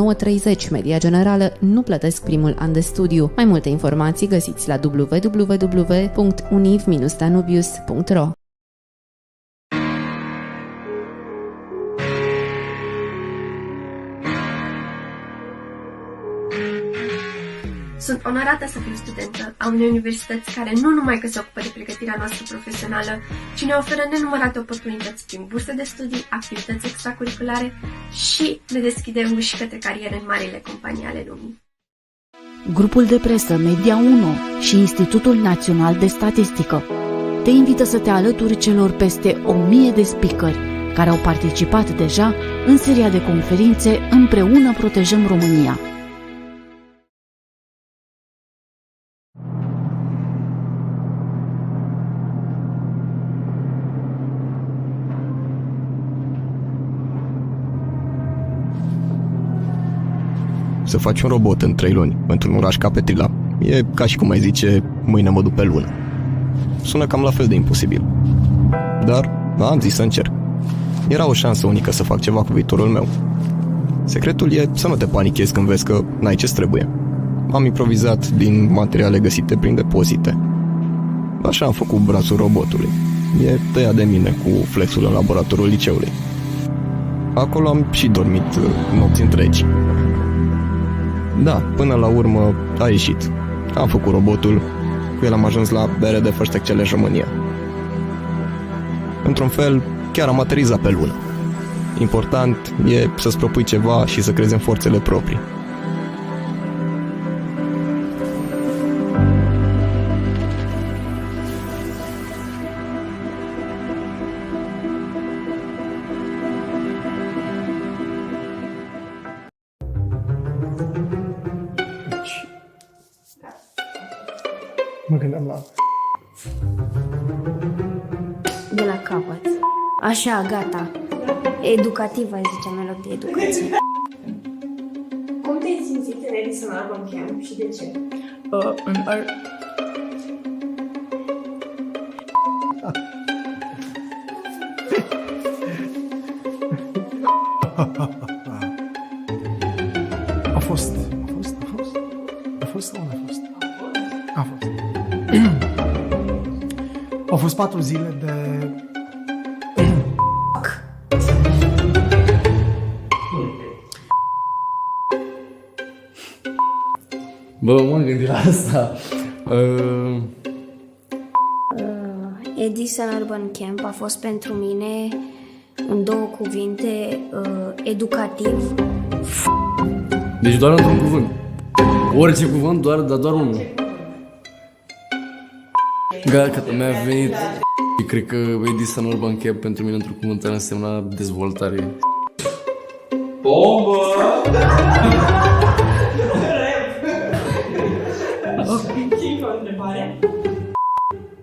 9,30 media generală nu plătesc primul an de studiu. Mai multe informații găsiți la www.univ-danubius.ro. Sunt onorată să fiu studentă a unei universități care nu numai că se ocupă de pregătirea noastră profesională, ci ne oferă nenumărate oportunități prin burse de studii, activități extracurriculare și ne deschide uși către cariere în marile companii ale lumii. Grupul de presă Media 1 și Institutul Național de Statistică te invită să te alături celor peste 1000 de speakeri care au participat deja în seria de conferințe Împreună protejăm România. Să faci un robot în 3 luni într-un oraș ca Petrila e ca și cum ai zice, mâine mă duc pe lună. Sună cam la fel de imposibil. Dar am zis să încerc. Era o șansă unică să fac ceva cu viitorul meu. Secretul e să nu te panichezi când vezi că n-ai ce-ți trebuie. Am improvizat din materiale găsite prin depozite. Așa am făcut brațul robotului. E tăiat de mine cu flexul în laboratorul liceului. Acolo am și dormit nopți întregi. Da, până la urmă a ieșit. Am făcut robotul, cu el am ajuns la BRD First Excellence România. Într-un fel, chiar am aterizat pe lună. Important e să-ți propui ceva și să crezi în forțele proprii. Mă gândeam la... De la capăt. Așa, gata. Educativ, ai zice, în loc de educație. Cum te-ai simțit în Edison Urban Camp și de ce? A fost. Au fost 4 zile de... Bă, m-am gândit la asta. Edison Urban Camp a fost pentru mine, în 2 cuvinte, educativ. Deci doar într-un cuvânt. Orice cuvânt, dar doar unul. Gata, mi-a venit. Și cred că Edison Urban Camp pentru mine într-un cuvânt ar însemna dezvoltare. Bombă!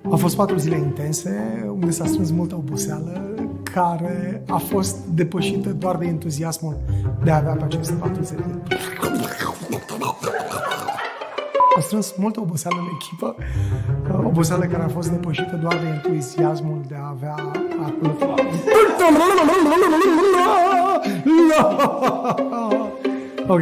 Au fost 4 zile intense, unde s-a strâns multă oboseală, care a fost depășită doar de entuziasmul de a avea pe aceste 4 zile. A strâns multă oboseală în echipă, oboseală care a fost depășită doar de entuziasmul de a avea Ok.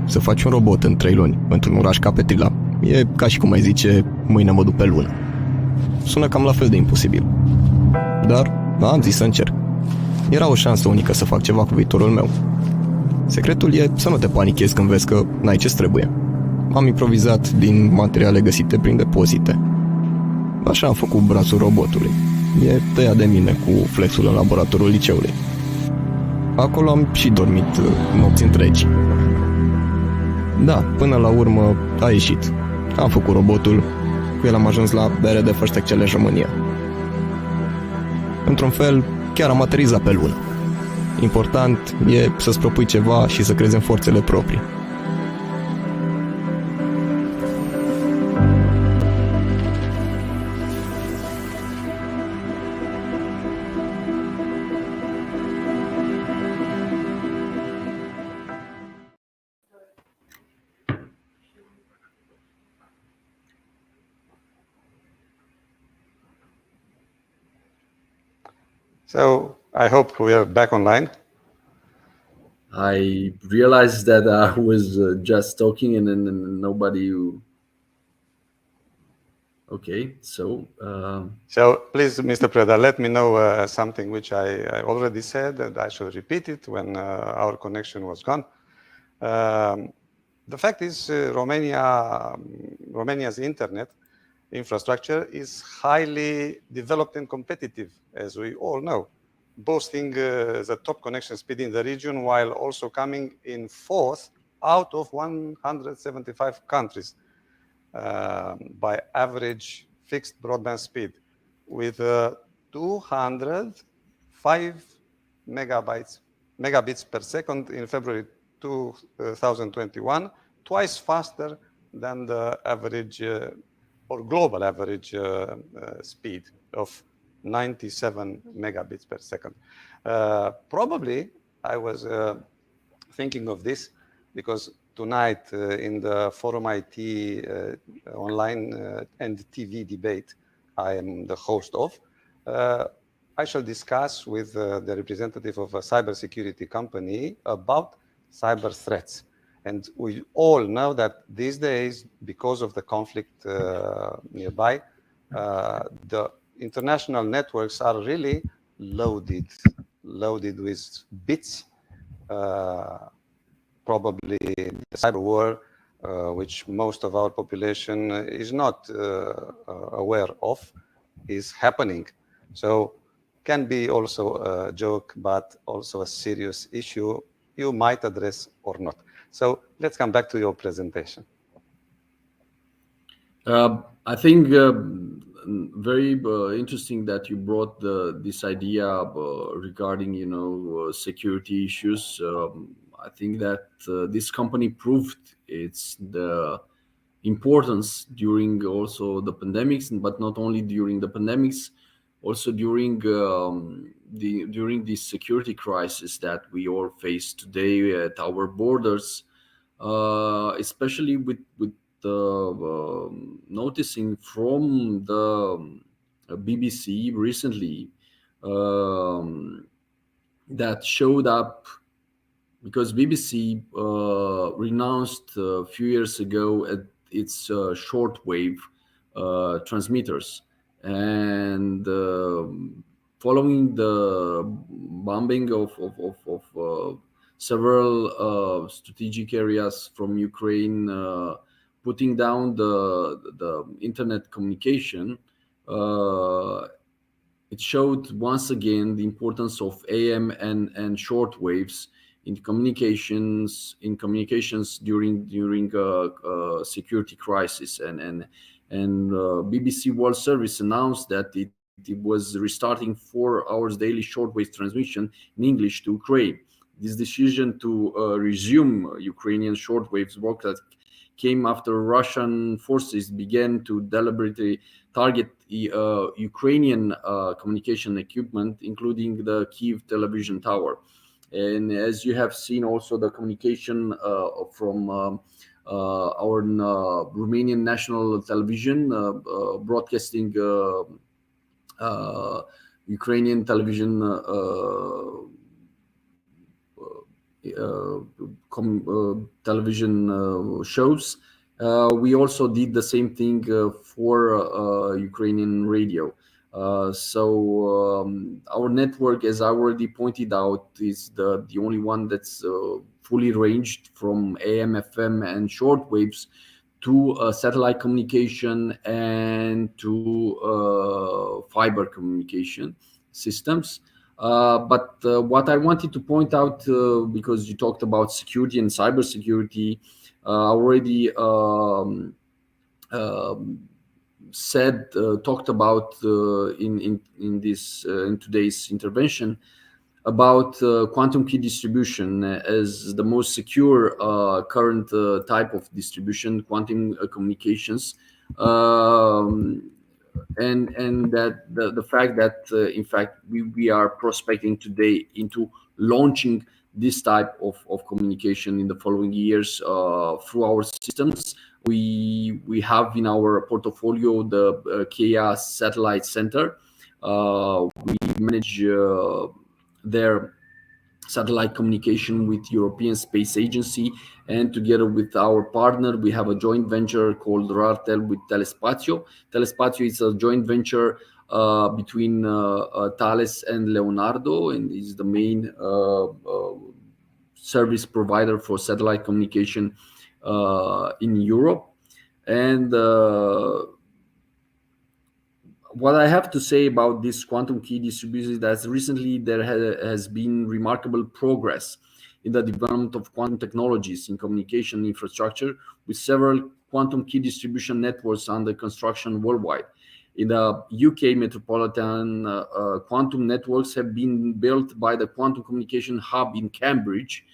Să faci un robot în 3 luni într-un oraș ca Petrila e ca și cum ai zice, mâine mă duc pe lună. Sună cam la fel de imposibil. Dar am zis să încerc. Era o șansă unică să fac ceva cu viitorul meu. Secretul e să nu te panichezi când vezi că n-ai ce-ți trebuie. Am improvizat din materiale găsite prin depozite. Așa am făcut brațul robotului. E tăiat de mine cu flexul în laboratorul liceului. Acolo am și dormit nopți întregi. Da, până la urmă a ieșit. Am făcut robotul, cu el am ajuns la BRD First Exchange România. Într-un fel, chiar am aterizat pe lună. Important e să-ți propui ceva și să crezi în forțele proprii. So I hope we are back online. I realized that I was just talking and then nobody. Okay, so. So please, Mr. Preda, let me know something which I already said, and I shall repeat it when our connection was gone. The fact is, Romania's internet infrastructure is highly developed and competitive, as we all know, boasting the top connection speed in the region while also coming in fourth out of 175 countries by average fixed broadband speed with 205 megabits per second in February 2021, twice faster than the average or global average speed of 97 megabits per second. Probably I was thinking of this because tonight in the Forum IT online and TV debate I am the host of, I shall discuss with the representative of a cybersecurity company about cyber threats. And we all know that these days, because of the conflict nearby, the international networks are really loaded with bits, probably the cyber war, which most of our population is not aware of, is happening. So can be also a joke, but also a serious issue you might address or not. So let's come back to your presentation. I think very interesting that you brought this idea regarding security issues. I think that this company proved its the importance during also the pandemics, but not only during the pandemics, also during this security crisis that we all face today at our borders, especially with noticing from the BBC recently that showed up because BBC renounced a few years ago at its shortwave transmitters, and following the bombing of several strategic areas from Ukraine, putting down the internet communication, it showed once again the importance of AM and shortwaves in communications during security crisis, and BBC World Service announced that it was restarting 4 hours daily shortwave transmission in English to Ukraine. This decision to resume Ukrainian shortwave broadcast came after Russian forces began to deliberately target Ukrainian communication equipment, including the Kyiv television tower. And as you have seen, also the communication from our Romanian national television broadcasting Ukrainian television television shows. We also did the same thing for Ukrainian radio. So our network, as I already pointed out, is the only one that's fully ranged from AM, FM, and shortwaves to satellite communication and to fiber communication systems. But what I wanted to point out, because you talked about security and cybersecurity, already talked about in today's intervention about quantum key distribution as the most secure current type of distribution, quantum communications, and that the fact that in fact we are prospecting today into launching this type of communication in the following years through our systems. We have in our portfolio the Kea Satellite Center. We manage their satellite communication with European Space Agency, and together with our partner we have a joint venture called RARTEL with Telespazio. Telespazio is a joint venture between Thales and Leonardo, and is the main service provider for satellite communication in Europe. And what I have to say about this quantum key distribution is that recently there has been remarkable progress in the development of quantum technologies in communication infrastructure, with several quantum key distribution networks under construction worldwide. In the UK metropolitan, quantum networks have been built by the Quantum Communication Hub in Cambridge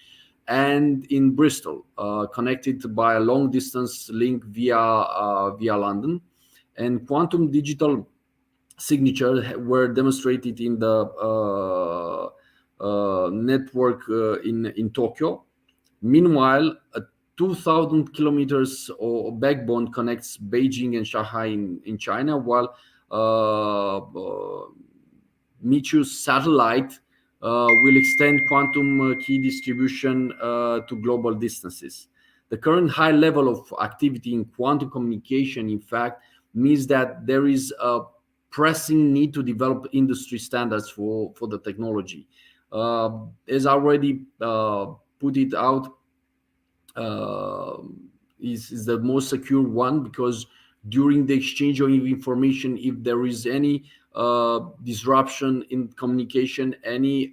and in Bristol, connected by a long-distance link via London. And quantum digital signature were demonstrated in the network in Tokyo. Meanwhile, a 2,000 kilometers of backbone connects Beijing and Shanghai in China, while Michu's satellite will extend quantum key distribution to global distances. The current high level of activity in quantum communication, in fact, means that there is a pressing need to develop industry standards for the technology. As I already put it out, is the most secure one, because during the exchange of information, if there is any disruption in communication, any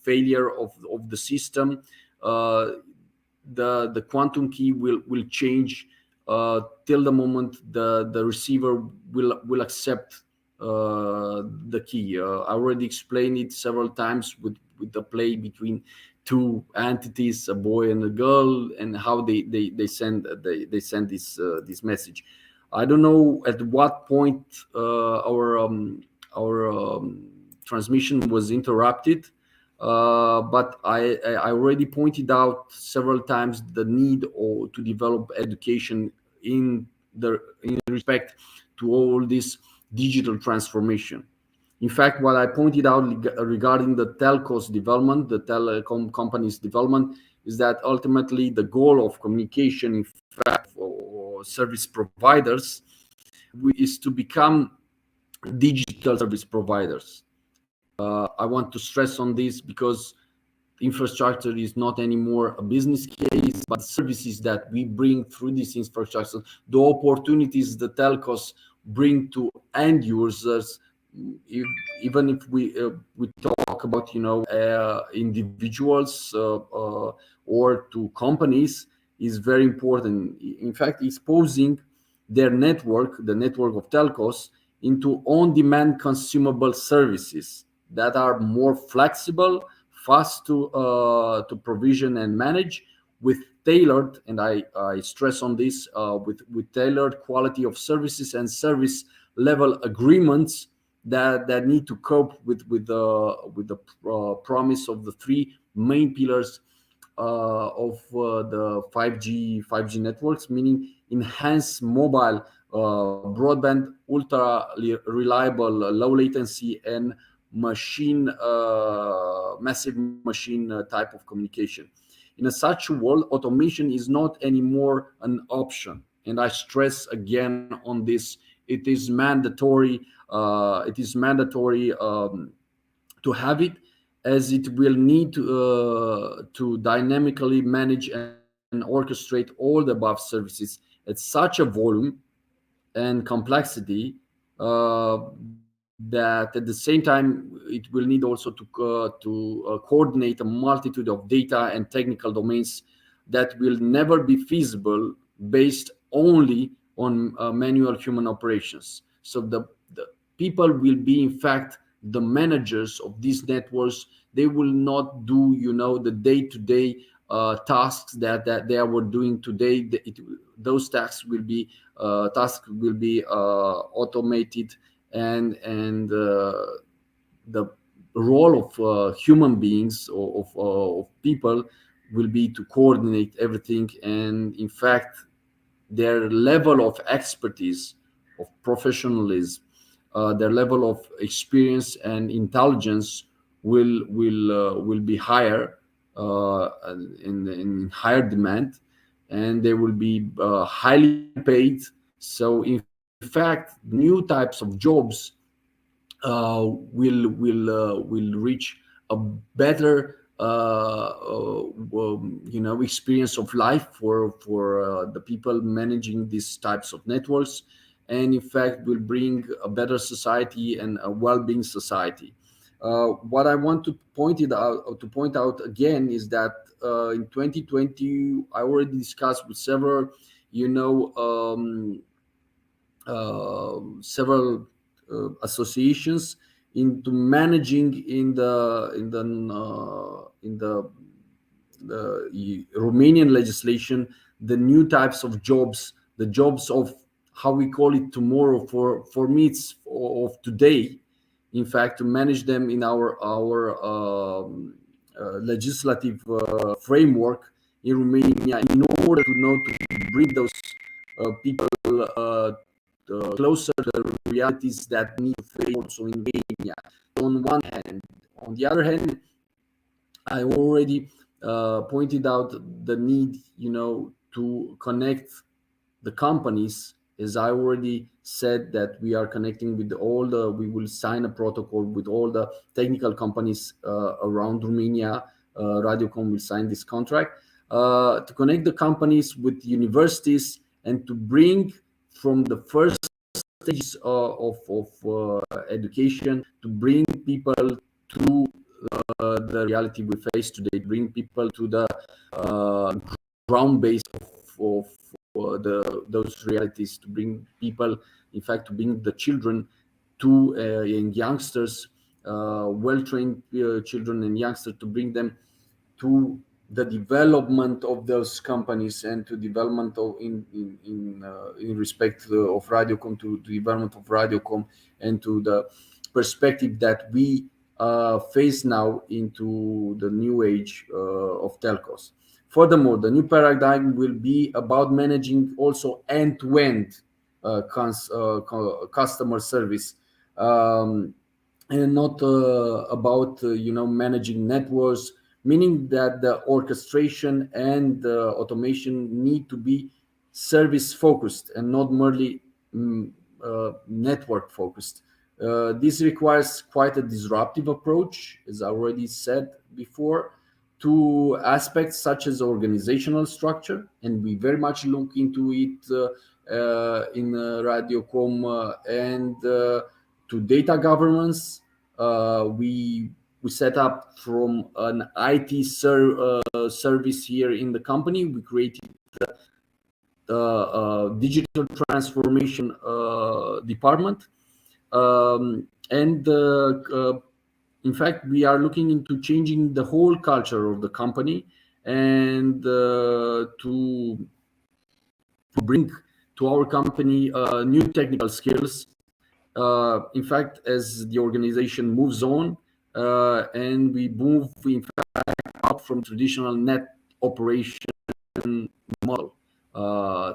failure of the system, the quantum key will change till the moment the receiver will accept the key. I already explained it several times with the play between two entities, a boy and a girl, and how they send this message. I don't know at what point our transmission was interrupted, but I already pointed out several times the need to develop education in respect to all this digital transformation. In fact, what I pointed out regarding the telcos development, the telecom companies development, is that ultimately the goal of communication, in fact, for service providers, is to become digital service providers. I want to stress on this because infrastructure is not anymore a business case, but services that we bring through this infrastructure, the opportunities the telcos bring to end users. Even if we talk about individuals or to companies, is very important. In fact, exposing their network, the network of telcos, into on-demand consumable services that are more flexible, fast to provision and manage, with tailored, and I stress on this, with tailored quality of services and service level agreements that need to cope with the promise of the three main pillars of the 5G networks, meaning enhanced mobile broadband, ultra reliable, low latency, and massive machine type of communication. In such a world, automation is not anymore an option, and I stress again on this. It is mandatory. To have it, as it will need to dynamically manage and orchestrate all the above services at such a volume and complexity that at the same time it will need also to coordinate a multitude of data and technical domains that will never be feasible based only on manual human operations. So the people will be in fact the managers of these networks. They will not do the day-to-day tasks that they were doing today. Those tasks will be automated, and the role of human beings or of people will be to coordinate everything. And in fact, their level of expertise, of professionalism, their level of experience and intelligence will be higher, in higher demand, and they will be highly paid. So in fact, new types of jobs will reach a better experience of life for the people managing these types of networks, and in fact will bring a better society and a well-being society. What I want to point out again is that in 2020 I already discussed with several associations into managing in the Romanian legislation the new types of jobs, the jobs of how we call it tomorrow. For me, it's of today. In fact, to manage them in our legislative framework in Romania, in order to bring those people closer to the realities that need to face also in Romania. On one hand, on the other hand, I already pointed out the need, to connect the companies. As I already said, that we are connecting with we will sign a protocol with all the technical companies around Romania. Radiocom will sign this contract to connect the companies with universities and to bring from the first stages of education, to bring people to the reality we face today, bring people to the ground base of those realities, to bring people, in fact, to bring the children to and youngsters, well-trained children and youngsters, to bring them to the development of those companies and to development of in respect of Radiocom, to the development of Radiocom, and to the perspective that we face now into the new age of telcos. Furthermore, the new paradigm will be about managing also end-to-end customer service, and not about managing networks, meaning that the orchestration and the automation need to be service focused and not merely network focused. This requires quite a disruptive approach, as I already said before, to aspects such as organizational structure, and we very much look into it in Radiocom, and to data governance. We set up from an IT service here in the company. We created the digital transformation department, and in fact, we are looking into changing the whole culture of the company, and to bring to our company new technical skills. In fact, as the organization moves on, and we move, in fact, out from traditional net operation model.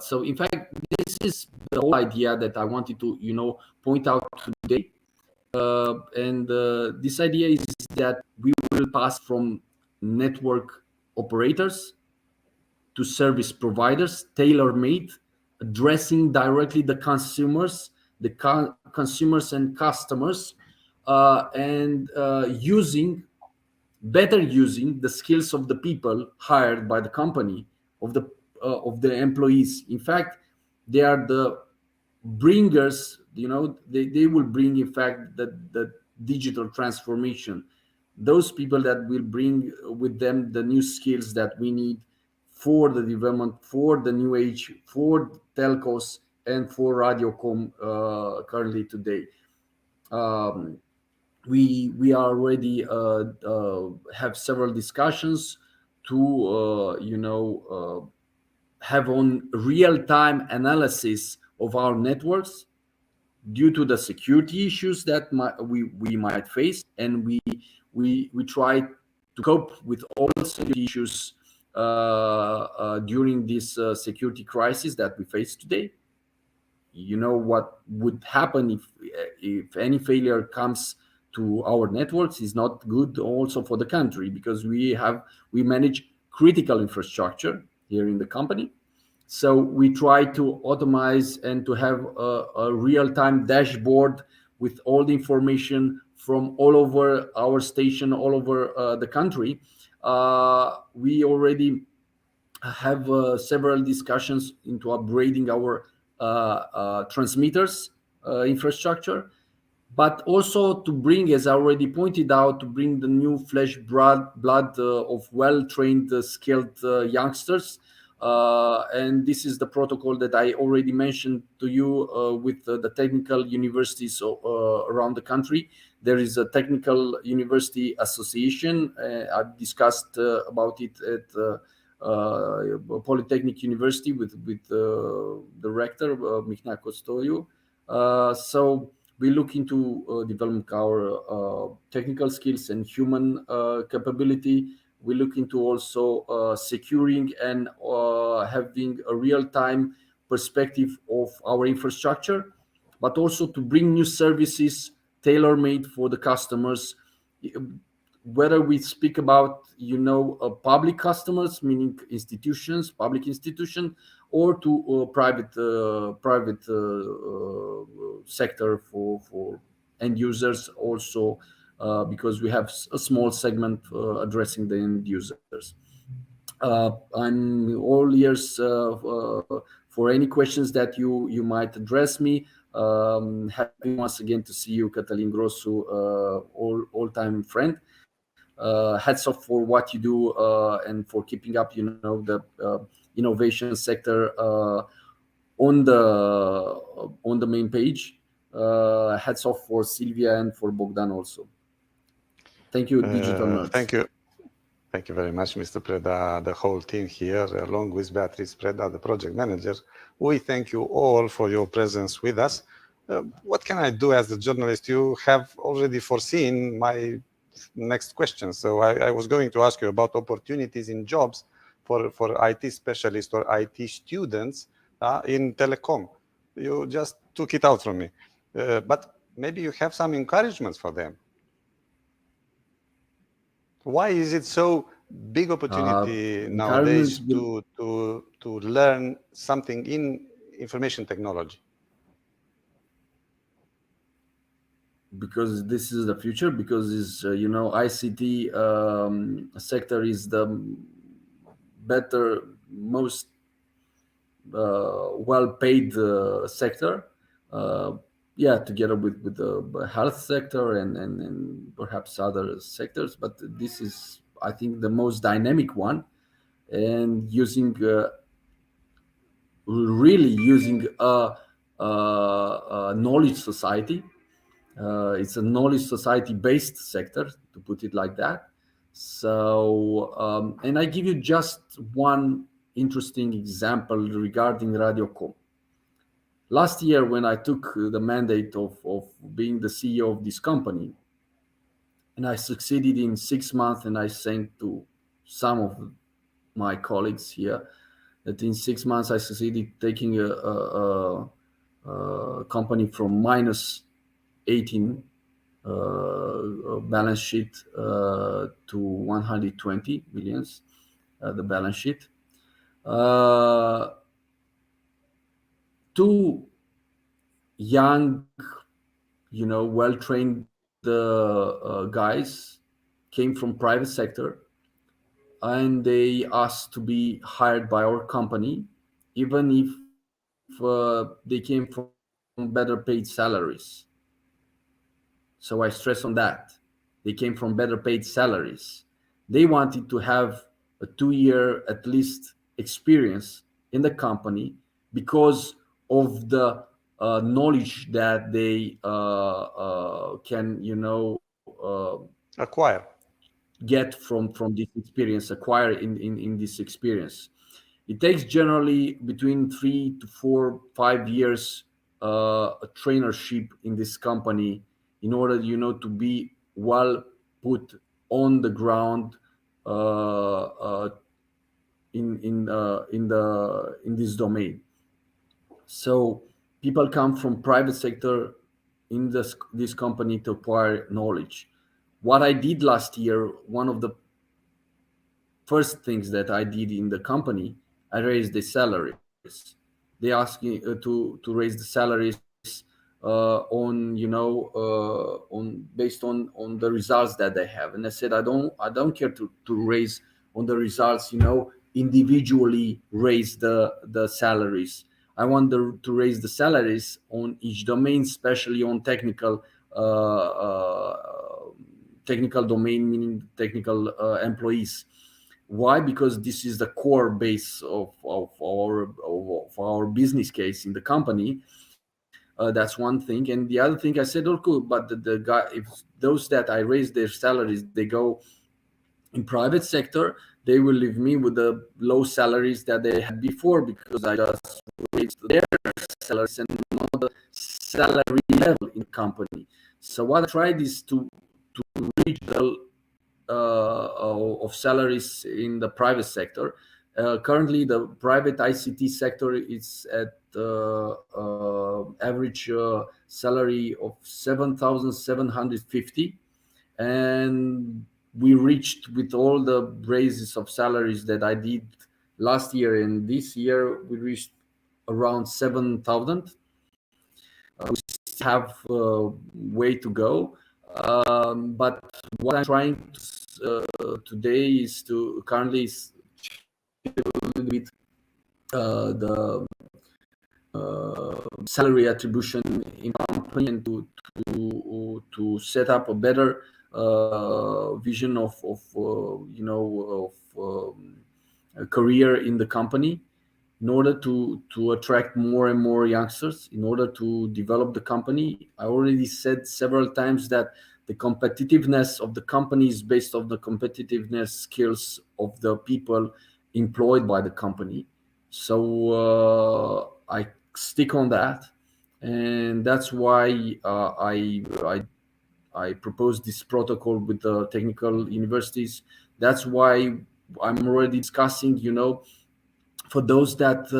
So, in fact, this is the whole idea that I wanted to, point out today. And this idea is that we will pass from network operators to service providers, tailor-made, addressing directly the consumers, consumers and customers, and better using the skills of the people hired by the company, of the employees. In fact, they are the bringers. They will bring, in fact, the digital transformation. Those people that will bring with them the new skills that we need for the development, for the new age, for telcos, and for Radiocom currently today. We already have several discussions to have on real-time analysis of our networks due to the security issues that we might face, and we try to cope with all the security issues during this security crisis that we face today. You know what would happen if any failure comes to our networks is not good also for the country, because we manage critical infrastructure here in the company. So we try to automate and to have a real-time dashboard with all the information from all over our station, all over the country. We already have several discussions into upgrading our transmitters infrastructure, but also to bring, as I already pointed out, to bring the new flesh blood of well-trained, skilled youngsters. And this is the protocol that I already mentioned to you with the technical universities around the country. There is a technical university association. I've discussed about it at Polytechnic University with the rector, Mihnea Costoiu. So we look into developing our technical skills and human capability. We look into also securing and having a real-time perspective of our infrastructure, but also to bring new services tailor-made for the customers. Whether we speak about, public customers, meaning institutions, public institution, or to private sector for end users also, because we have a small segment addressing the end users. I'm all ears for any questions that you might address me. Happy once again to see you, Cătălin Grosu, all-time friend. Hats off for what you do and for keeping up, the innovation sector on the main page. Hats off for Silvia and for Bogdan also. Thank you, Digital Nerds. Thank you very much, Mr. Preda, the whole team here, along with Beatrice Preda, the project manager. We thank you all for your presence with us. What can I do as a journalist? You have already foreseen my next question. So I was going to ask you about opportunities in jobs for IT specialists or IT students in telecom. You just took it out from me. But maybe you have some encouragements for them. Why is it so big opportunity nowadays to learn something in information technology? Because this is the future, because ICT sector is the better, most well-paid sector. Together with the health sector and perhaps other sectors, but this is, I think, the most dynamic one, and really using a knowledge society. It's a knowledge society based sector, to put it like that. So, and I give you just one interesting example regarding Radiocom. Last year, when I took the mandate of being the CEO of this company, and I succeeded in 6 months, and I sent to some of my colleagues here that in 6 months I succeeded taking a company from minus 18 balance sheet to 120 millions, the balance sheet. 2 young, well-trained guys came from private sector, and they asked to be hired by our company, even if they came from better paid salaries. So I stress on that. They came from better paid salaries. They wanted to have a 2-year at least experience in the company because of the knowledge that they can, acquire, get from this experience, acquire in this experience. It takes generally between 3 to 4, 5 years a trainership in this company in order, to be well put on the ground in this domain. So people come from private sector in this company to acquire knowledge. What I did last year, one of the first things that I did in the company, I raised the salaries. They asked me to raise the salaries on based on the results that they have, and I said I don't care to raise on the results, individually raise the salaries. I want to raise the salaries on each domain, especially on technical domain, meaning technical employees. Why? Because this is the core base of our business case in the company. That's one thing. And the other thing I said, okay, but the guy, if those that I raise their salaries, they go in private sector, they will leave me with the low salaries that they had before, because I just raised their salaries and not the salary level in the company. So what I tried is to reach the of salaries in the private sector. Currently, the private ICT sector is at average salary of 7,750, and we reached, with all the raises of salaries that I did last year and this year, we reached around 7,000. We still have way to go. But what I'm trying today is to currently a little bit the salary attribution in company, and to set up a better vision of a career in the company, in order to attract more and more youngsters, in order to develop the company. I already said several times that the competitiveness of the company is based on the competitiveness skills of the people employed by the company. So I stick on that, and that's why I proposed this protocol with the technical universities. That's why I'm already discussing, for those that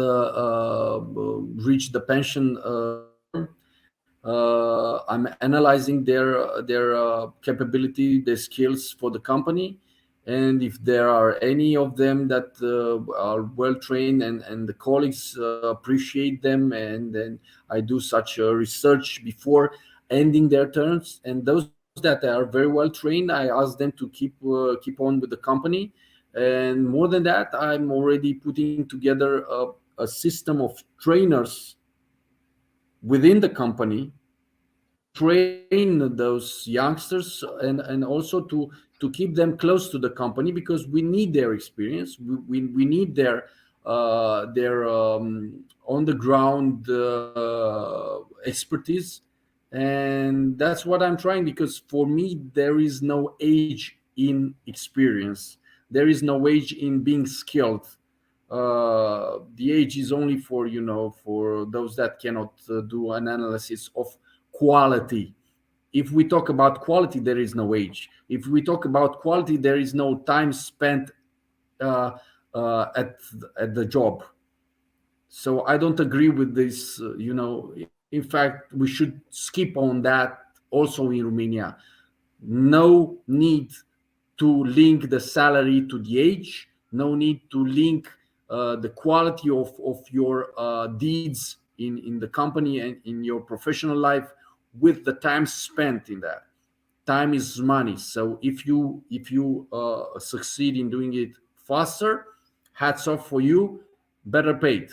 reach the pension, I'm analyzing their capability, their skills for the company, and if there are any of them that are well trained and the colleagues appreciate them, and then I do such research before ending their terms, and those that are very well trained, I ask them to keep on with the company. And more than that, I'm already putting together a system of trainers within the company, train those youngsters, and also to keep them close to the company, because we need their experience. We need their on the ground expertise, and that's what I'm trying, because for me there is no age in experience. There is no age in being skilled. The age is only for those that cannot do an analysis of quality. If we talk about quality, there is no age. If we talk about quality, there is no time spent at the job. So I don't agree with this. In fact, we should skip on that also in Romania. No need to link the salary to the age. No need to link the quality of your deeds in the company and in your professional life with the time spent in that. Time is money. So if you succeed in doing it faster, hats off for you, better paid.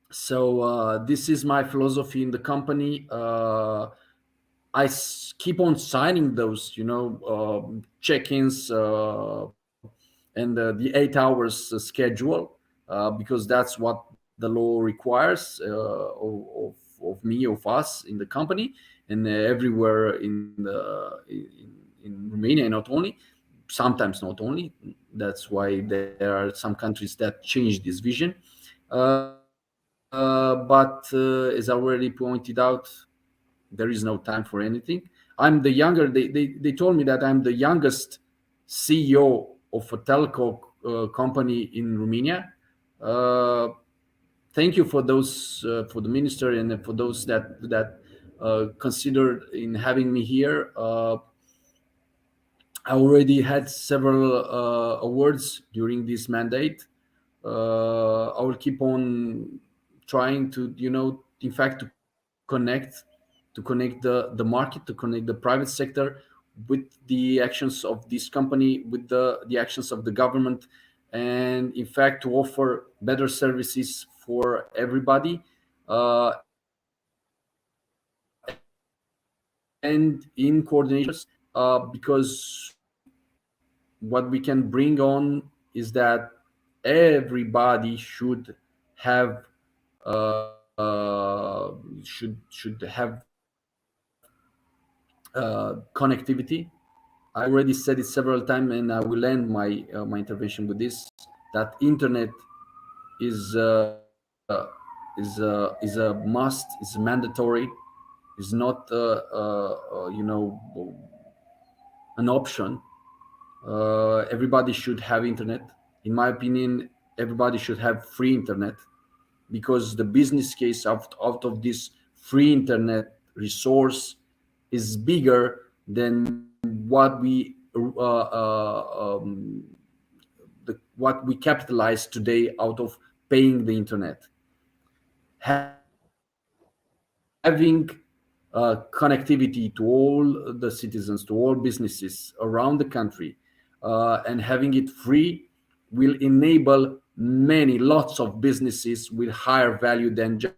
So this is my philosophy in the company. I keep on signing those, check-ins and the 8 hours schedule, because that's what the law requires of me, of us in the company, and everywhere in Romania, not only, sometimes not only. That's why there are some countries that change this vision. But as I already pointed out, there is no time for anything. I'm the younger. They told me that I'm the youngest CEO of a telco company in Romania. Thank you for those, for the minister and for those that considered in having me here. I already had several awards during this mandate. I will keep on trying to, in fact, to connect the market, to connect the private sector with the actions of this company, with the actions of the government, and in fact to offer better services for everybody, and in coordinations, because what we can bring on is that everybody should have connectivity. I already said it several times, and I will end my my intervention with this: that internet is a must, is mandatory, is not an option. Everybody should have internet. In my opinion, everybody should have free internet, because the business case out of this free internet resource is bigger than what we what we capitalize today out of paying the internet. Having connectivity to all the citizens, to all businesses around the country, and having it free will enable lots of businesses with higher value than just.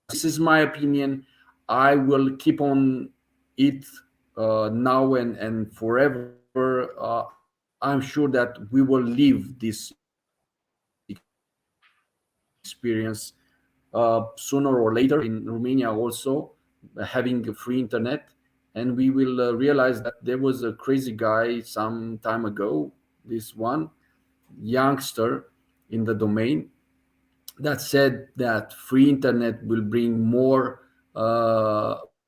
This is my opinion. I will keep on it now and forever. I'm sure that we will live this experience sooner or later in Romania, also having a free internet, and we will realize that there was a crazy guy some time ago, this one youngster in the domain, that said that free internet will bring more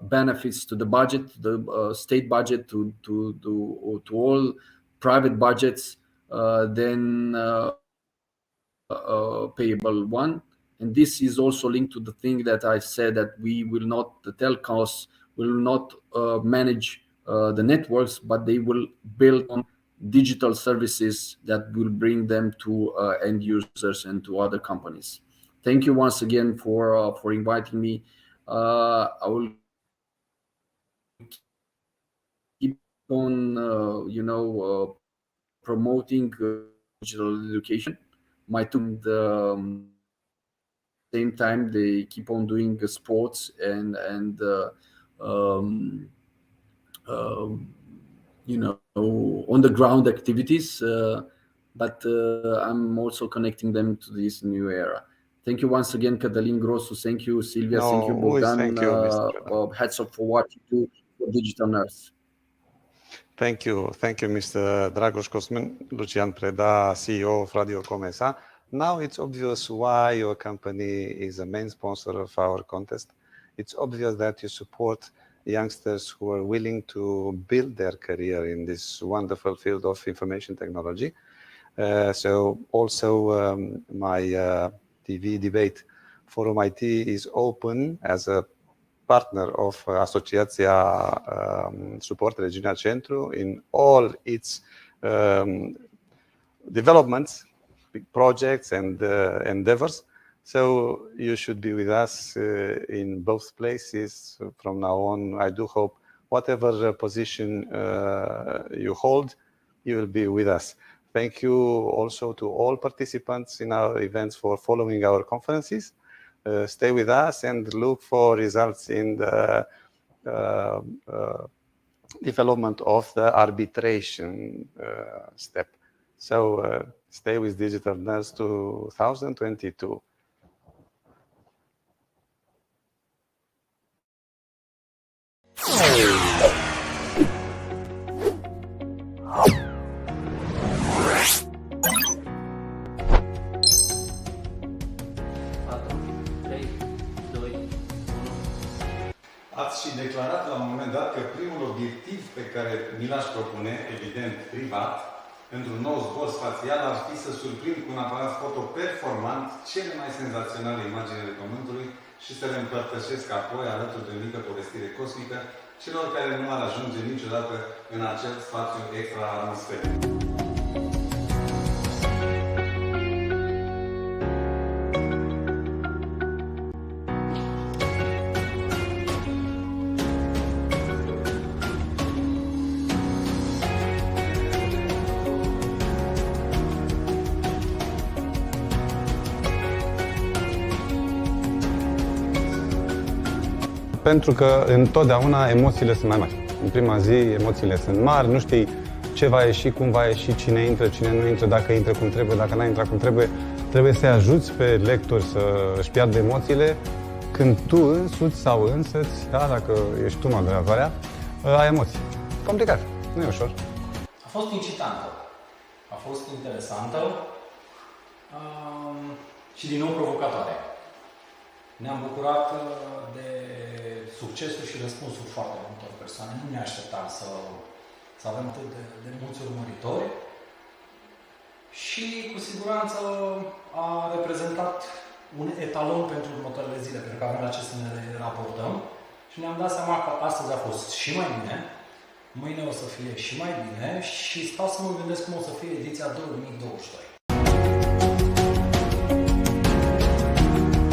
benefits to the budget, the state budget, to all private budgets than payable one. And this is also linked to the thing that I said, that we will not, the telcos will not manage the networks, but they will build on digital services that will bring them to end users and to other companies. Thank you once again for inviting me. I will keep on promoting digital education. Same time they keep on doing sports and on the ground activities, but I'm also connecting them to this new era. Thank you once again, Cătălin Grosu. Thank you, Silvia. Thank you, Bogdan. Thank you, Mr. Hats off for what you do for DigitalNerds. Thank you, Mr. Dragoș Cosmin. Lucian Preda, CEO of Radio Comesa. Now it's obvious why your company is a main sponsor of our contest. It's obvious that you support youngsters who are willing to build their career in this wonderful field of information technology. So also my TV debate forum IT is open as a partner of Asociația Suport Regional Centru in all its developments, projects and endeavors. So you should be with us in both places from now on. I do hope whatever position you hold, you will be with us. Thank you also to all participants in our events for following our conferences. Stay with us and look for results in the development of the arbitration step. So stay with DigitalNerds 2022. Ați și declarat la un moment dat că primul obiectiv pe care mi l-aș propune, evident privat, pentru un nou zbor spațial ar fi să surprind cu un aparat foto performant cele mai senzaționale imagini ale Pământului și să le împărtășesc apoi, alături de o mică povestire cosmică, celor care nu ar ajunge niciodată în acel spațiu extra-atmosferic. Pentru că întotdeauna emoțiile sunt mai mari. În prima zi emoțiile sunt mari, nu știi ce va ieși, cum va ieși, cine intră, cine nu intră, dacă intră cum trebuie, dacă n-a intrat cum trebuie. Trebuie să-i ajuți pe lectori să își piardă emoțiile când tu însuți sau însăți, da, dacă ești tu moderatoarea, ai emoții. Complicat, nu e ușor. A fost incitantă, a fost interesantă și din nou provocatoare. Ne-am bucurat de succesul și răspunsul foarte multor persoane. Nu ne așteptam să avem atât de mulți urmăritori și cu siguranță a reprezentat un etalon pentru următoarele zile, pentru că avem la ce să ne raportăm și ne-am dat seama că astăzi a fost și mai bine, mâine o să fie și mai bine și stau să mă gândesc cum o să fie ediția 2022.